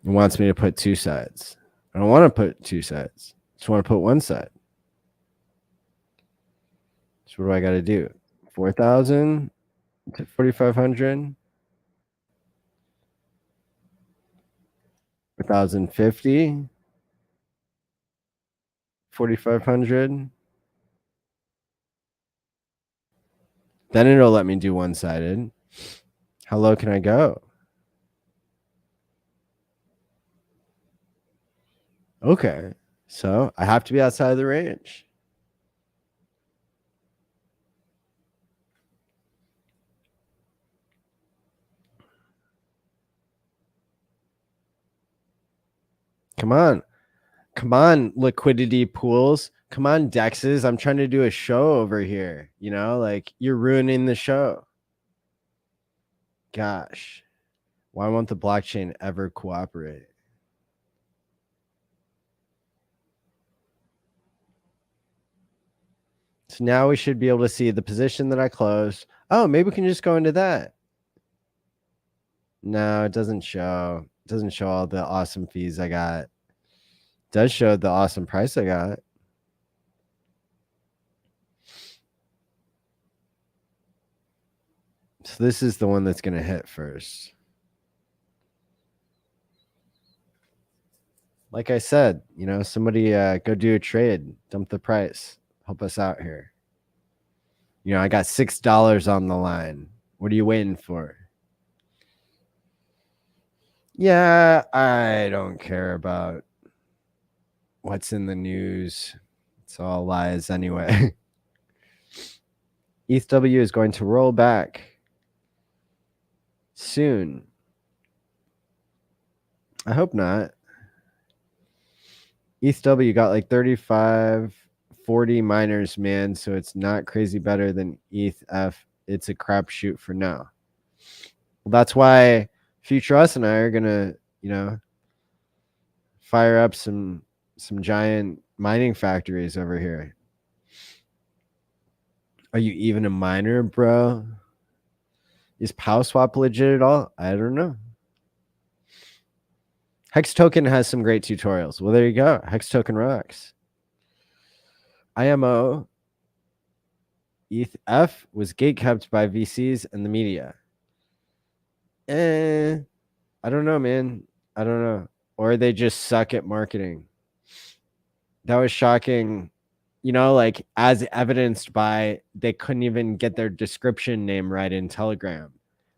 It wants me to put two sides. I don't want to put two sides. I just want to put one side. So what do I got to do? 4,000 to 4,500? 4,050? 4,500? Then it'll let me do one-sided. How low can I go? Okay, so I have to be outside of the range. Come on. Come on, liquidity pools. Come on, dexes. I'm trying to do a show over here. You know, like you're ruining the show. Gosh, why won't the blockchain ever cooperate? So now we should be able to see the position that I closed. Oh, maybe we can just go into that. No, it doesn't show. It doesn't show all the awesome fees I got. It does show the awesome price I got. So this is the one that's going to hit first. Like I said, you know, somebody go do a trade, dump the price, help us out here. You know, I got $6 on the line. What are you waiting for? Yeah, I don't care about what's in the news. It's all lies anyway. ETHW is going to roll back soon. I hope not. ETHW got like 35, 40 miners, man. So it's not crazy better than ETH. It's a crapshoot for now. Well, that's why Future Us and I are gonna, you know, fire up some giant mining factories over here. Are you even a miner, bro? Is PowSwap legit at all? I don't know. Hex Token has some great tutorials. Well, there you go. Hex Token rocks. IMO ETH was gatekept by VCs and the media. I don't know, man. I don't know. Or they just suck at marketing. That was shocking. You know, like as evidenced by they couldn't even get their description name right in Telegram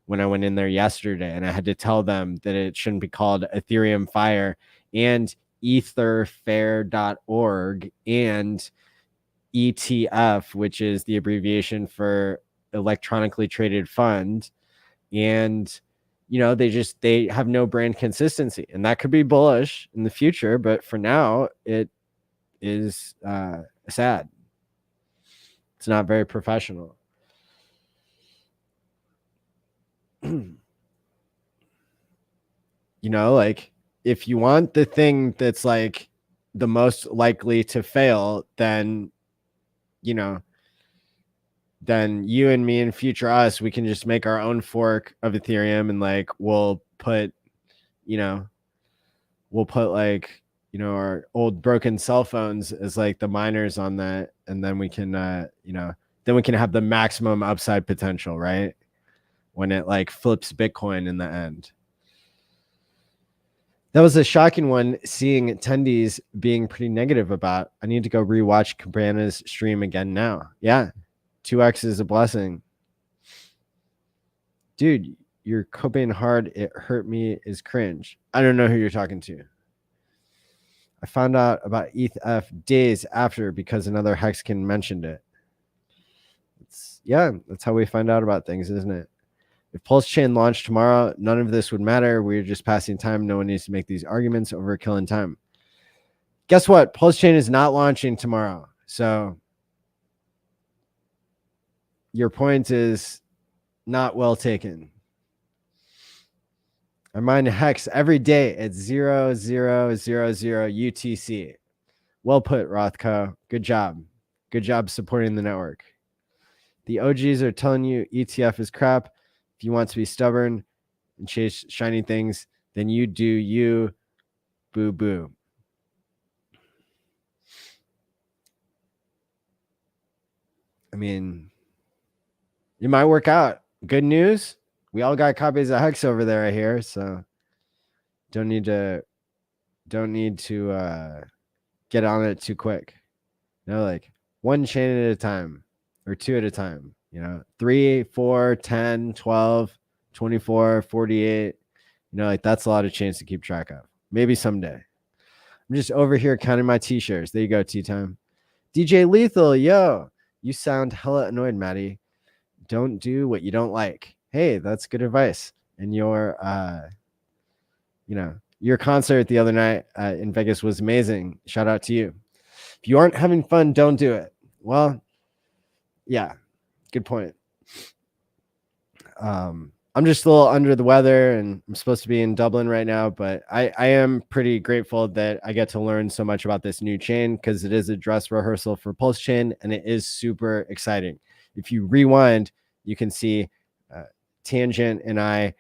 when I went in there yesterday, and I had to tell them that it shouldn't be called Ethereum Fire. And etherfair.org and ETF, which is the abbreviation for electronically traded fund. And, they have no brand consistency, and that could be bullish in the future. But for now, it is sad. It's not very professional. Like, if you want the thing that's like the most likely to fail, then then you and me and future us, we can just make our own fork of Ethereum, and like we'll put like our old broken cell phones as like the miners on that, and then we can then we can have the maximum upside potential, right? When it like flips Bitcoin in the end. That was a shocking one, seeing attendees being pretty negative about. I need to go rewatch Cabrana's stream again now. Yeah, 2x is a blessing. Dude, you're coping hard. It hurt me is cringe. I don't know who you're talking to. I found out about ETH days after because another Hexkin mentioned it. That's how we find out about things, isn't it? If Pulse Chain launched tomorrow, none of this would matter. We're just passing time. No one needs to make these arguments over killing time. Guess what? Pulse Chain is not launching tomorrow. So your point is not well taken. I mine Hex every day at 0000 UTC. Well put, Rothko. Good job. Good job supporting the network. The OGs are telling you ETF is crap. If you want to be stubborn and chase shiny things, then you do you. Boo boo. I mean, it might work out. Good news. We all got copies of Hex over there, I hear. So don't need to get on it too quick. Like one chain at a time or two at a time. 3, 4, 10, 12, 24, 48. Like that's a lot of chains to keep track of. Maybe someday. I'm just over here counting my TShares. There you go, tea time. DJ Lethal, yo, you sound hella annoyed, Maddie. Don't do what you don't like. Hey, that's good advice. And your concert the other night in Vegas was amazing. Shout out to you. If you aren't having fun, don't do it. Well, yeah, good point. I'm just a little under the weather, and I'm supposed to be in Dublin right now, but I am pretty grateful that I get to learn so much about this new chain, because it is a dress rehearsal for Pulse Chain, and it is super exciting. If you rewind, you can see Tangent and I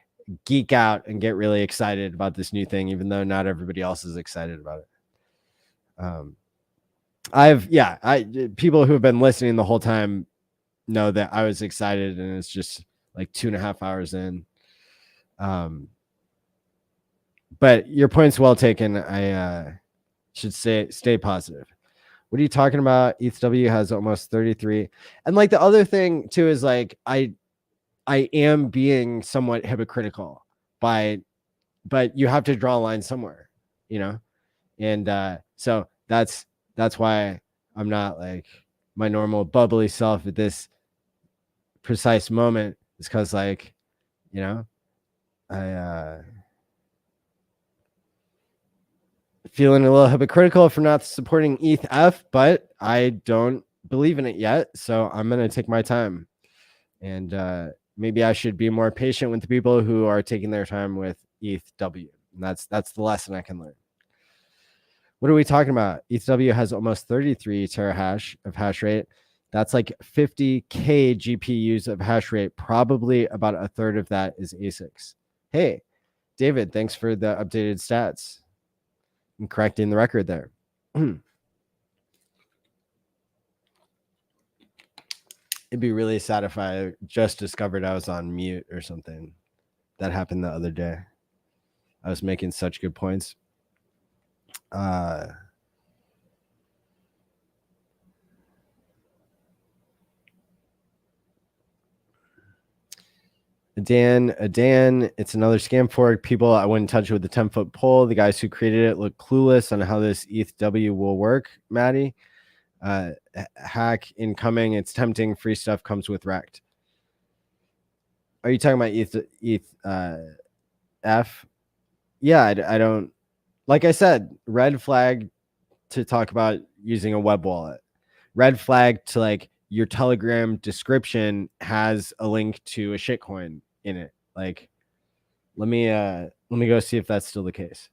geek out and get really excited about this new thing, even though not everybody else is excited about it. People who have been listening the whole time know that I was excited, and it's just like 2.5 hours in. But your point's well taken. I should stay positive. What are you talking about? ETHW has almost 33. And like the other thing too is like I am being somewhat hypocritical but you have to draw a line somewhere, and so that's why I'm not like my normal bubbly self at this precise moment. It's because like I feeling a little hypocritical for not supporting ETH, but I don't believe in it yet, so I'm gonna take my time, and maybe I should be more patient with the people who are taking their time with ETHW. And that's the lesson I can learn. What are we talking about? ETHW has almost 33 terahash of hash rate. That's like 50K GPUs of hash rate. Probably about a third of that is ASICs. Hey, David, thanks for the updated stats and correcting the record there. It'd be really sad if I just discovered I was on mute or something. That happened the other day. I was making such good points. Dan, it's another scam fork. People I wouldn't touch with the 10-foot pole. The guys who created it look clueless on how this ETHW will work, Maddie. Hack incoming. It's tempting. Free stuff comes with Rect. Are you talking about ETH F? Yeah, I don't. Like I said, red flag to talk about using a web wallet. Red flag to like your Telegram description has a link to a shitcoin in it. Like, let me go see if that's still the case.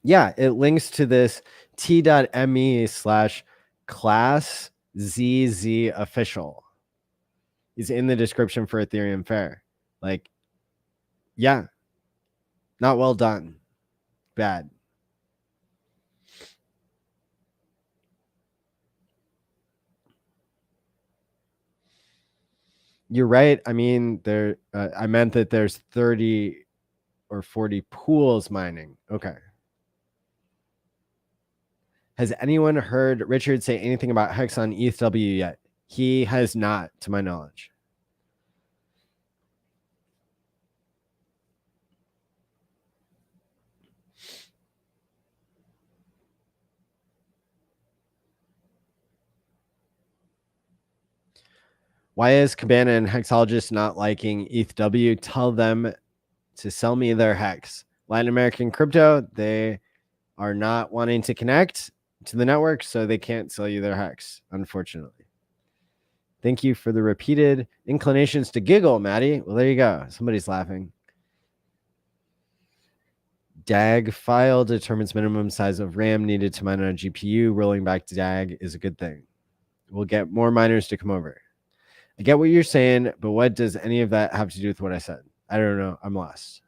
Yeah, it links to this t.me/class ZZ official. Is in the description for Ethereum Fair. Like, yeah, not well done. Bad. You're right. I mean, I meant that there's 30 or 40 pools mining. Okay. Has anyone heard Richard say anything about HEX on ETHW yet? He has not, to my knowledge. Why is Cabana and Hexologists not liking ETHW? Tell them to sell me their HEX. Latin American crypto, they are not wanting to connect to the network, so they can't sell you their HEX, unfortunately. Thank you for the repeated inclinations to giggle, Maddie. Well, there you go. Somebody's laughing. DAG file determines minimum size of RAM needed to mine on a GPU. Rolling back to DAG is a good thing. We'll get more miners to come over. I get what you're saying, but what does any of that have to do with what I said? I don't know. I'm lost.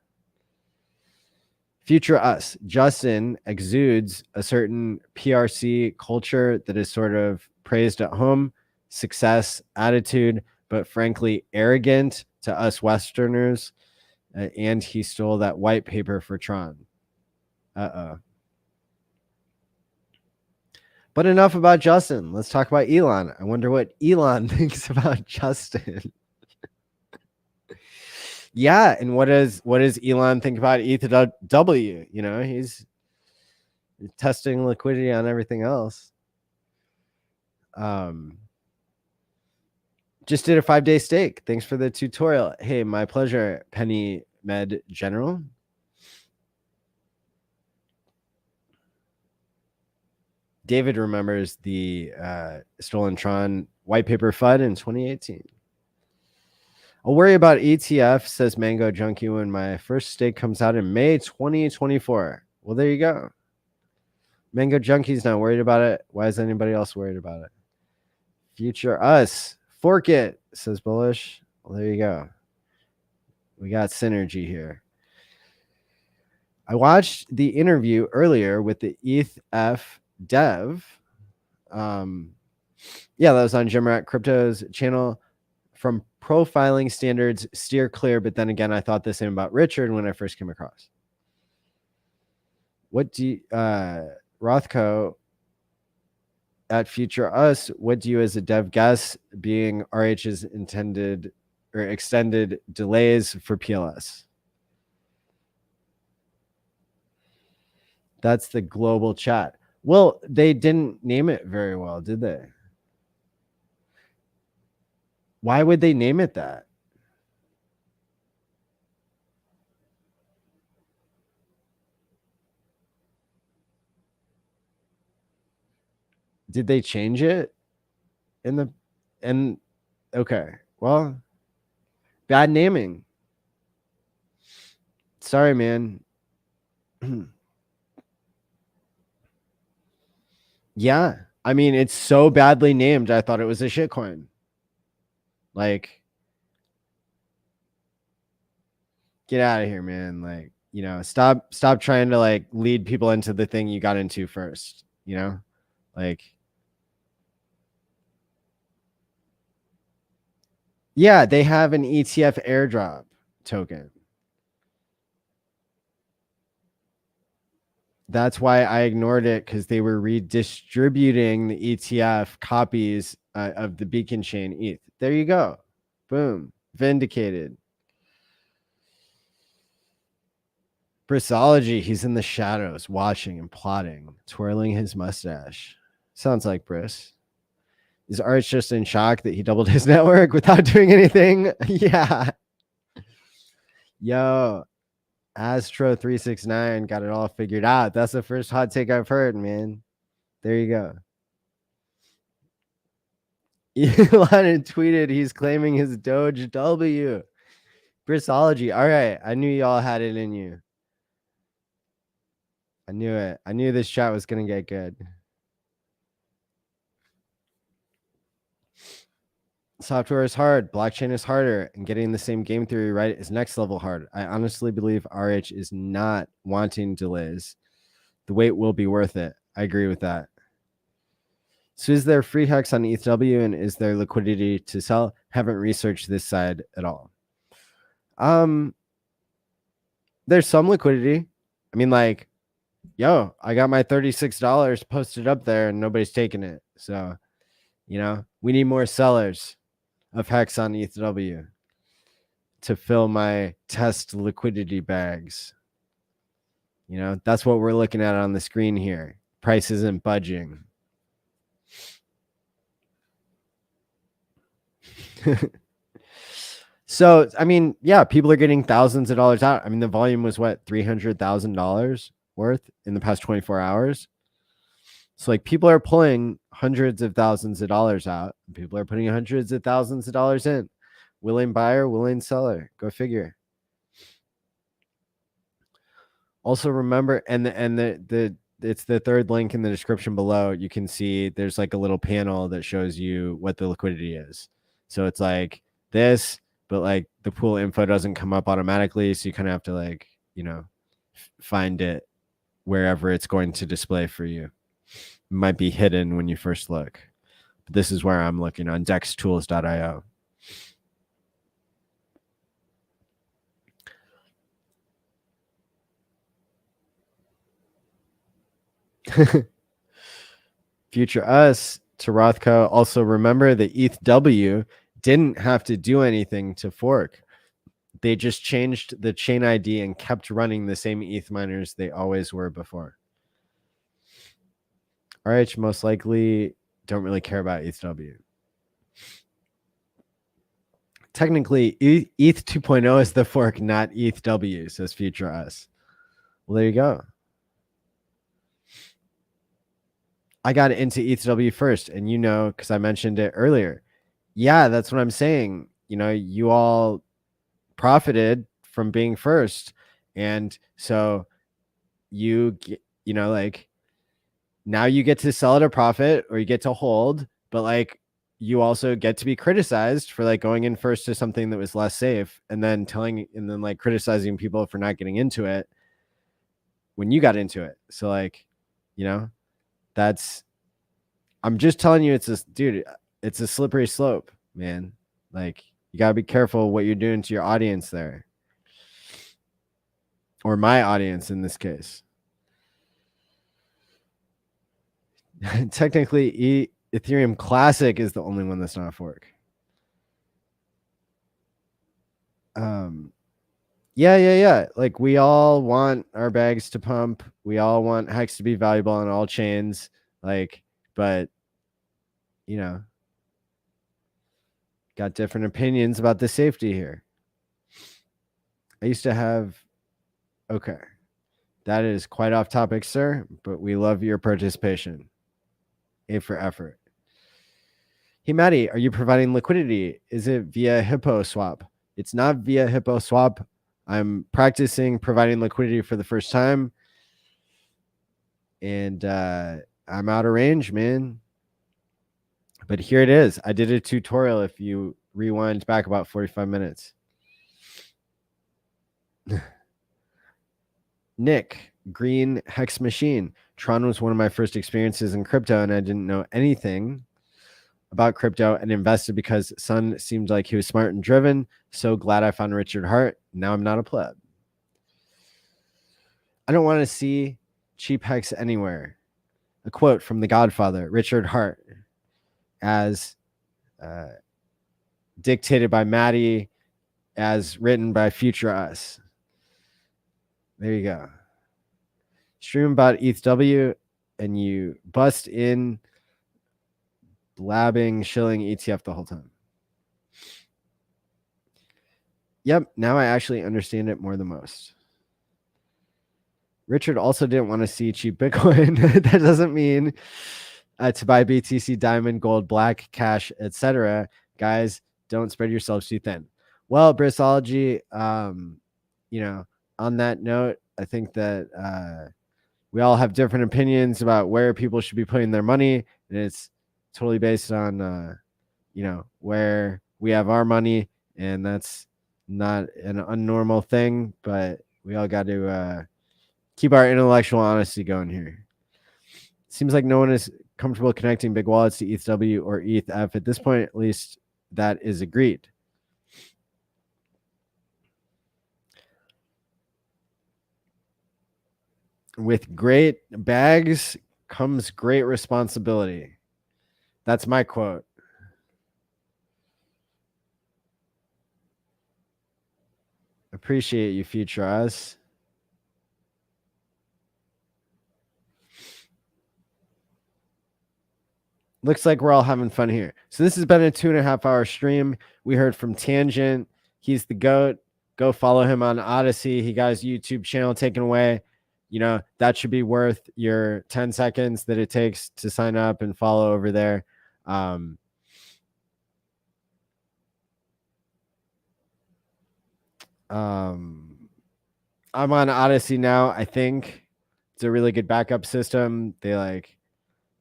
Future us. Justin exudes a certain PRC culture that is sort of praised at home, success, attitude, but frankly arrogant to us Westerners. And he stole that white paper for Tron. But enough about Justin. Let's talk about Elon. I wonder what Elon thinks about Justin. Yeah, and what does Elon think about ETHW? You know, he's testing liquidity on everything else. Just did a 5-day stake. Thanks for the tutorial. Hey, my pleasure, Penny Med General. David remembers the stolen Tron white paper FUD in 2018. I'll worry about ETF, says Mango Junkie, when my first stake comes out in May 2024. Well, there you go. Mango Junkie's not worried about it. Why is anybody else worried about it? Future us. Fork it, says Bullish. Well, there you go. We got synergy here. I watched the interview earlier with the ETH dev. Yeah, that was on Jimrat Crypto's channel. From profiling standards, steer clear. But then again, I thought the same about Richard when I first came across. What do you, Rothko at Future Us, what do you as a dev guess being RH's intended or extended delays for PLS? That's the global chat. Well, they didn't name it very well, did they? Why would they name it that? Did they change it okay. Well, bad naming. Sorry, man. Yeah. I mean, it's so badly named. I thought it was a shitcoin. Like, get out of here, man. Like, you know, stop trying to like lead people into the thing you got into first, you know? Like, yeah, they have an ETF airdrop token. That's why I ignored it, because they were redistributing the ETF copies of the beacon chain ETH. There you go. Boom. Vindicated. Brissology, he's in the shadows, watching and plotting, twirling his mustache. Sounds like Briss. Is Arch just in shock that he doubled his network without doing anything? Yeah. Yo, Astro369 got it all figured out. That's the first hot take I've heard, man. There you go. Elon tweeted he's claiming his Doge W. Brissology. All right. I knew y'all had it in you. I knew it. I knew this chat was going to get good. Software is hard. Blockchain is harder. And getting the same game theory right is next level hard. I honestly believe RH is not wanting delays. The wait will be worth it. I agree with that. So is there free HEX on ETHW and is there liquidity to sell? Haven't researched this side at all. There's some liquidity. I mean, like, yo, I got my $36 posted up there and nobody's taking it. So, you know, we need more sellers of HEX on ETHW to fill my test liquidity bags. You know, that's what we're looking at on the screen here. Price isn't budging. So, I mean, yeah, people are getting thousands of dollars out. I mean, the volume was what, $300,000 worth in the past 24 hours. So like people are pulling hundreds of thousands of dollars out. People are putting hundreds of thousands of dollars in. Willing buyer, willing seller. Go figure. Also remember, and it's the third link in the description below. You can see there's like a little panel that shows you what the liquidity is. So it's like this, but like the pool info doesn't come up automatically. So you kind of have to like, you know, find it wherever it's going to display for you. It might be hidden when you first look. But this is where I'm looking on dextools.io. Future us to Rothko. Also remember the ETHW didn't have to do anything to fork. They just changed the chain ID and kept running the same ETH miners they always were before. RH most likely don't really care about ETHW. Technically, ETH 2.0 is the fork, not ETHW, says Future Us. Well, there you go. I got into ETHW first, and you know, because I mentioned it earlier. Yeah, that's what I'm saying. You know, you all profited from being first. And so you know, like now you get to sell at a profit or you get to hold, but like you also get to be criticized for like going in first to something that was less safe and then like criticizing people for not getting into it when you got into it. So like, you know, I'm just telling you, it's a slippery slope, man. Like you gotta be careful what you're doing to your audience there. Or my audience in this case. Technically, Ethereum Classic is the only one that's not a fork. Yeah. Like we all want our bags to pump. We all want HEX to be valuable on all chains. Like, but you know, got different opinions about the safety here. I used to have, okay. That is quite off topic, sir, but we love your participation. A for effort. Hey, Maddie, are you providing liquidity? Is it via Hippo Swap? It's not via Hippo Swap. I'm practicing providing liquidity for the first time. And I'm out of range, man. But here it is. I did a tutorial if you rewind back about 45 minutes. Nick, Green Hex Machine. Tron was one of my first experiences in crypto, and I didn't know anything about crypto and invested because Sun seemed like he was smart and driven. So glad I found Richard Hart. Now I'm not a pleb. I don't want to see cheap Hex anywhere. A quote from The Godfather, Richard Hart, as dictated by Maddie as written by future us. There you go. Stream about ETHW and you bust in blabbing, shilling ETF the whole time. Yep, now I actually understand it more than most. Richard also didn't want to see cheap Bitcoin. That doesn't mean to buy BTC, Diamond, Gold, Black, Cash, etc. Guys, don't spread yourselves too thin. Well, Bristology, you know, on that note, I think that we all have different opinions about where people should be putting their money, and it's totally based on, you know, where we have our money, and that's not an unnormal thing, but we all got to keep our intellectual honesty going here. Seems like no one is comfortable connecting big wallets to ETHW or ETH F at this point. At least that is agreed. With great bags comes great responsibility. That's my quote. Appreciate you, future us. Looks like we're all having fun here. So this has been a 2.5-hour stream. We heard from Tangent. He's the GOAT. Go follow him on Odyssey. He got his YouTube channel taken away. You know, that should be worth your 10 seconds that it takes to sign up and follow over there. I'm on Odyssey now. I think it's a really good backup system. They like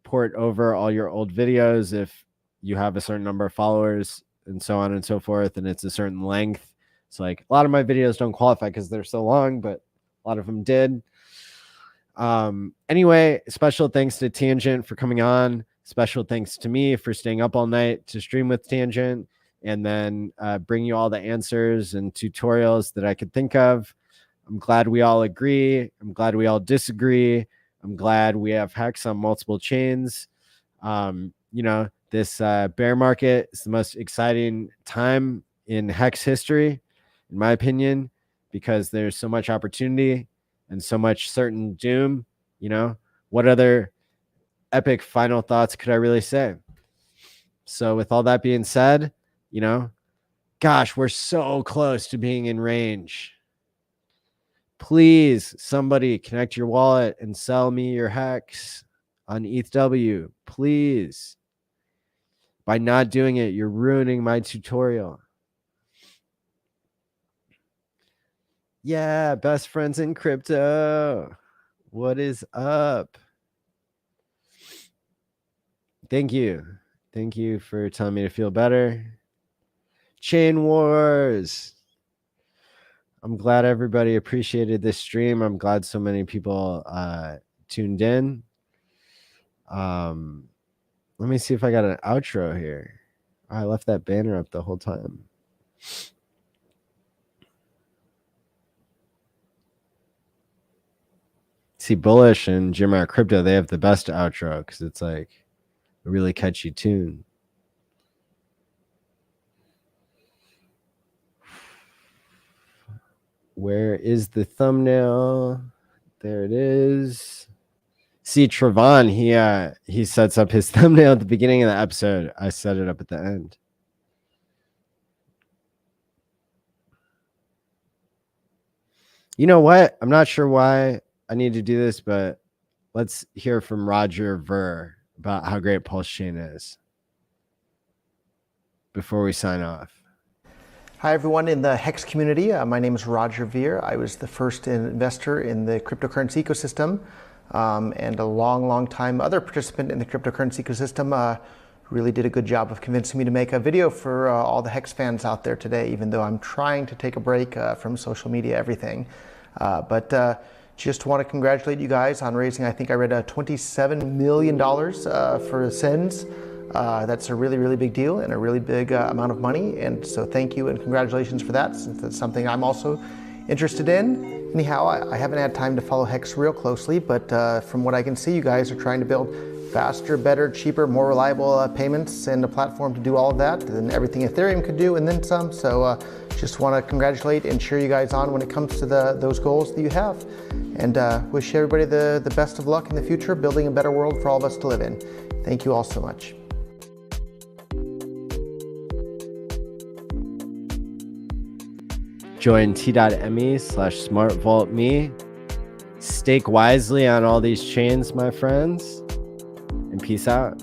port over all your old videos if you have a certain number of followers and so on and so forth, and it's a certain length. It's like a lot of my videos don't qualify because they're so long, but a lot of them did. Anyway, special thanks to Tangent for coming on. Special thanks to me for staying up all night to stream with Tangent and then bring you all the answers and tutorials that I could think of. I'm glad we all agree. I'm glad we all disagree. I'm glad we have HEX on multiple chains. You know, this bear market is the most exciting time in HEX history, in my opinion, because there's so much opportunity and so much certain doom. You know, what other epic final thoughts could I really say? So with all that being said, you know, gosh, we're so close to being in range. Please, somebody connect your wallet and sell me your HEX on ETHW, please. By not doing it, you're ruining my tutorial. Yeah, best friends in crypto. What is up? Thank you. Thank you for telling me to feel better. Chain Wars. I'm glad everybody appreciated this stream. I'm glad so many people tuned in. Let me see if I got an outro here. I left that banner up the whole time. See, Bullish and Jim Crypto, they have the best outro because it's like a really catchy tune. Where is the thumbnail? There it is. See, Trevon, he sets up his thumbnail at the beginning of the episode. I set it up at the end. You know what? I'm not sure why I need to do this, but let's hear from Roger Ver about how great Pulse Chain is before we sign off. Hi, everyone in the HEX community. My name is Roger Ver. I was the first investor in the cryptocurrency ecosystem and a long time other participant in the cryptocurrency ecosystem. Really did a good job of convincing me to make a video for all the HEX fans out there today, even though I'm trying to take a break from social media, everything. But just want to congratulate you guys on raising, I think I read $27 million for SENS. That's a really big deal and a really big amount of money, and so thank you and congratulations for that, since that's something I'm also interested in. Anyhow, I haven't had time to follow HEX real closely, but from what I can see, you guys are trying to build faster, better, cheaper, more reliable payments and a platform to do all of that than everything Ethereum could do and then some. So just want to congratulate and cheer you guys on when it comes to those goals that you have. And wish everybody the best of luck in the future, building a better world for all of us to live in. Thank you all so much. Join t.me/smartvaultme. Stake wisely on all these chains, my friends, and peace out.